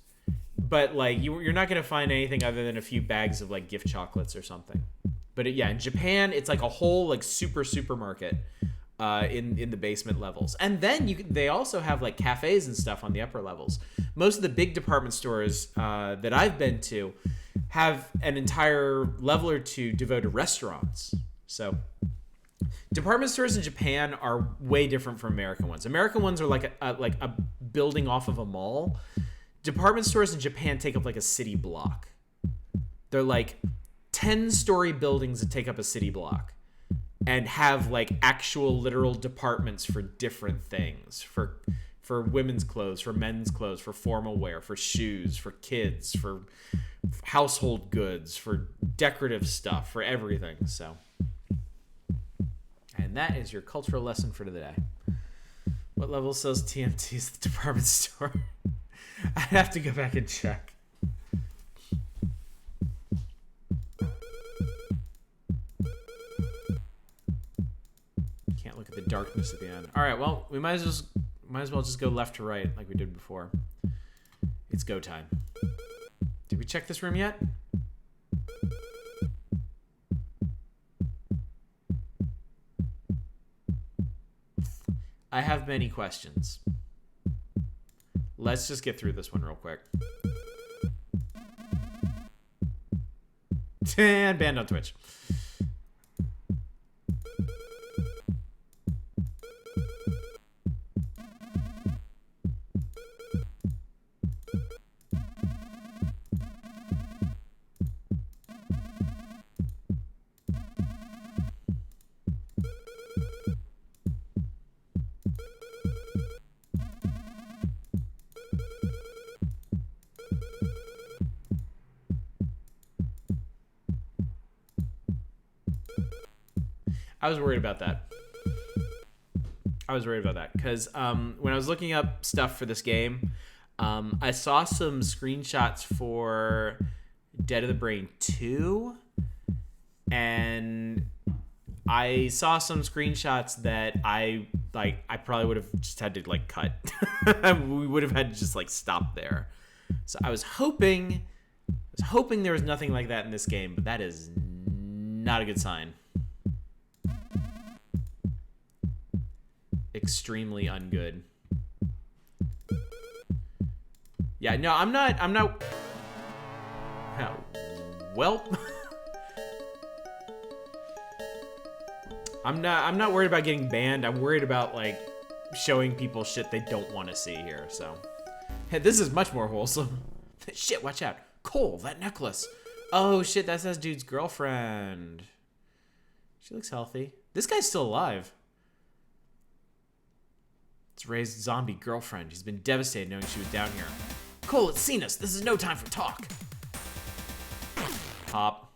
but like you're not gonna find anything other than a few bags of like gift chocolates or something. But in Japan, it's like a whole like supermarket in the basement levels, and then they also have like cafes and stuff on the upper levels. Most of the big department stores that I've been to have an entire level or two devoted to restaurants. So department stores in Japan are way different from American ones. American ones are like a building off of a mall. Department stores in Japan take up like a city block. They're like 10-story buildings that take up a city block and have like actual literal departments for different things. For women's clothes, for men's clothes, for formal wear, for shoes, for kids, for household goods, for decorative stuff, for everything. So, and that is your cultural lesson for today. What level sells TMTs at the department store? I'd have to go back and check. Can't look at the darkness at the end. All right, well, we might as well just go left to right like we did before. It's go time. Did we check this room yet? I have many questions. Let's just get through this one real quick. And banned on Twitch. I was worried about that. Because when I was looking up stuff for this game, I saw some screenshots for Dead of the Brain 2, and I saw some screenshots that I probably would have just had to like cut. We would have had to just like stop there. So I was hoping there was nothing like that in this game, but that is not a good sign. Extremely ungood. Yeah, no, I'm not. Well, I'm not worried about getting banned. I'm worried about like showing people shit they don't want to see here. So, hey, this is much more wholesome. Shit, watch out, Cole, that necklace. Oh shit, that's that dude's girlfriend. She looks healthy. This guy's still alive. It's Ray's zombie girlfriend. He's been devastated knowing she was down here. Cole, it's Cenas. This is no time for talk. Pop.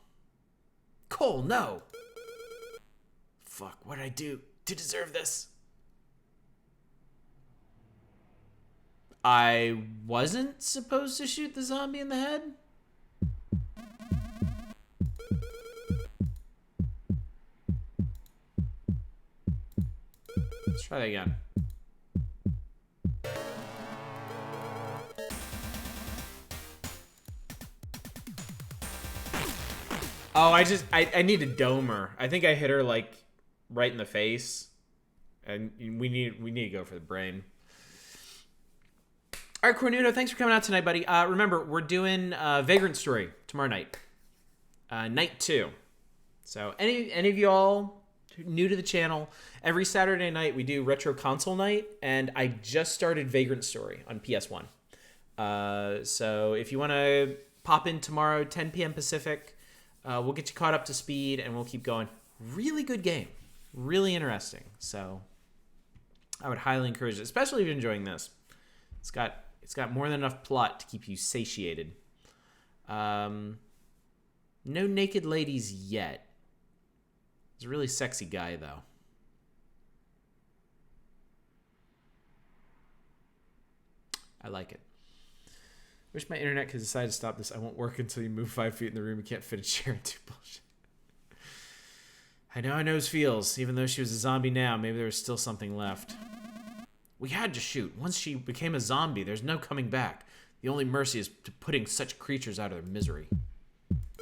Cole, no. Fuck, what did I do to deserve this? I wasn't supposed to shoot the zombie in the head? Let's try that again. Oh, I need to dome her. I think I hit her like right in the face, and we need to go for the brain. All right, Cornudo, thanks for coming out tonight, buddy. Remember, we're doing Vagrant Story tomorrow night, night 2. So any of y'all new to the channel, every Saturday night we do Retro Console Night, and I just started Vagrant Story on PS1. So if you want to pop in tomorrow, 10 p.m. Pacific. We'll get you caught up to speed, and we'll keep going. Really good game. Really interesting. So I would highly encourage it, especially if you're enjoying this. It's got more than enough plot to keep you satiated. No naked ladies yet. He's a really sexy guy, though. I like it. Wish my internet could decide to stop this. I won't work until you move 5 feet in the room. You can't fit a chair into bullshit. I know how nose feels. Even though she was a zombie now, maybe there was still something left. We had to shoot. Once she became a zombie, there's no coming back. The only mercy is to putting such creatures out of their misery.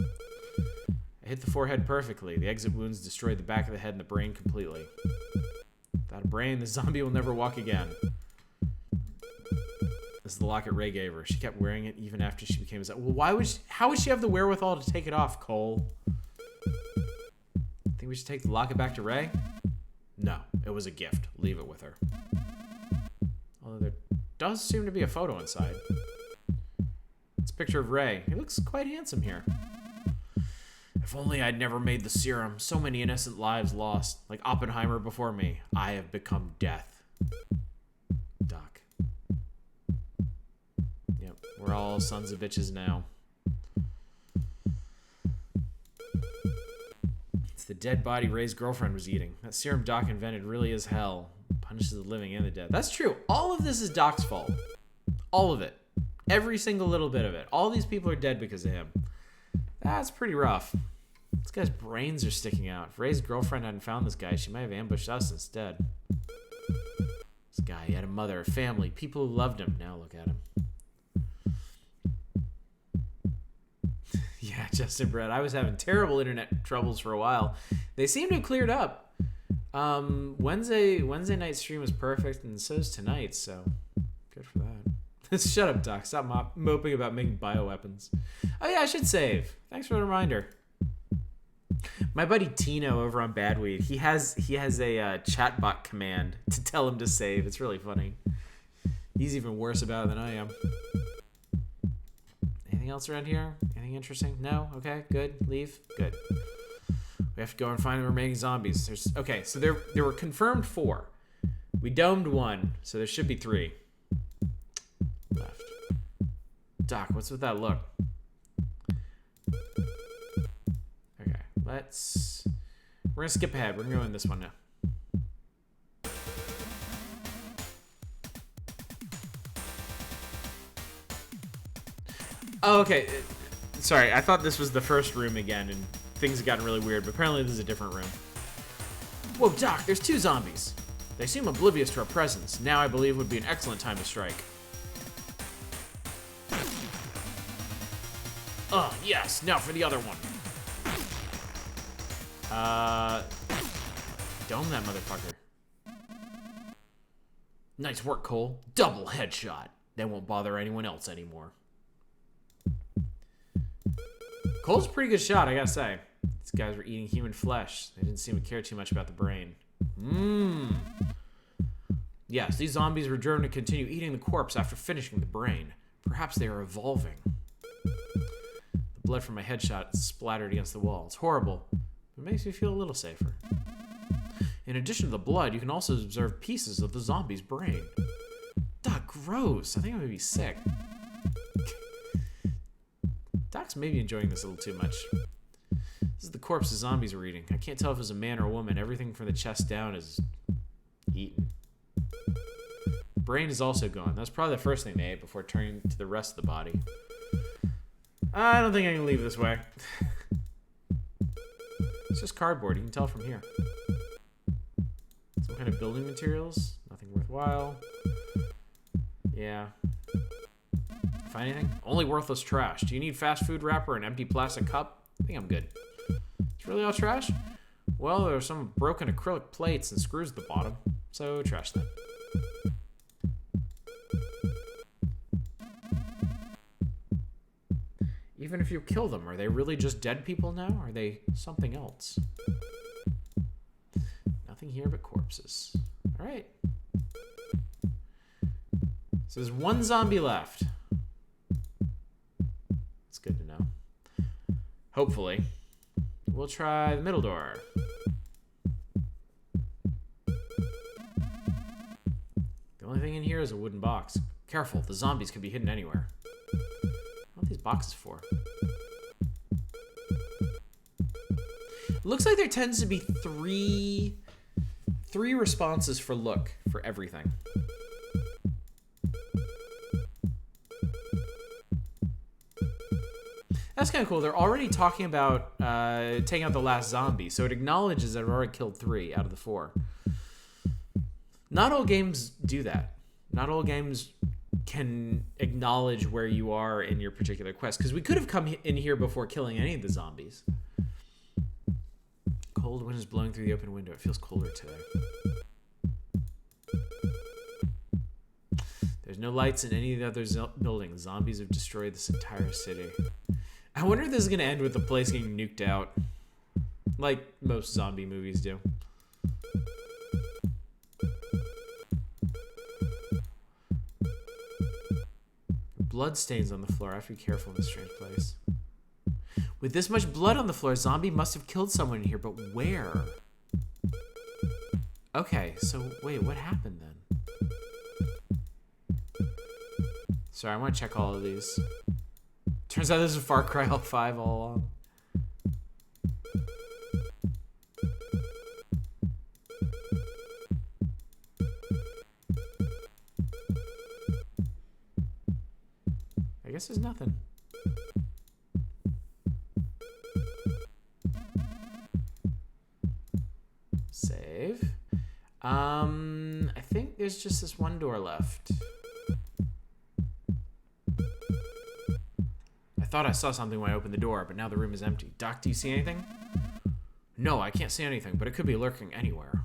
I hit the forehead perfectly. The exit wounds destroyed the back of the head and the brain completely. Without a brain, the zombie will never walk again. This is the locket Ray gave her. She kept wearing it even after she became a zombie. Well, how would she have the wherewithal to take it off, Cole? Think we should take the locket back to Ray? No, it was a gift. Leave it with her. Although there does seem to be a photo inside. It's a picture of Ray. He looks quite handsome here. If only I'd never made the serum. So many innocent lives lost. Like Oppenheimer before me. I have become death. Doc. Yep, we're all sons of bitches now. It's the dead body Ray's girlfriend was eating. That serum Doc invented really is hell. Punishes the living and the dead. That's true. All of this is Doc's fault. All of it. Every single little bit of it. All these people are dead because of him. That's pretty rough. This guy's brains are sticking out. If Ray's girlfriend hadn't found this guy, she might have ambushed us instead. This guy, he had a mother, a family, people who loved him. Now look at him. Yeah, Justin Brett. I was having terrible internet troubles for a while. They seem to have cleared up. Wednesday night stream was perfect, and so is tonight, so good for that. Shut up, Doc. Stop moping about making bioweapons. Oh yeah, I should save. Thanks for the reminder. My buddy Tino over on Badweed, he has a chatbot command to tell him to save. It's really funny. He's even worse about it than I am. Anything else around here? Anything interesting? No? Okay, good. Leave? Good. We have to go and find the remaining zombies. Okay, so there were confirmed 4. We domed 1, so there should be 3 left. Doc, what's with that look? Okay, let's We're gonna skip ahead. We're gonna go in this one now. Oh, okay. Sorry, I thought this was the first room again, and things have gotten really weird, but apparently this is a different room. Whoa, Doc, there's 2 zombies. They seem oblivious to our presence. Now I believe would be an excellent time to strike. Yes, now for the other one. Dome that motherfucker. Nice work, Cole. Double headshot. They won't bother anyone else anymore. Cole's a pretty good shot, I gotta say. These guys were eating human flesh. They didn't seem to care too much about the brain. Yes, these zombies were driven to continue eating the corpse after finishing the brain. Perhaps they are evolving. The blood from my headshot splattered against the wall. It's horrible, but it makes me feel a little safer. In addition to the blood, you can also observe pieces of the zombie's brain. Doc, gross. I think I'm gonna be sick. Doc's maybe enjoying this a little too much. This is the corpse the zombies were eating. I can't tell if it was a man or a woman. Everything from the chest down is eaten. Brain is also gone. That's probably the first thing they ate before turning to the rest of the body. I don't think I can leave this way. It's just cardboard. You can tell from here. Some kind of building materials. Nothing worthwhile. Yeah. Find anything? Only worthless trash. Do you need fast food wrapper or an empty plastic cup? I think I'm good. It's really all trash? Well, there are some broken acrylic plates and screws at the bottom. So trash them. Even if you kill them, are they really just dead people now? Or are they something else? Nothing here but corpses. Alright. So there's 1 zombie left. It's good to know. Hopefully. We'll try the middle door. The only thing in here is a wooden box. Careful, the zombies can be hidden anywhere. What are these boxes for? It looks like there tends to be three responses for look for everything. That's kind of cool. They're already talking about taking out the last zombie, so it acknowledges that I've already killed 3 out of the 4. Not all games do that. Not all games can acknowledge where you are in your particular quest, because we could have come in here before killing any of the zombies. Cold wind is blowing through the open window. It feels colder today. There's no lights in any of the other buildings. Zombies have destroyed this entire city. I wonder if this is going to end with the place getting nuked out. Like most zombie movies do. Blood stains on the floor. I have to be careful in this strange place. With this much blood on the floor, a zombie must have killed someone in here, but where? Okay, so wait, what happened then? Sorry, I want to check all of these. Turns out this is Far Cry 5 all along. I guess there's nothing. Save. I think there's just this one door left. I thought I saw something when I opened the door, but now the room is empty. Doc, do you see anything? No, I can't see anything, but it could be lurking anywhere.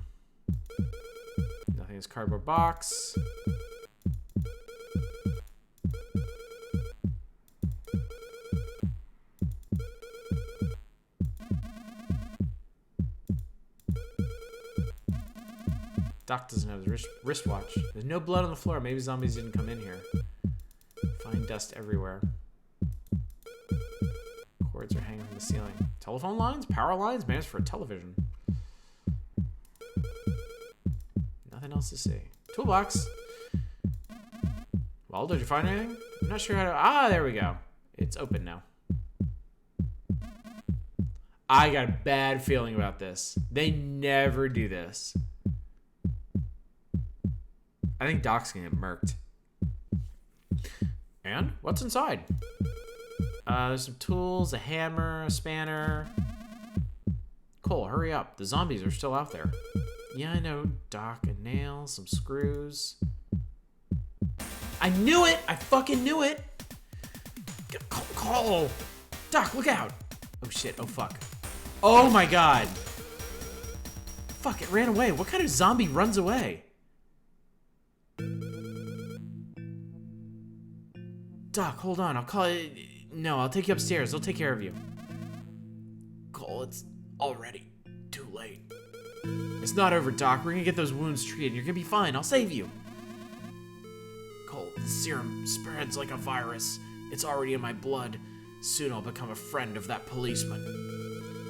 Nothing in this cardboard box. Doc doesn't have his wristwatch. There's no blood on the floor. Maybe zombies didn't come in here. Fine dust everywhere. Cords are hanging from the ceiling. Telephone lines? Power lines? Man, it's for a television. Nothing else to see. Toolbox. Well, did you find anything? I'm not sure how to... Ah, there we go. It's open now. I got a bad feeling about this. They never do this. I think Doc's gonna get murked. And what's inside? There's some tools, a hammer, a spanner. Cole, hurry up. The zombies are still out there. Yeah, I know, Doc. A nail, some screws. I knew it! I fucking knew it! Cole! Doc, look out! Oh shit, oh fuck. Oh my god! Fuck, it ran away. What kind of zombie runs away? Doc, hold on. I'll call it. No, I'll take you upstairs. They'll take care of you. Cole, it's already too late. It's not over, Doc. We're gonna get those wounds treated. You're gonna be fine. I'll save you. Cole, the serum spreads like a virus. It's already in my blood. Soon I'll become a friend of that policeman.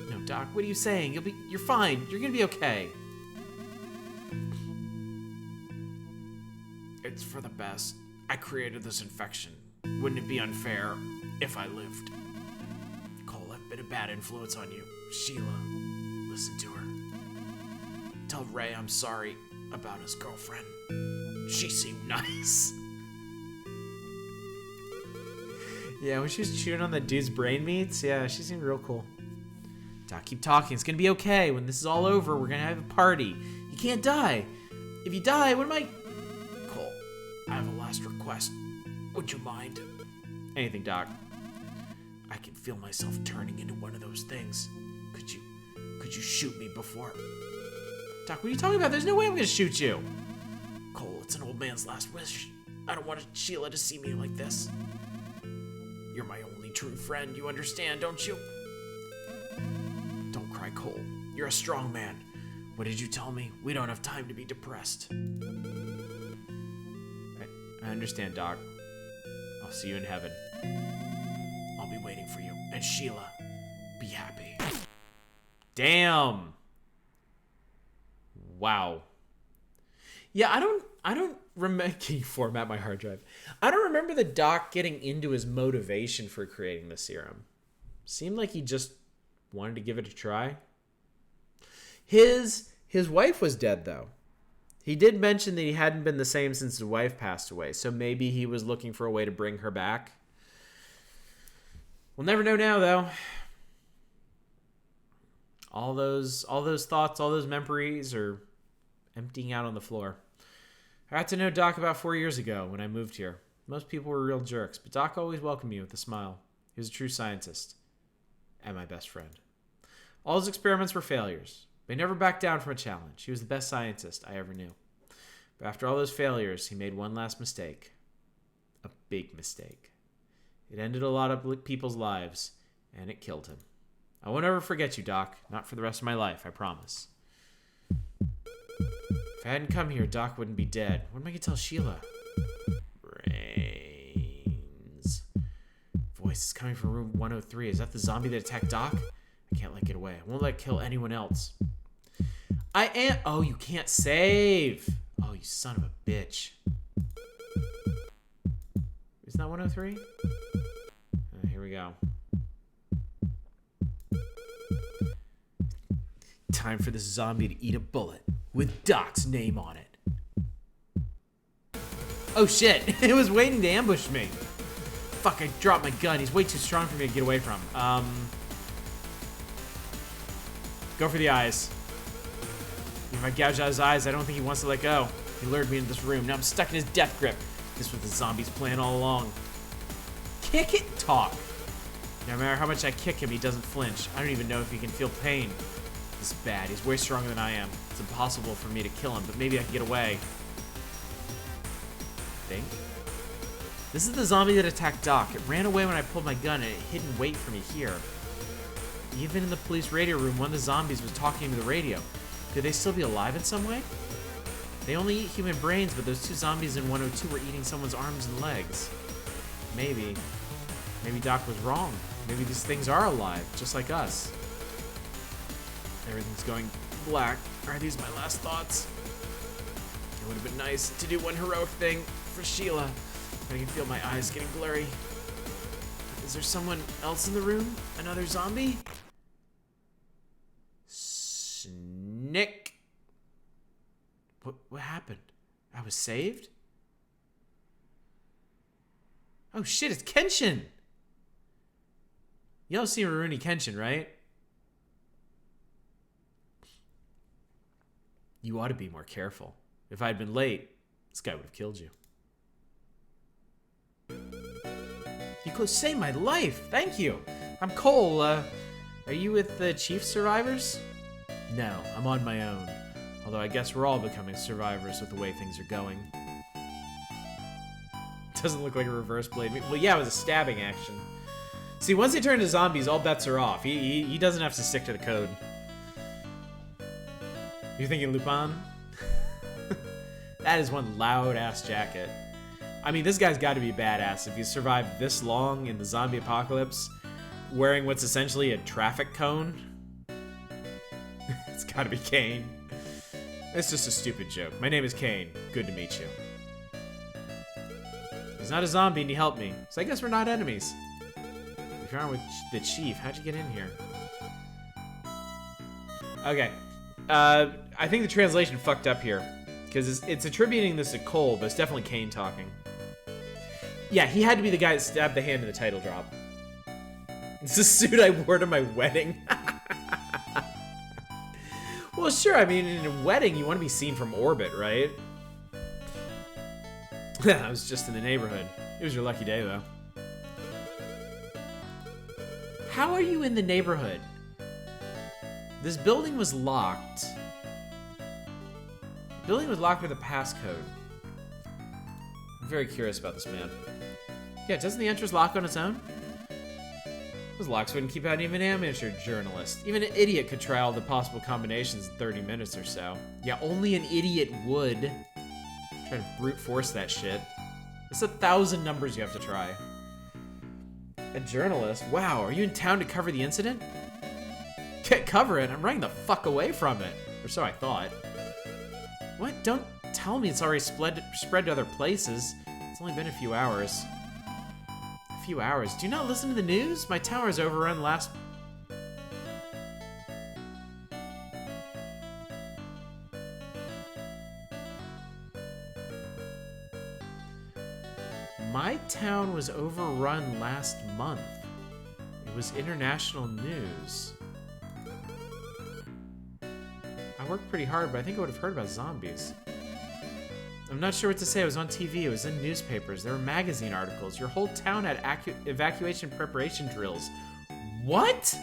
No, Doc, what are you saying? You're fine. You're gonna be okay. It's for the best. I created this infection. Wouldn't it be unfair if I lived? Cole, I've been a bad influence on you. Sheila, listen to her. Tell Ray I'm sorry about his girlfriend. She seemed nice. Yeah, when she was chewing on that dude's brain meats, yeah, she seemed real cool. Doc, keep talking. It's gonna be okay. When this is all over, we're gonna have a party. You can't die. If you die, what am I... Cole, I have a last request. Would you mind? Anything, Doc. I can feel myself turning into one of those things. Could you shoot me before? Doc, what are you talking about? There's no way I'm gonna shoot you. Cole, it's an old man's last wish. I don't want Sheila to see me like this. You're my only true friend, you understand, don't you? Don't cry, Cole. You're a strong man. What did you tell me? We don't have time to be depressed. I understand, Doc. I'll see you in heaven. I'll be waiting for you. And Sheila, be happy. Damn. Wow. Yeah, I don't remember. Can you format my hard drive? I don't remember the Doc getting into his motivation for creating the serum. Seemed like he just wanted to give it a try. His wife was dead, though. He did mention that he hadn't been the same since his wife passed away, so maybe he was looking for a way to bring her back. We'll never know now, though. All those thoughts, all those memories are emptying out on the floor. I got to know Doc about 4 years ago when I moved here. Most people were real jerks, but Doc always welcomed me with a smile. He was a true scientist and my best friend. All his experiments were failures, but he never backed down from a challenge. He was the best scientist I ever knew. But after all those failures, he made one last mistake. A big mistake. It ended a lot of people's lives, and it killed him. I won't ever forget you, Doc. Not for the rest of my life, I promise. If I hadn't come here, Doc wouldn't be dead. What am I going to tell Sheila? Brains. Voice is coming from room 103. Is that the zombie that attacked Doc? I can't let it get away. I won't let it kill anyone else. I am... Oh, you can't save. Oh, you son of a bitch. Isn't that 103? Here we go. Time for this zombie to eat a bullet with Doc's name on it. Oh shit, it was waiting to ambush me. Fuck, I dropped my gun. He's way too strong for me to get away from. Go for the eyes. If I gouge out his eyes, I don't think he wants to let go. He lured me into this room. Now I'm stuck in his death grip. This was the zombie's plan all along. Kick it, talk. No matter how much I kick him, he doesn't flinch. I don't even know if he can feel pain. This is bad. He's way stronger than I am. It's impossible for me to kill him, but maybe I can get away. Think. This is the zombie that attacked Doc. It ran away when I pulled my gun, and it hid and waited for me here. Even in the police radio room, one of the zombies was talking to the radio. Could they still be alive in some way? They only eat human brains, but those two zombies in 102 were eating someone's arms and legs. Maybe. Maybe Doc was wrong. Maybe these things are alive, just like us. Everything's going black. Are these my last thoughts? It would have been nice to do one heroic thing for Sheila. I can feel my eyes getting blurry. Is there someone else in the room? Another zombie? Nick. What happened? I was saved? Oh shit, it's Kenshin! You don't see Rurouni Kenshin, right? You ought to be more careful. If I had been late, this guy would have killed you. You could save my life! Thank you! I'm Cole, are you with the Chief Survivors? No, I'm on my own. Although I guess we're all becoming survivors with the way things are going. Doesn't look like a reverse blade. Well, yeah, it was a stabbing action. See, once they turn into zombies, all bets are off. He doesn't have to stick to the code. You're thinking Lupin? That is one loud-ass jacket. I mean, this guy's got to be badass if he survived this long in the zombie apocalypse, wearing what's essentially a traffic cone. It's got to be Kane. It's just a stupid joke. My name is Kane. Good to meet you. He's not a zombie and he helped me, so I guess we're not enemies. If you're on with the Chief, how'd you get in here? Okay. I think the translation fucked up here, because it's attributing this to Cole, but it's definitely Kane talking. Yeah, he had to be the guy that stabbed the hand in the title drop. It's the suit I wore to my wedding. Well, sure, I mean, in a wedding, you want to be seen from orbit, right? I was just in the neighborhood. It was your lucky day, though. How are you in the neighborhood? This building was locked. The building was locked with a passcode. I'm very curious about this man. Yeah, doesn't the entrance lock on its own? Those locks wouldn't keep out even an amateur journalist. Even an idiot could try all the possible combinations in 30 minutes or so. Yeah, only an idiot would. Try to brute force that shit. It's 1,000 numbers you have to try. A journalist? Wow, are you in town to cover the incident? Can't cover it? I'm running the fuck away from it. Or so I thought. What? Don't tell me it's already spread to other places. It's only been a few hours. A few hours? Do you not listen to the news? My tower is overrun last... My town was overrun last month. It was international news. I worked pretty hard, but I think I would have heard about zombies. I'm not sure what to say. It was on TV. It was in newspapers. There were magazine articles. Your whole town had evacuation preparation drills. What?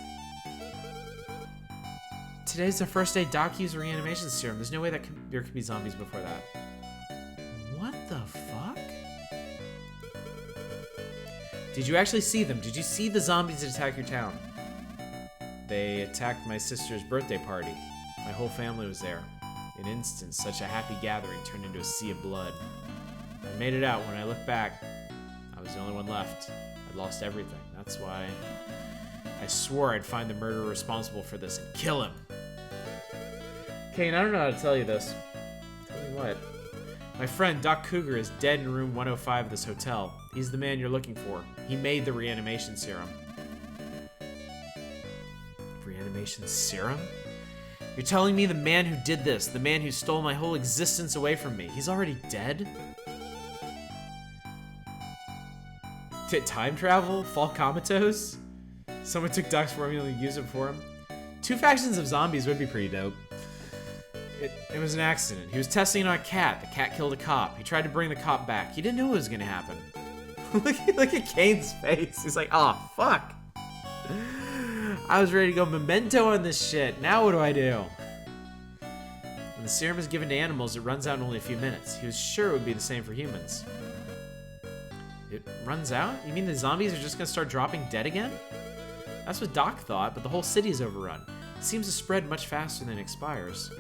Today's the first day Doc used reanimation serum. There's no way that there could be zombies before that. What the fuck? Did you actually see them? Did you see the zombies that attack your town? They attacked my sister's birthday party. My whole family was there. In an instant, such a happy gathering turned into a sea of blood. I made it out. When I look back, I was the only one left. I'd lost everything. That's why I swore I'd find the murderer responsible for this and kill him. Kane, I don't know how to tell you this. Tell me what? My friend, Doc Cougar, is dead in room 105 of this hotel. He's the man you're looking for. He made the reanimation serum. Reanimation serum? You're telling me the man who did this, the man who stole my whole existence away from me, he's already dead? Did time travel? Fall comatose? Someone took Doc's formula and used it for him? 2 factions of zombies would be pretty dope. It was an accident. He was testing on a cat. The cat killed a cop. He tried to bring the cop back. He didn't know what was gonna happen. look at Kane's face. He's like, oh, fuck. I was ready to go memento on this shit. Now what do I do? When the serum is given to animals, it runs out in only a few minutes. He was sure it would be the same for humans. It runs out? You mean the zombies are just gonna start dropping dead again? That's what Doc thought, but the whole city is overrun. It seems to spread much faster than it expires.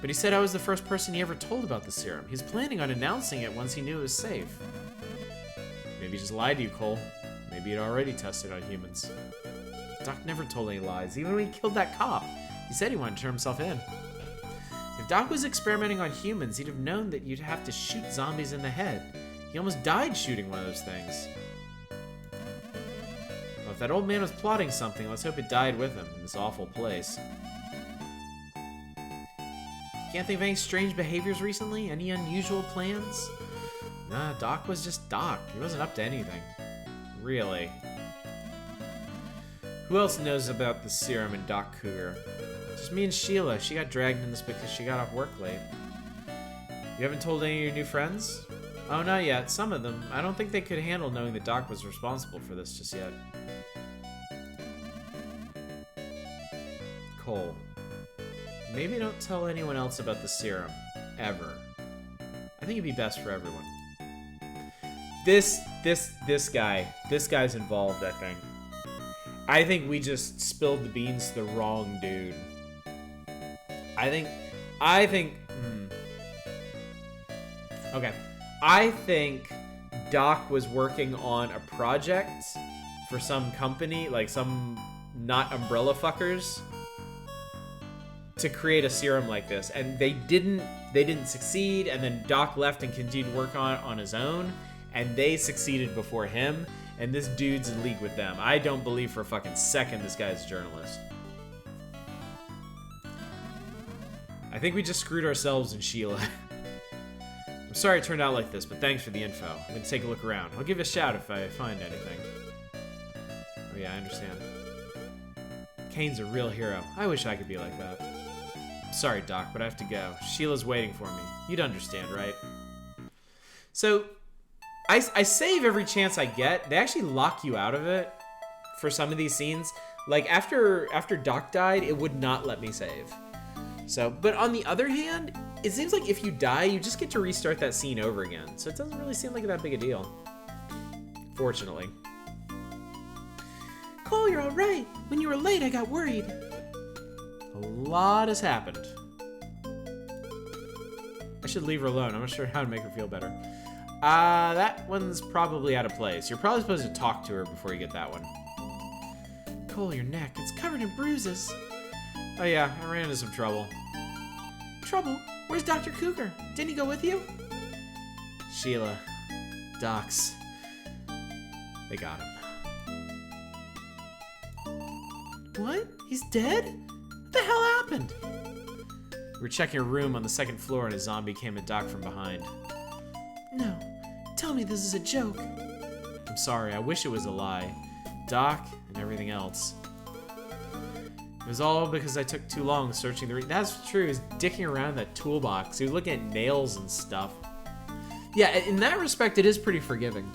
But he said I was the first person he ever told about the serum. He's planning on announcing it once he knew it was safe. Maybe he just lied to you, Cole. Maybe he'd already tested on humans. Doc never told any lies, even when he killed that cop. He said he wanted to turn himself in. If Doc was experimenting on humans, he'd have known that you'd have to shoot zombies in the head. He almost died shooting one of those things. Well, if that old man was plotting something, let's hope it died with him in this awful place. Can't think of any strange behaviors recently? Any unusual plans? Nah, Doc was just Doc. He wasn't up to anything. Really. Who else knows about the serum and Doc Cougar? Just me and Sheila. She got dragged in this because she got off work late. You haven't told any of your new friends? Oh, not yet. Some of them. I don't think they could handle knowing that Doc was responsible for this just yet. Cole. Maybe don't tell anyone else about the serum. Ever. I think it'd be best for everyone. This guy's involved, I think. I think we just spilled the beans to the wrong dude. Okay. I think Doc was working on a project for some company, like some not umbrella fuckers, to create a serum like this, and they didn't succeed, and then Doc left and continued to work on his own, and they succeeded before him, and this dude's in league with them. I don't believe for a fucking second this guy's a journalist. I think we just screwed ourselves and Sheila. I'm sorry it turned out like this, but thanks for the info. I'm gonna take a look around. I'll give you a shout if I find anything. Oh yeah, I understand. Kane's a real hero. I wish I could be like that. I'm sorry, Doc, but I have to go. Sheila's waiting for me. You'd understand, right? So, I save every chance I get. They actually lock you out of it for some of these scenes. Like, after Doc died, it would not let me save. So, but on the other hand, it seems like if you die, you just get to restart that scene over again. So it doesn't really seem like that big a deal. Fortunately. Cole, you're all right. When you were late, I got worried. A lot has happened. I should leave her alone. I'm not sure how to make her feel better. That one's probably out of place. You're probably supposed to talk to her before you get that one. Cole, your neck. It's covered in bruises. Oh yeah, I ran into some trouble. Trouble? Where's Dr. Cougar? Didn't he go with you? Sheila. Doc's. They got him. What? He's dead? What the hell happened? We were checking a room on the second floor and a zombie came at Doc from behind. No. Tell me this is a joke. I'm sorry, I wish it was a lie. Doc and everything else. It was all because I took too long searching the That's true, he was dicking around that toolbox. He was looking at nails and stuff. Yeah, in that respect, it is pretty forgiving.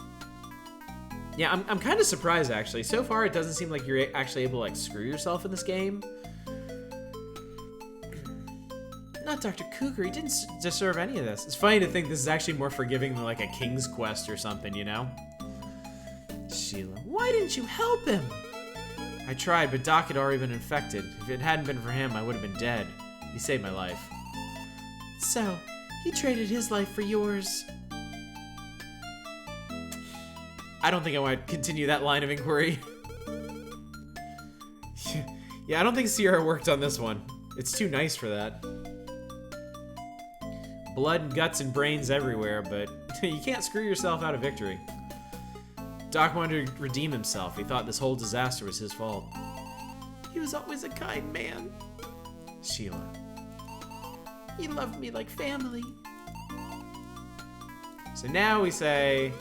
Yeah, I'm kind of surprised, actually. So far, it doesn't seem like you're actually able to, like, screw yourself in this game. Not Dr. Cougar. He didn't deserve any of this. It's funny to think this is actually more forgiving than, like, a King's Quest or something, you know? Sheila. Why didn't you help him? I tried, but Doc had already been infected. If it hadn't been for him, I would have been dead. He saved my life. So, he traded his life for yours. I don't think I want to continue that line of inquiry. Yeah, I don't think Sierra worked on this one. It's too nice for that. Blood and guts and brains everywhere, but you can't screw yourself out of victory. Doc wanted to redeem himself. He thought this whole disaster was his fault. He was always a kind man. Sheila. He loved me like family. So now we say...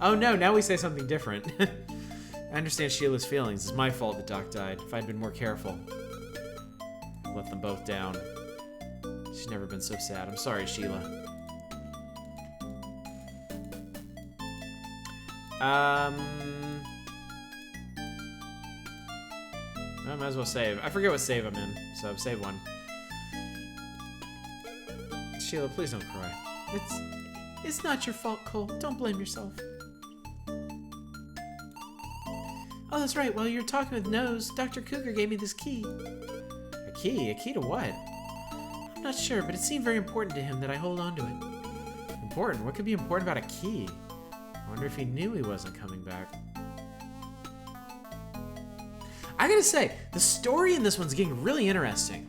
Oh no, now we say something different. I understand Sheila's feelings. It's my fault that Doc died. If I'd been more careful. I let them both down. She's never been so sad. I'm sorry, Sheila. I might as well save. I forget what save I'm in, so save one. Sheila, please don't cry. It's not your fault, Cole. Don't blame yourself. Oh, that's right. While you were talking with Nose, Dr. Cougar gave me this key. A key? A key to what? I'm not sure, but it seemed very important to him that I hold on to it. Important? What could be important about a key? I wonder if he knew he wasn't coming back. I gotta say, the story in this one's getting really interesting.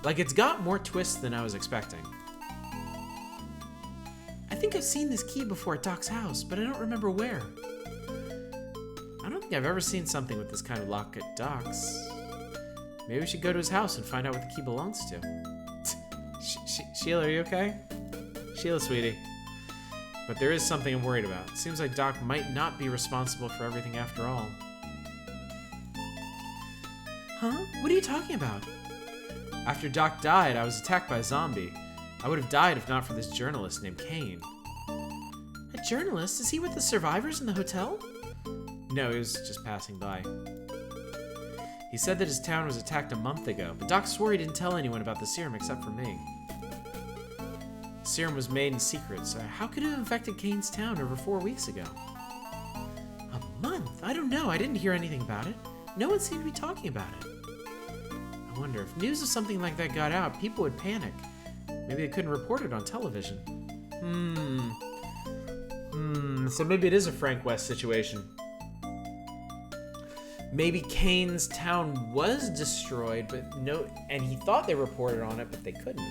Like, it's got more twists than I was expecting. I think I've seen this key before at Doc's house, but I don't remember where. I don't think I've ever seen something with this kind of lock at Doc's. Maybe we should go to his house and find out what the key belongs to. Sheila, are you okay? Sheila, sweetie. But there is something I'm worried about. It seems like Doc might not be responsible for everything after all. Huh? What are you talking about? After Doc died, I was attacked by a zombie. I would have died if not for this journalist named Kane. A journalist? Is he with the survivors in the hotel? No, he was just passing by. He said that his town was attacked a month ago, but Doc swore he didn't tell anyone about the serum except for me. The serum was made in secret, so how could it have infected Kane's town over 4 weeks ago? A month? I don't know. I didn't hear anything about it. No one seemed to be talking about it. I wonder if news of something like that got out, people would panic. Maybe they couldn't report it on television. So maybe it is a Frank West situation. Maybe Kane's town was destroyed, but no, and he thought they reported on it, but they couldn't.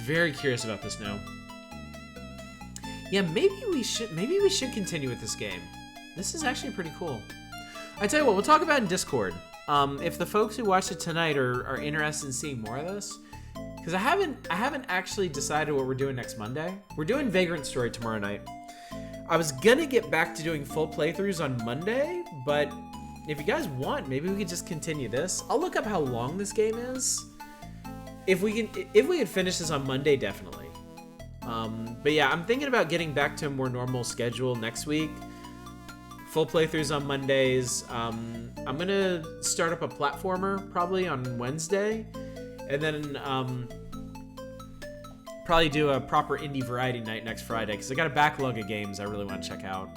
Very curious about this now. Yeah, maybe we should continue with this game. This is actually pretty cool. I tell you what, we'll talk about it in Discord. If the folks who watched it tonight are interested in seeing more of this, because I haven't actually decided what we're doing next Monday. We're doing Vagrant Story tomorrow night. I was gonna get back to doing full playthroughs on Monday, but if you guys want, maybe we could just continue this. I'll look up how long this game is. If we could finish this on Monday, definitely. But yeah, I'm thinking about getting back to a more normal schedule next week. Full playthroughs on Mondays. I'm gonna start up a platformer probably on Wednesday, and then probably do a proper indie variety night next Friday, because I got a backlog of games I really want to check out.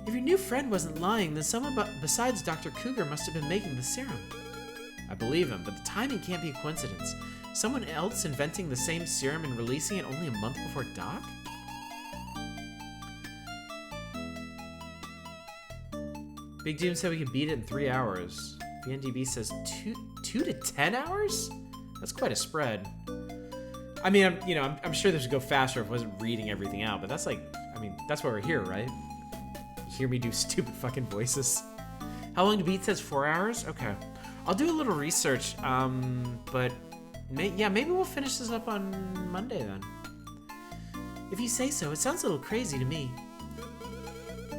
If your new friend wasn't lying, then someone besides Dr. Cougar must have been making the serum. I believe him, but the timing can't be a coincidence. Someone else inventing the same serum and releasing it only a month before Doc? Big Doom said we could beat it in 3 hours. VNDB says 2 to 10 hours? That's quite a spread. I mean, I'm sure this would go faster if I wasn't reading everything out, but that's like, that's why we're here, right? You hear me do stupid fucking voices. How long to beat says 4 hours? Okay. I'll do a little research, but maybe we'll finish this up on Monday then. If you say so, it sounds a little crazy to me.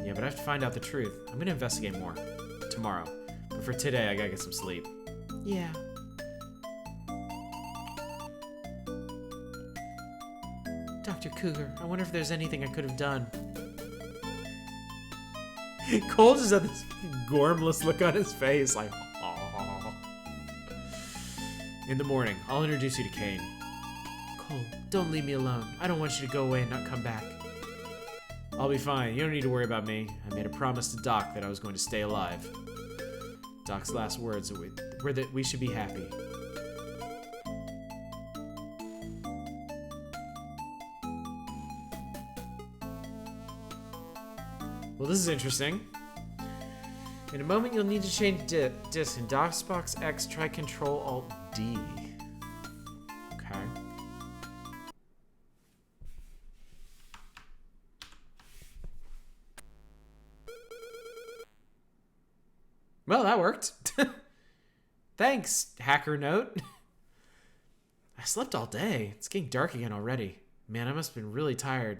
Yeah, but I have to find out the truth. I'm gonna investigate more tomorrow. But for today, I gotta get some sleep. Yeah. Dr. Cougar, I wonder if there's anything I could have done. Cole just had this gormless look on his face, like, aww. In the morning, I'll introduce you to Kane. Cole, don't leave me alone. I don't want you to go away and not come back. I'll be fine. You don't need to worry about me. I made a promise to Doc that I was going to stay alive. Doc's last words were that we should be happy. Well, this is interesting. In a moment, you'll need to change disk in DOSBox X. Try Control-Alt-D. Okay. Well, that worked. Thanks, Hacker Note. I slept all day. It's getting dark again already. Man, I must have been really tired.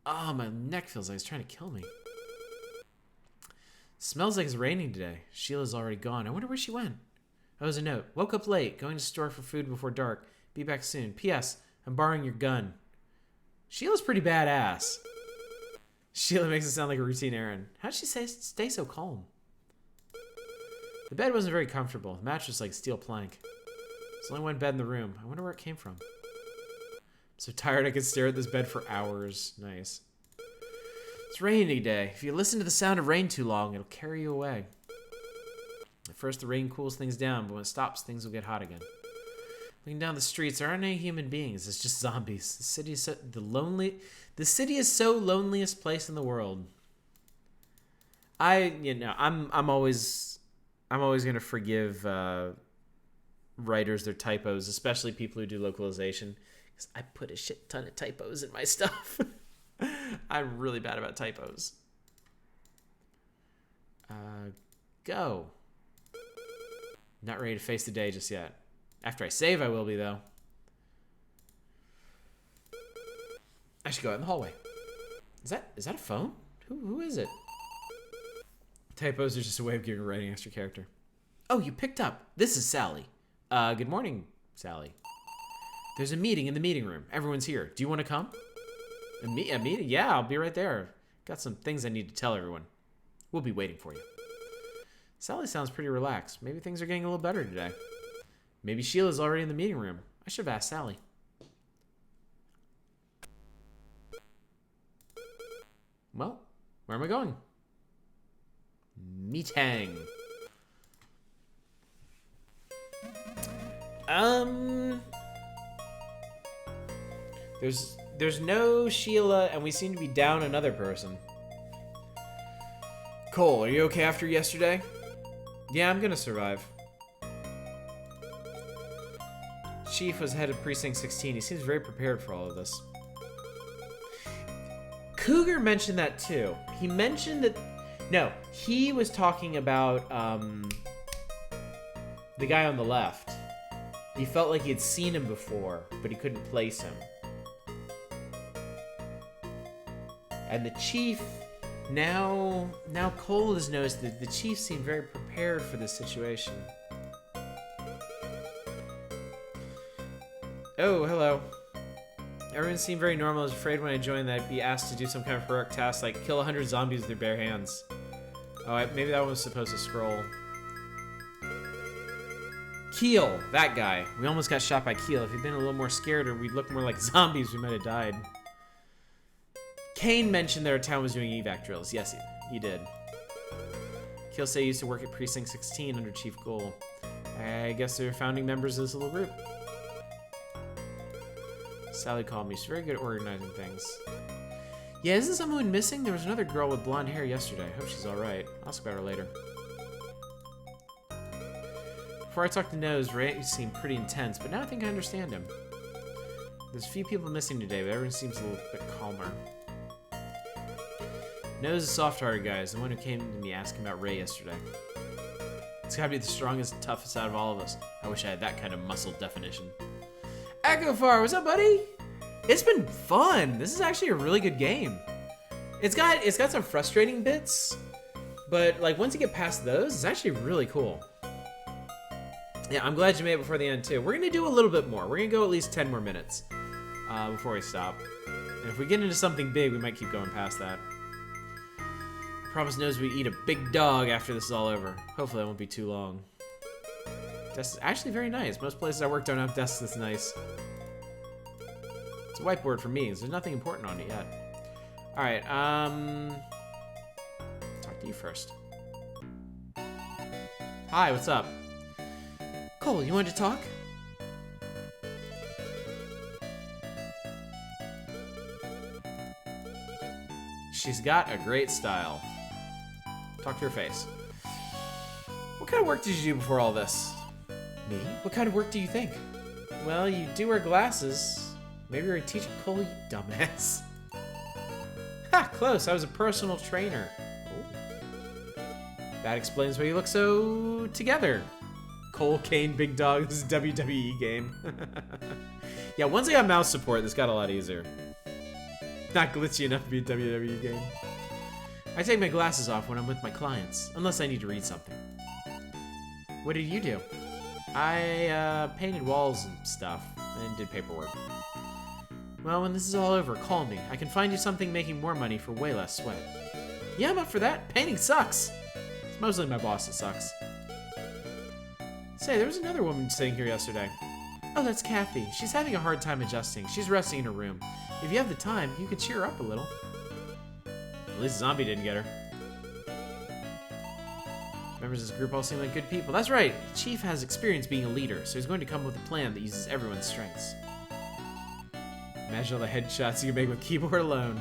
Oh, my neck feels like it's trying to kill me. Smells like it's raining today. Sheila's already gone. I wonder where she went. Oh, there's a note. Woke up late. Going to store for food before dark. Be back soon. P.S. I'm borrowing your gun. Sheila's pretty badass. Sheila makes it sound like a routine errand. How'd she stay so calm? The bed wasn't very comfortable. The mattress was like steel plank. There's only one bed in the room. I wonder where it came from. I'm so tired I could stare at this bed for hours. Nice. It's rainy today. If you listen to the sound of rain too long, it'll carry you away. At first, the rain cools things down, but when it stops, things will get hot again. Looking down the streets, there aren't any human beings. It's just zombies. The city is so loneliest place in the world. I'm always gonna forgive writers their typos, especially people who do localization, because I put a shit ton of typos in my stuff. I'm really bad about typos. Go. Not ready to face the day just yet. After I save, I will be, though. I should go out in the hallway. Is that a phone? Who is it? Typos are just a way of giving writing extra character. Oh, you picked up. This is Sally. Good morning, Sally. There's a meeting in the meeting room. Everyone's here. Do you want to come? A meeting? Yeah, I'll be right there. Got some things I need to tell everyone. We'll be waiting for you. Sally sounds pretty relaxed. Maybe things are getting a little better today. Maybe Sheila's already in the meeting room. I should have asked Sally. Well, where am I going? Meeting. There's no Sheila, and we seem to be down another person. Cole, are you okay after yesterday? Yeah, I'm gonna survive. Chief was head of Precinct 16. He seems very prepared for all of this. Cougar mentioned that too. He mentioned that... No, he was talking about the guy on the left. He felt like he had seen him before, but he couldn't place him. And the chief... Now Cole has noticed that the chief seemed very prepared for this situation. Oh, hello. Everyone seemed very normal. I was afraid when I joined that I'd be asked to do some kind of heroic task like kill 100 zombies with their bare hands. Oh, maybe that one was supposed to scroll. Keel, that guy. We almost got shot by Keel. If he'd been a little more scared or we'd look more like zombies, we might have died. Kane mentioned that our town was doing evac drills. Yes, he did. Keel said he used to work at Precinct 16 under Chief Goal. I guess they're founding members of this little group. Sally called me. She's very good at organizing things. Yeah, isn't someone missing? There was another girl with blonde hair yesterday. Hope she's alright. I'll ask about her later. Before I talked to Nose, Ray seemed pretty intense, but now I think I understand him. There's a few people missing today, but everyone seems a little bit calmer. Nose is a soft-hearted guy. Is the one who came to me asking about Ray yesterday. It's gotta be the strongest and toughest out of all of us. I wish I had that kind of muscle definition. Echofar, what's up, buddy? It's been fun. This is actually a really good game. It's got some frustrating bits, but like once you get past those, it's actually really cool. Yeah, I'm glad you made it before the end too. We're gonna do a little bit more. We're gonna go at least 10 more minutes before we stop. And if we get into something big, we might keep going past that. I promise Nose we eat a big dog after this is all over. Hopefully that won't be too long. Desk is actually very nice. Most places I work don't have desks this nice. It's a whiteboard for me, so there's nothing important on it yet. Alright, talk to you first. Hi, what's up? Cole, you wanted to talk? She's got a great style. Talk to her face. What kind of work did you do before all this? Me? What kind of work do you think? Well, you do wear glasses. Maybe you're a teacher. Cole, you dumbass. Ha! Close. I was a personal trainer. Oh. That explains why you look so together. Cole, Kane, Big Dog. This is a WWE game. Yeah, once I got mouse support, this got a lot easier. Not glitchy enough to be a WWE game. I take my glasses off when I'm with my clients, unless I need to read something. What did you do? I painted walls and stuff, and did paperwork. Well, when this is all over, call me. I can find you something making more money for way less sweat. Yeah, I'm up for that. Painting sucks. It's mostly my boss that sucks. Say, there was another woman sitting here yesterday. Oh, that's Kathy. She's having a hard time adjusting. She's resting in her room. If you have the time, you could cheer her up a little. At least Zombie didn't get her. Members of this group all seem like good people. That's right. Chief has experience being a leader, so he's going to come up with a plan that uses everyone's strengths. Imagine all the headshots you can make with keyboard alone.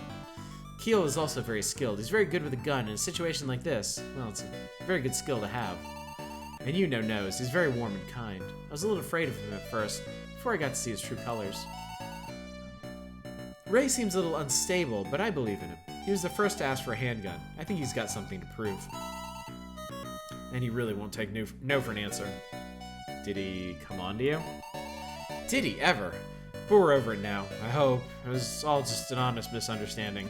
Keel is also very skilled. He's very good with a gun. In a situation like this, well, it's a very good skill to have. And you know Nose. He's very warm and kind. I was a little afraid of him at first, before I got to see his true colors. Ray seems a little unstable, but I believe in him. He was the first to ask for a handgun. I think he's got something to prove. And he really won't take no for an answer. Did he come on to you? Did he ever? But we're over it now, I hope. It was all just an honest misunderstanding.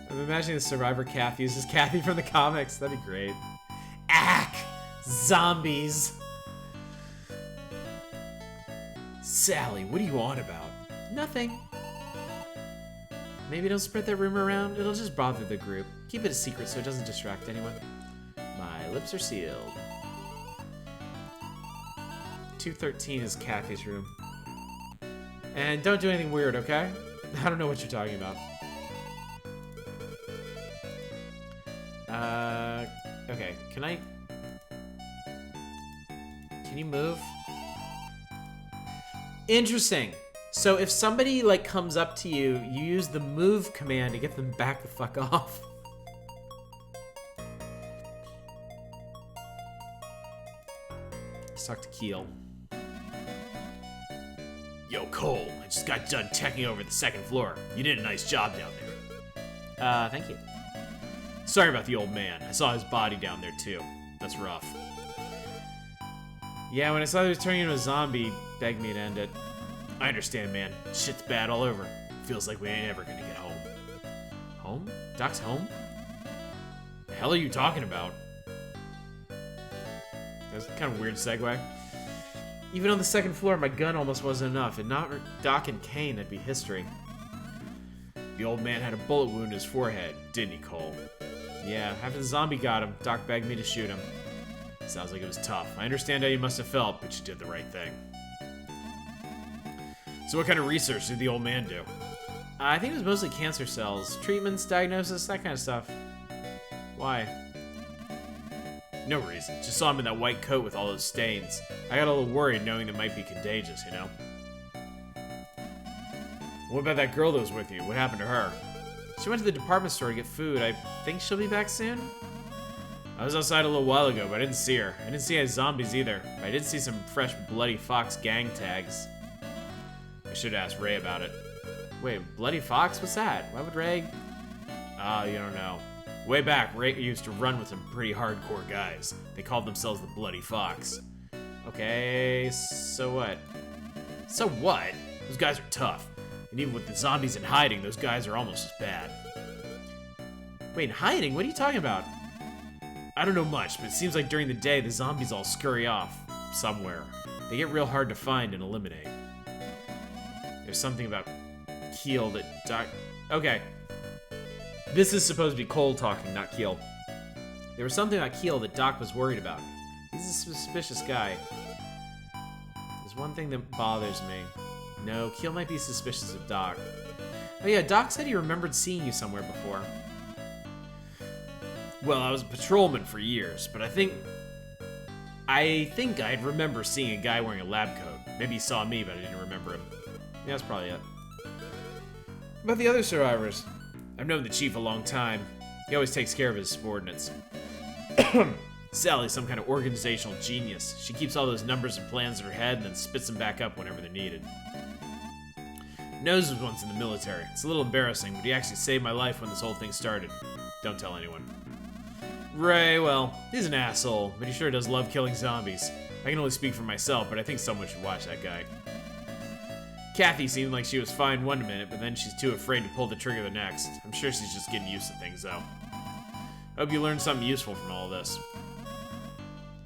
I'm imagining the survivor Kathy uses Kathy from the comics. That'd be great. Ack! Zombies! Sally, what are you on about? Nothing. Maybe don't spread that rumor around. It'll just bother the group. Keep it a secret so it doesn't distract anyone. My lips are sealed. 213 is Kathy's room. And don't do anything weird, okay? I don't know what you're talking about. Okay, can you move? Interesting. So if somebody, like, comes up to you, you use the move command to get them back the fuck off. Let's talk to Keel. Yo, Cole, I just got done checking over the second floor. You did a nice job down there. Thank you. Sorry about the old man. I saw his body down there, too. That's rough. Yeah, when I saw he was turning into a zombie, begged me to end it. I understand, man. Shit's bad all over. Feels like we ain't ever gonna get home. Home? Doc's home? The hell are you talking about? That's kind of a weird segue. Even on the second floor, my gun almost wasn't enough, and not Doc and Kane, that'd be history. The old man had a bullet wound in his forehead, didn't he, Cole? Yeah, after the zombie got him, Doc begged me to shoot him. Sounds like it was tough. I understand how you must have felt, but you did the right thing. So what kind of research did the old man do? I think it was mostly cancer cells, treatments, diagnosis, that kind of stuff. Why? No reason. Just saw him in that white coat with all those stains. I got a little worried knowing it might be contagious, you know? What about that girl that was with you? What happened to her? She went to the department store to get food. I think she'll be back soon? I was outside a little while ago, but I didn't see her. I didn't see any zombies either. But I did see some fresh Bloody Fox gang tags. I should ask Ray about it. Wait, Bloody Fox? What's that? Why would Ray... you don't know. Way back, Ray used to run with some pretty hardcore guys. They called themselves the Bloody Fox. Okay, so what? So what? Those guys are tough. And even with the zombies in hiding, those guys are almost as bad. Wait, in hiding? What are you talking about? I don't know much, but it seems like during the day, the zombies all scurry off somewhere. They get real hard to find and eliminate. There's something about Keel that Doc... Okay. This is supposed to be Cole talking, not Keel. There was something about Keel that Doc was worried about. He's a suspicious guy. There's one thing that bothers me. No, Keel might be suspicious of Doc. Oh yeah, Doc said he remembered seeing you somewhere before. Well, I was a patrolman for years, but I think I'd remember seeing a guy wearing a lab coat. Maybe he saw me, but I didn't remember him. Yeah, that's probably it. About the other survivors, I've known the chief a long time. He always takes care of his subordinates. Sally's some kind of organizational genius. She keeps all those numbers and plans in her head and then spits them back up whenever they're needed. Nose was once in the military. It's a little embarrassing, but he actually saved my life when this whole thing started. Don't tell anyone. Ray, well, he's an asshole, but he sure does love killing zombies. I can only speak for myself, but I think someone should watch that guy. Kathy seemed like she was fine one minute, but then she's too afraid to pull the trigger the next. I'm sure she's just getting used to things, though. I hope you learned something useful from all this.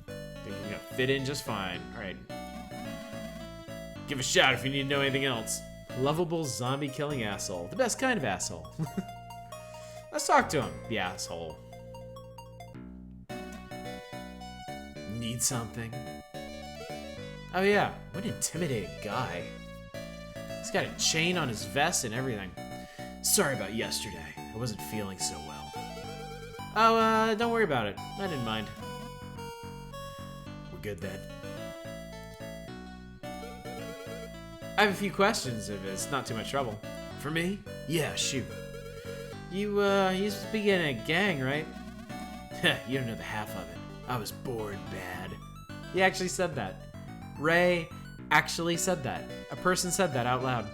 Think you're gonna fit in just fine. Alright. Give a shout if you need to know anything else. Lovable zombie-killing asshole. The best kind of asshole. Let's talk to him, the asshole. Need something? Oh yeah, what an intimidating guy. He's got a chain on his vest and everything. Sorry about yesterday. I wasn't feeling so well. Oh, don't worry about it. I didn't mind. We're good then. I have a few questions if it's not too much trouble. For me? Yeah, shoot. You used to be in a gang, right? You don't know the half of it. I was bored bad. He actually said that. Ray actually said that. A person said that out loud.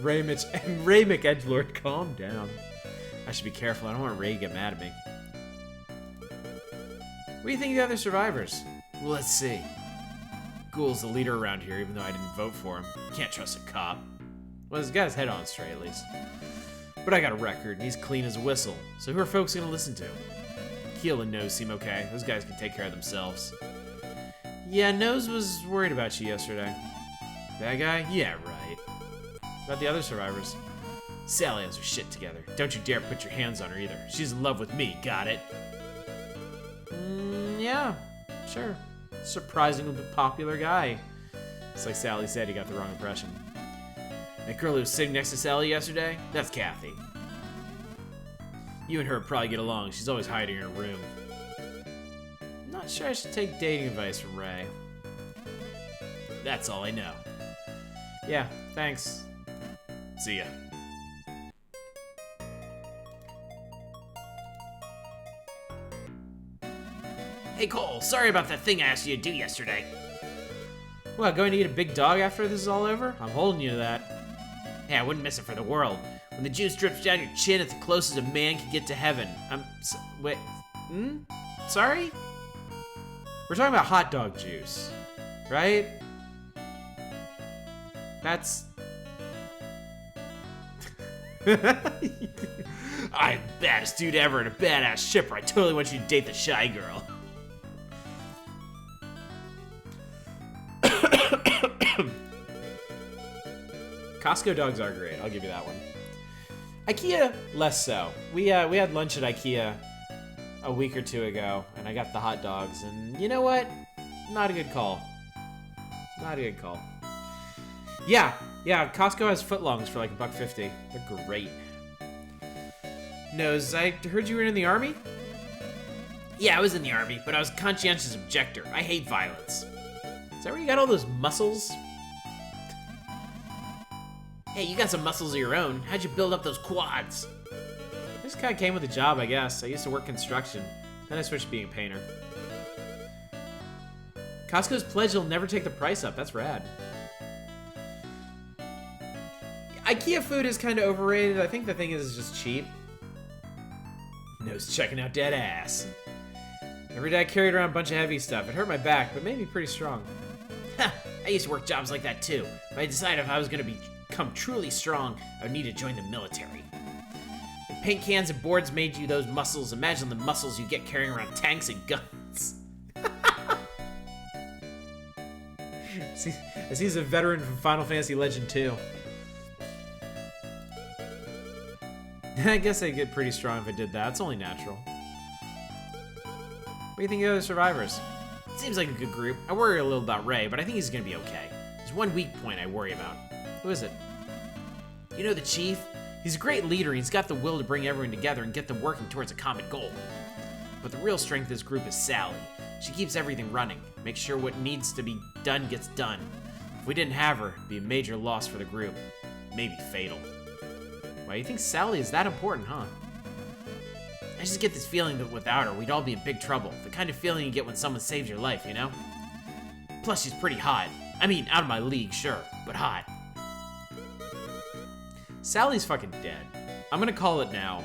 Ray McEdgelord, calm down. I should be careful. I don't want Ray to get mad at me. What do you think of the other survivors? Well, let's see. Ghoul's the leader around here, even though I didn't vote for him. Can't trust a cop. Well, he's got his head on straight, at least. But I got a record, and he's clean as a whistle. So who are folks gonna listen to? Keel and Nose seem okay. Those guys can take care of themselves. Yeah, Nose was worried about you yesterday. That guy? Yeah, right. About the other survivors? Sally has her shit together. Don't you dare put your hands on her either. She's in love with me, got it? Yeah, sure. Surprisingly popular guy. It's like Sally said, he got the wrong impression. That girl who was sitting next to Sally yesterday? That's Kathy. You and her probably get along. She's always hiding in her room. Not sure I should take dating advice from Ray. That's all I know. Yeah, thanks. See ya. Hey Cole, sorry about that thing I asked you to do yesterday. Well, going to eat a big dog after this is all over? I'm holding you to that. Yeah, I wouldn't miss it for the world. When the juice drips down your chin, it's the closest a man can get to heaven. Wait, sorry? We're talking about hot dog juice, right? That's... I'm the baddest dude ever and a badass shipper. I totally want you to date the shy girl. Costco dogs are great. I'll give you that one. IKEA, less so. We had lunch at IKEA a week or two ago, and I got the hot dogs, and you know what? Not a good call. Not a good call. Yeah, Costco has footlongs for like $1.50. They're great. Nose, I heard you were in the army? Yeah, I was in the army, but I was a conscientious objector. I hate violence. Is that where you got all those muscles? Hey, you got some muscles of your own. How'd you build up those quads? This kind of came with the job, I guess. I used to work construction. Then I switched to being a painter. Costco's pledge will never take the price up. That's rad. IKEA food is kind of overrated. I think the thing is just cheap. Nose checking out dead ass. Every day I carried around a bunch of heavy stuff. It hurt my back, but made me pretty strong. Ha! I used to work jobs like that too. But I decided if I was going to become truly strong, I would need to join the military. If paint cans and boards made you those muscles, imagine the muscles you get carrying around tanks and guns. As he's a veteran from Final Fantasy Legend 2. I guess I'd get pretty strong if I did that. It's only natural. What do you think of the other survivors? Seems like a good group. I worry a little about Ray, but I think he's gonna be okay. There's one weak point I worry about. Who is it? You know the chief? He's a great leader and he's got the will to bring everyone together and get them working towards a common goal. But the real strength of this group is Sally. She keeps everything running, makes sure what needs to be done gets done. If we didn't have her, it'd be a major loss for the group. Maybe fatal. Why, you think Sally is that important, huh? I just get this feeling that without her, we'd all be in big trouble. The kind of feeling you get when someone saves your life, you know? Plus, she's pretty hot. I mean, out of my league, sure, but hot. Sally's fucking dead. I'm gonna call it now.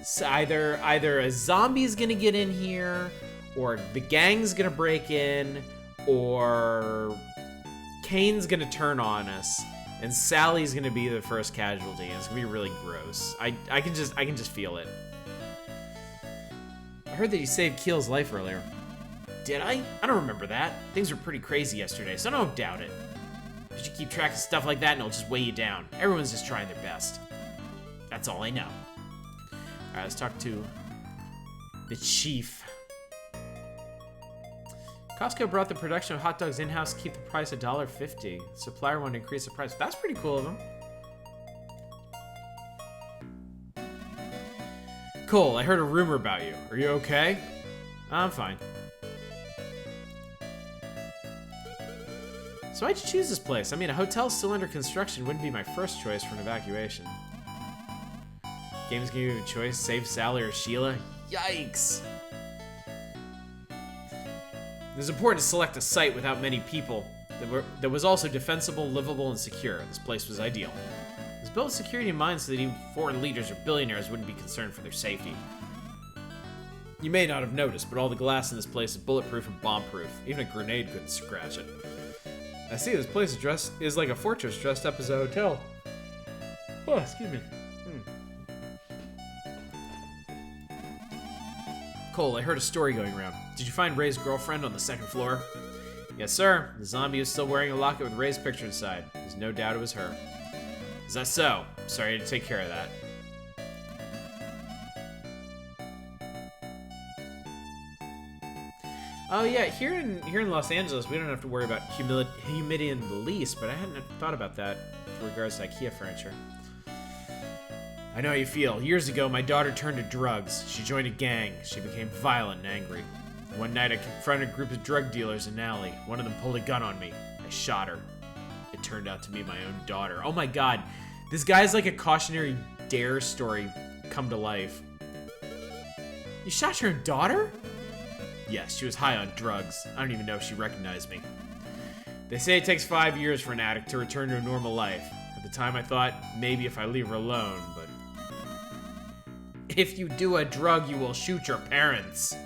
So either a zombie's gonna get in here, or the gang's gonna break in, or Kane's gonna turn on us, and Sally's gonna be the first casualty, and it's gonna be really gross. I can just feel it. I heard that you saved Keel's life earlier. Did I? I don't remember that. Things were pretty crazy yesterday, so don't doubt it. But you keep track of stuff like that and it'll just weigh you down. Everyone's just trying their best. That's all I know. Alright, let's talk to the chief. Costco brought the production of hot dogs in-house to keep the price $1.50. Supplier wanted to increase the price. That's pretty cool of them. Cole, I heard a rumor about you. Are you okay? I'm fine. So why'd you choose this place? I mean, a hotel still under construction wouldn't be my first choice for an evacuation. Game's gonna give you a choice, save Sally or Sheila? Yikes! It was important to select a site without many people that was also defensible, livable, and secure. This place was ideal. It was built with security in mind so that even foreign leaders or billionaires wouldn't be concerned for their safety. You may not have noticed, but all the glass in this place is bulletproof and bomb-proof. Even a grenade couldn't scratch it. I see, this place is like a fortress dressed up as a hotel. Oh, excuse me. Cole, I heard a story going around. Did you find Ray's girlfriend on the second floor? Yes, sir. The zombie is still wearing a locket with Ray's picture inside. There's no doubt it was her. Is that so? Sorry to take care of that. Oh yeah, here in Los Angeles, we don't have to worry about humidity in the least, but I hadn't thought about that with regards to IKEA furniture. I know how you feel. Years ago, my daughter turned to drugs. She joined a gang. She became violent and angry. One night, I confronted a group of drug dealers in an alley. One of them pulled a gun on me. I shot her. It turned out to be my own daughter. Oh my god. This guy's like a cautionary dare story come to life. You shot your own daughter? Yes, she was high on drugs. I don't even know if she recognized me. They say it takes 5 years for an addict to return to a normal life. At the time, I thought maybe if I leave her alone, but... If you do a drug, you will shoot your parents.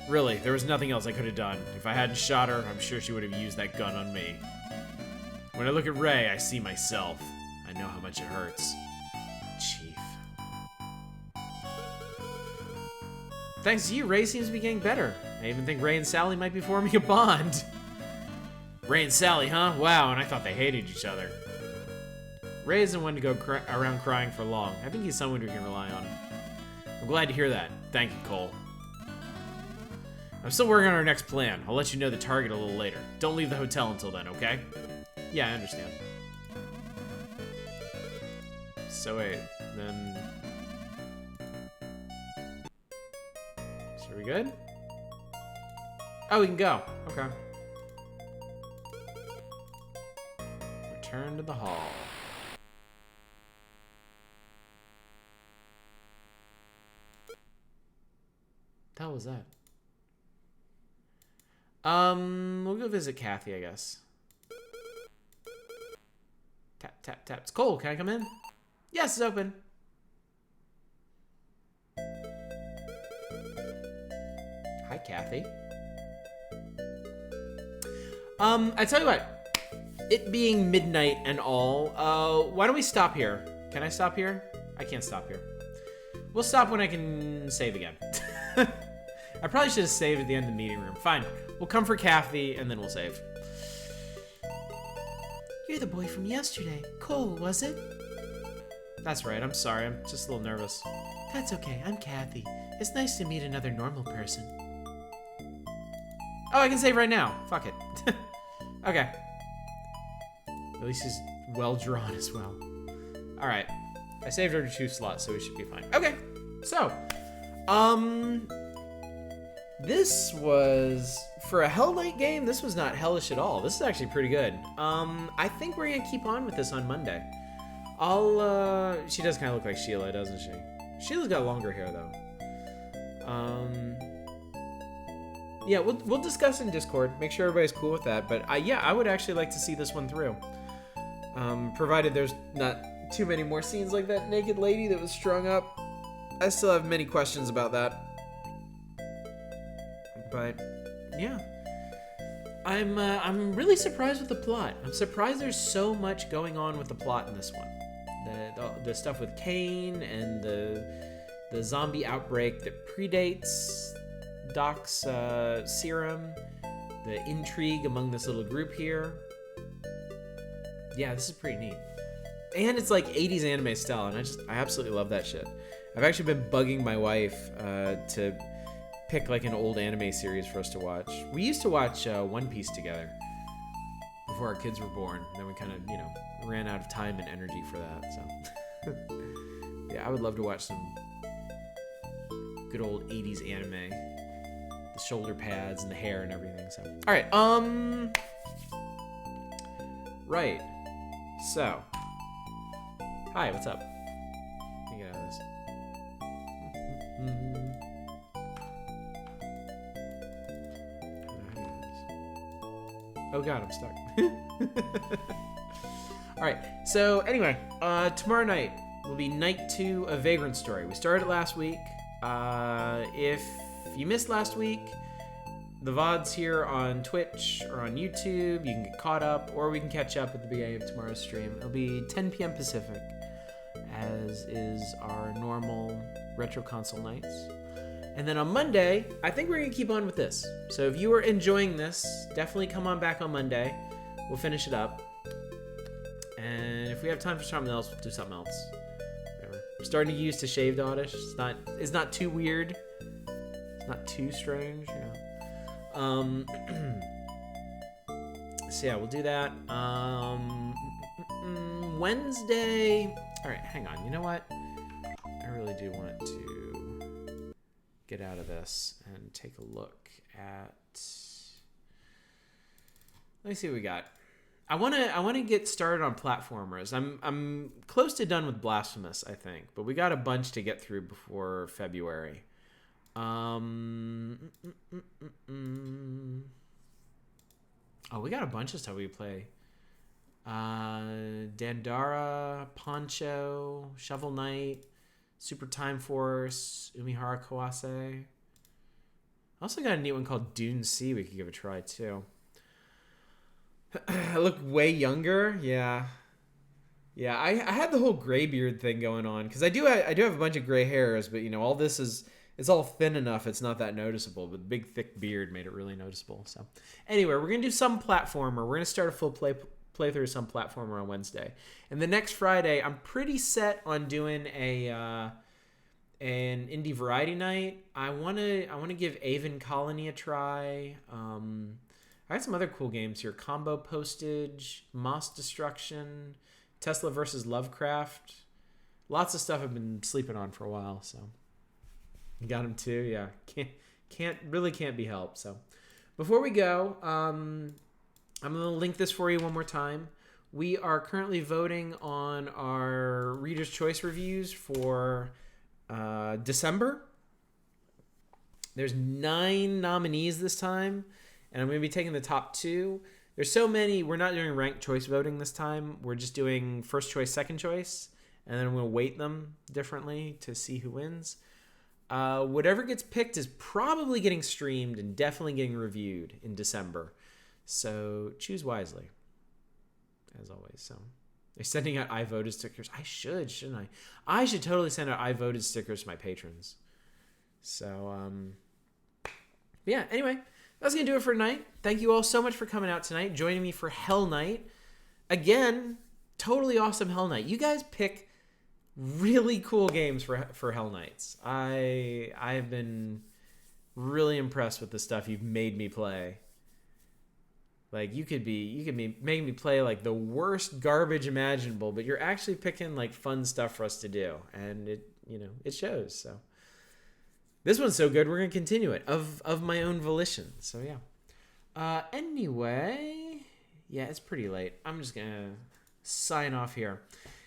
Really, there was nothing else I could have done. If I hadn't shot her, I'm sure she would have used that gun on me. When I look at Ray, I see myself. I know how much it hurts. Chief. Thanks to you, Ray seems to be getting better. I even think Ray and Sally might be forming a bond. Ray and Sally, huh? Wow, and I thought they hated each other. Ray isn't one to go around crying for long. I think he's someone we can rely on. I'm glad to hear that. Thank you, Cole. I'm still working on our next plan. I'll let you know the target a little later. Don't leave the hotel until then, okay? Yeah, I understand. So wait, then... So are we good? Oh, we can go. Okay. Return to the hall. What the hell was that? We'll go visit Kathy, I guess. Tap, tap, tap. It's Cole. Can I come in? Yes, it's open. Hi, Kathy. I tell you what. It being midnight and all, why don't we stop here? Can I stop here? I can't stop here. We'll stop when I can save again. I probably should have saved at the end of the meeting room. Fine. We'll come for Kathy, and then we'll save. You're the boy from yesterday. Cole, was it? That's right. I'm sorry. I'm just a little nervous. That's okay. I'm Kathy. It's nice to meet another normal person. Oh, I can save right now. Fuck it. Okay. At least he's well drawn as well. All right. I saved her to 2 slots, so we should be fine. Okay. So, this was, for a Hell Knight game, this was not hellish at all. This is actually pretty good. I think we're gonna keep on with this on Monday. She does kind of look like Sheila, doesn't she? Sheila's got longer hair, though. Yeah, we'll discuss in Discord. Make sure everybody's cool with that. But yeah, I would actually like to see this one through. Provided there's not too many more scenes like that naked lady that was strung up. I still have many questions about that. But yeah, I'm really surprised with the plot. I'm surprised there's so much going on with the plot in this one. The stuff with Kane and the zombie outbreak that predates Doc's serum, the intrigue among this little group here. Yeah, this is pretty neat. And it's like 80s anime style, and I absolutely love that shit. I've actually been bugging my wife to pick like an old anime series for us to watch. We used to watch One Piece together before our kids were born. Then we kind of, ran out of time and energy for that. So yeah, I would love to watch some good old 80s anime. The shoulder pads and the hair and everything. So all right, right. So, hi, what's up? Let me get out of this. Oh god, I'm stuck. Alright, so anyway, tomorrow night will be night 2 of Vagrant Story. We started last week. If you missed last week, the VOD's here on Twitch or on YouTube. You can get caught up, or we can catch up at the beginning of tomorrow's stream. It'll be 10 p.m. Pacific, as is our normal Retro Console nights. And then on Monday, I think we're going to keep on with this. So if you are enjoying this, definitely come on back on Monday. We'll finish it up. And if we have time for something else, we'll do something else. Whatever. I'm starting to get used to shaved oddish. It's not too weird. It's not too strange, you know. So yeah, we'll do that. Wednesday. All right, hang on. You know what? I really do want to get out of this and take a look at. Let me see what we got. I want to get started on platformers. I'm close to done with Blasphemous, I think, but we got a bunch to get through before February. Oh, we got a bunch of stuff we play. Dandara, Poncho, Shovel Knight, Super Time Force, Umihara Kawase. I also got a neat one called Dune Sea we could give a try too. I look way younger. Yeah, I had the whole gray beard thing going on because I do have a bunch of gray hairs, but you know, all this is. It's all thin enough, it's not that noticeable, but the big, thick beard made it really noticeable. So, anyway, we're going to do some platformer. We're going to start a full playthrough of some platformer on Wednesday. And the next Friday, I'm pretty set on doing an indie variety night. I want to give Aven Colony a try. I got some other cool games here. Combo Postage, Moss Destruction, Tesla versus Lovecraft. Lots of stuff I've been sleeping on for a while, so... You got him too, yeah. Can't be helped. So, before we go, I'm gonna link this for you one more time. We are currently voting on our Reader's Choice reviews for December. There's 9 nominees this time, and I'm gonna be taking the top 2. There's so many. We're not doing ranked choice voting this time. We're just doing first choice, second choice, and then I'm gonna weight them differently to see who wins. Whatever gets picked is probably getting streamed and definitely getting reviewed in December. So choose wisely, as always. So they're sending out I voted stickers. I should, shouldn't I? I should totally send out I voted stickers to my patrons. So, yeah, anyway, that's going to do it for tonight. Thank you all so much for coming out tonight, joining me for Hell Night. Again, totally awesome Hell Night. You guys pick really cool games for Hell Nights. I have been really impressed with the stuff you've made me play. Like you could be making me play like the worst garbage imaginable, but you're actually picking like fun stuff for us to do, and it shows. So this one's so good, we're gonna continue it of my own volition. So yeah. Anyway, yeah, it's pretty late. I'm just gonna sign off here.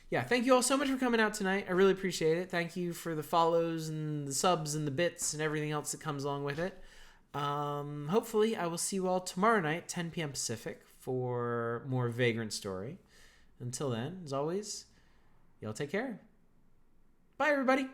Yeah, thank you all so much for coming out tonight. I really appreciate it. Thank you for the follows and the subs and the bits and everything else that comes along with it. Hopefully, I will see you all tomorrow night, 10 p.m. Pacific, for more Vagrant Story. Until then, as always, y'all take care. Bye, everybody.